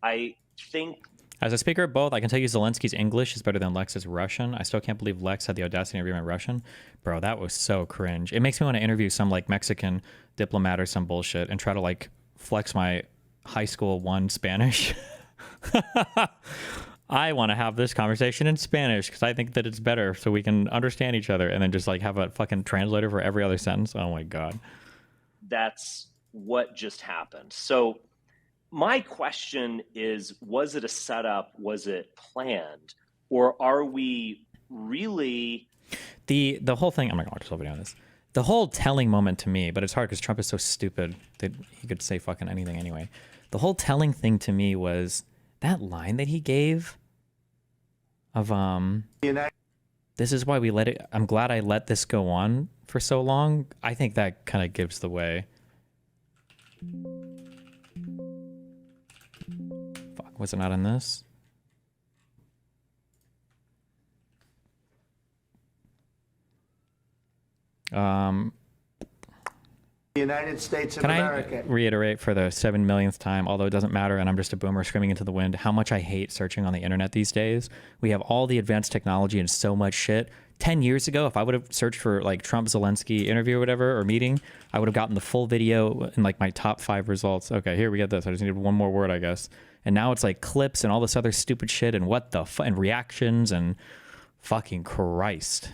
I think... As a speaker of both, I can tell you Zelensky's English is better than Lex's Russian. I still can't believe Lex had the audacity to interview him in Russian. Bro, that was so cringe. It makes me want to interview some like Mexican diplomat or some bullshit and try to like flex my high school 1 Spanish. I want to have this conversation in Spanish because I think that it's better so we can understand each other, and then just like have a fucking translator for every other sentence. Oh my God. That's what just happened. So my question is, was it a setup? Was it planned? Or are we really... The whole thing, I'm not going to watch this whole video on this. The whole telling moment to me, but it's hard because Trump is so stupid that he could say fucking anything anyway. The whole telling thing to me was that line that he gave of this is why we let it. I'm glad I let this go on for so long. I think that kind of gives the way. Fuck, was it not in this? The United States of Can America. I reiterate for the 7 millionth time, although it doesn't matter and I'm just a boomer screaming into the wind, how much I hate searching on the internet these days. We have all the advanced technology and so much shit. 10 years ago, if I would have searched for like Trump Zelensky interview or whatever, or meeting, I would have gotten the full video and like my top 5 results. Okay, here we get this. I just needed one more word, I guess. And now it's like clips and all this other stupid shit and what the and reactions and fucking Christ.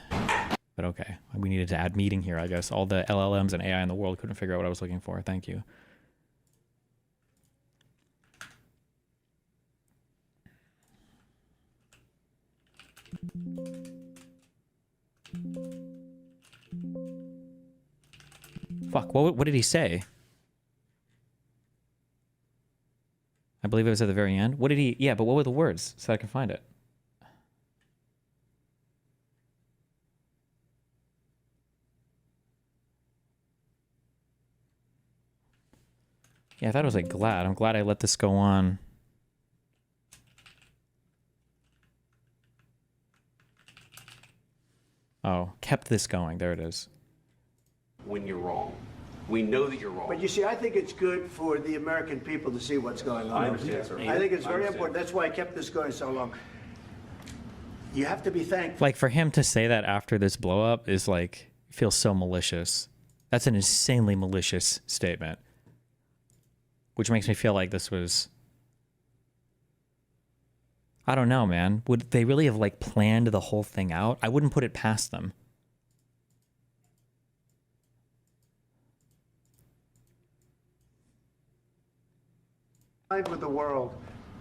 But okay, we needed to add meeting here, I guess. All the LLMs and AI in the world couldn't figure out what I was looking for. Thank you. Fuck, what did he say? I believe it was at the very end. What did he... Yeah, but what were the words so I can find it? Yeah, I thought it was like glad. I'm glad I let this go on. Oh, kept this going. There it is. When you're wrong. We know that you're wrong. But you see, I think it's good for the American people to see what's going on. I understand, sir. I think it's very important. That's why I kept this going so long. You have to be thankful. Like, for him to say that after this blow up is like, feels so malicious. That's an insanely malicious statement. Which makes me feel like this was... I don't know, man. Would they really have like planned the whole thing out? I wouldn't put it past them. With the world,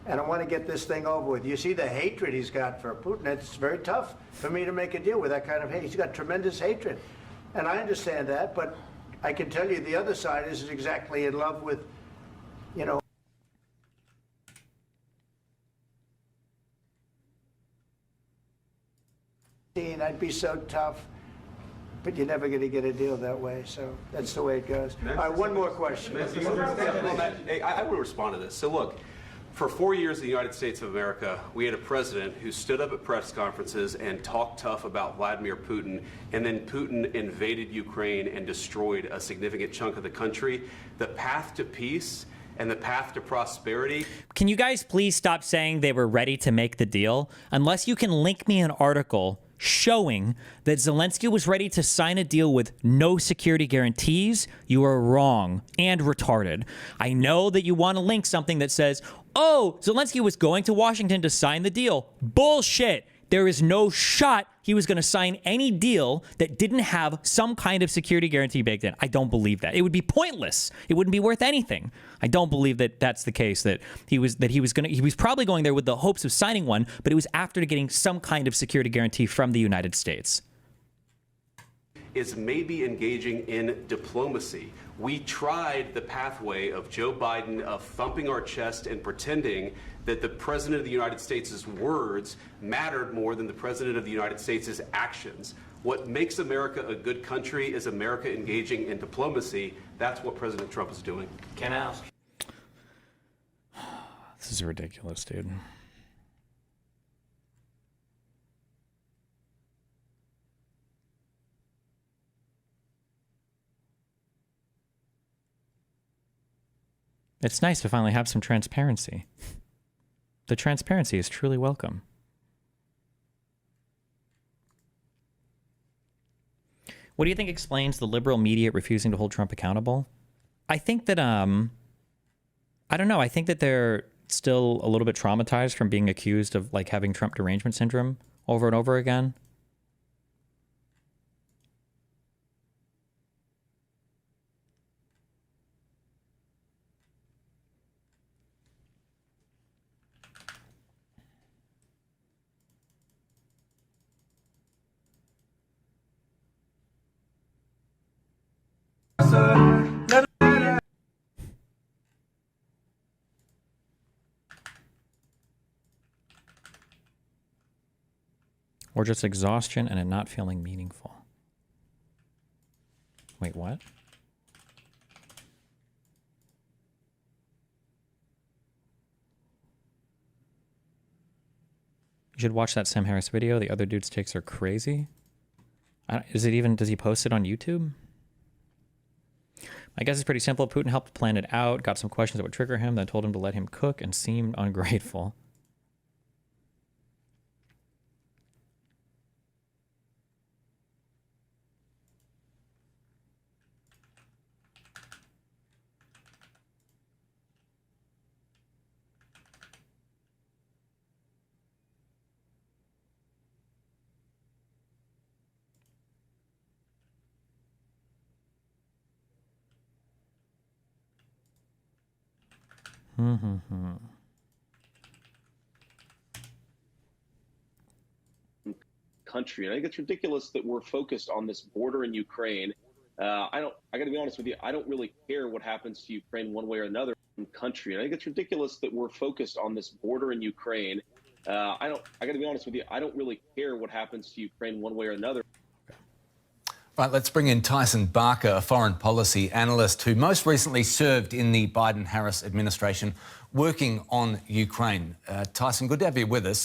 and I want to get this thing over with. You see the hatred he's got for Putin. It's very tough for me to make a deal with that kind of hate. He's got tremendous hatred, and I understand that, but I can tell you the other side is exactly in love with, you know. And I'd be so tough, but you're never going to get a deal that way. So that's the way it goes. All right, one more question. Hey, I will respond to this. So look, for 4 years in the United States of America, we had a president who stood up at press conferences and talked tough about Vladimir Putin, and then Putin invaded Ukraine and destroyed a significant chunk of the country. The path to peace and the path to prosperity. Can you guys please stop saying they were ready to make the deal? Unless you can link me an article showing that Zelensky was ready to sign a deal with no security guarantees, you are wrong and retarded. I know that you want to link something that says, oh, Zelensky was going to Washington to sign the deal. Bullshit. There is no shot he was going to sign any deal that didn't have some kind of security guarantee baked in. I don't believe that. It would be pointless. It wouldn't be worth anything. I don't believe that that's the case, that he was probably going there with the hopes of signing one, but it was after getting some kind of security guarantee from the United States. Is maybe engaging in diplomacy. We tried the pathway of Joe Biden of thumping our chest and pretending that the President of the United States' words mattered more than the President of the United States' actions. What makes America a good country is America engaging in diplomacy. That's what President Trump is doing. Can I ask? This is ridiculous, dude. It's nice to finally have some transparency. The transparency is truly welcome. What do you think explains the liberal media refusing to hold Trump accountable? I think that, I don't know. I think that they're still a little bit traumatized from being accused of like having Trump derangement syndrome over and over again. Or just exhaustion and it not feeling meaningful. Wait, what? You should watch that Sam Harris video. The other dude's takes are crazy. Does he post it on YouTube? I guess it's pretty simple. Putin helped plan it out, got some questions that would trigger him, then told him to let him cook and seemed ungrateful. Country, and I think it's ridiculous that we're focused on this border in Ukraine. I got to be honest with you. I don't really care what happens to Ukraine one way or another. Country, and I think it's ridiculous that we're focused on this border in Ukraine. I got to be honest with you. I don't really care what happens to Ukraine one way or another. Right, let's bring in Tyson Barker, a foreign policy analyst who most recently served in the Biden-Harris administration working on Ukraine. Tyson, good to have you with us.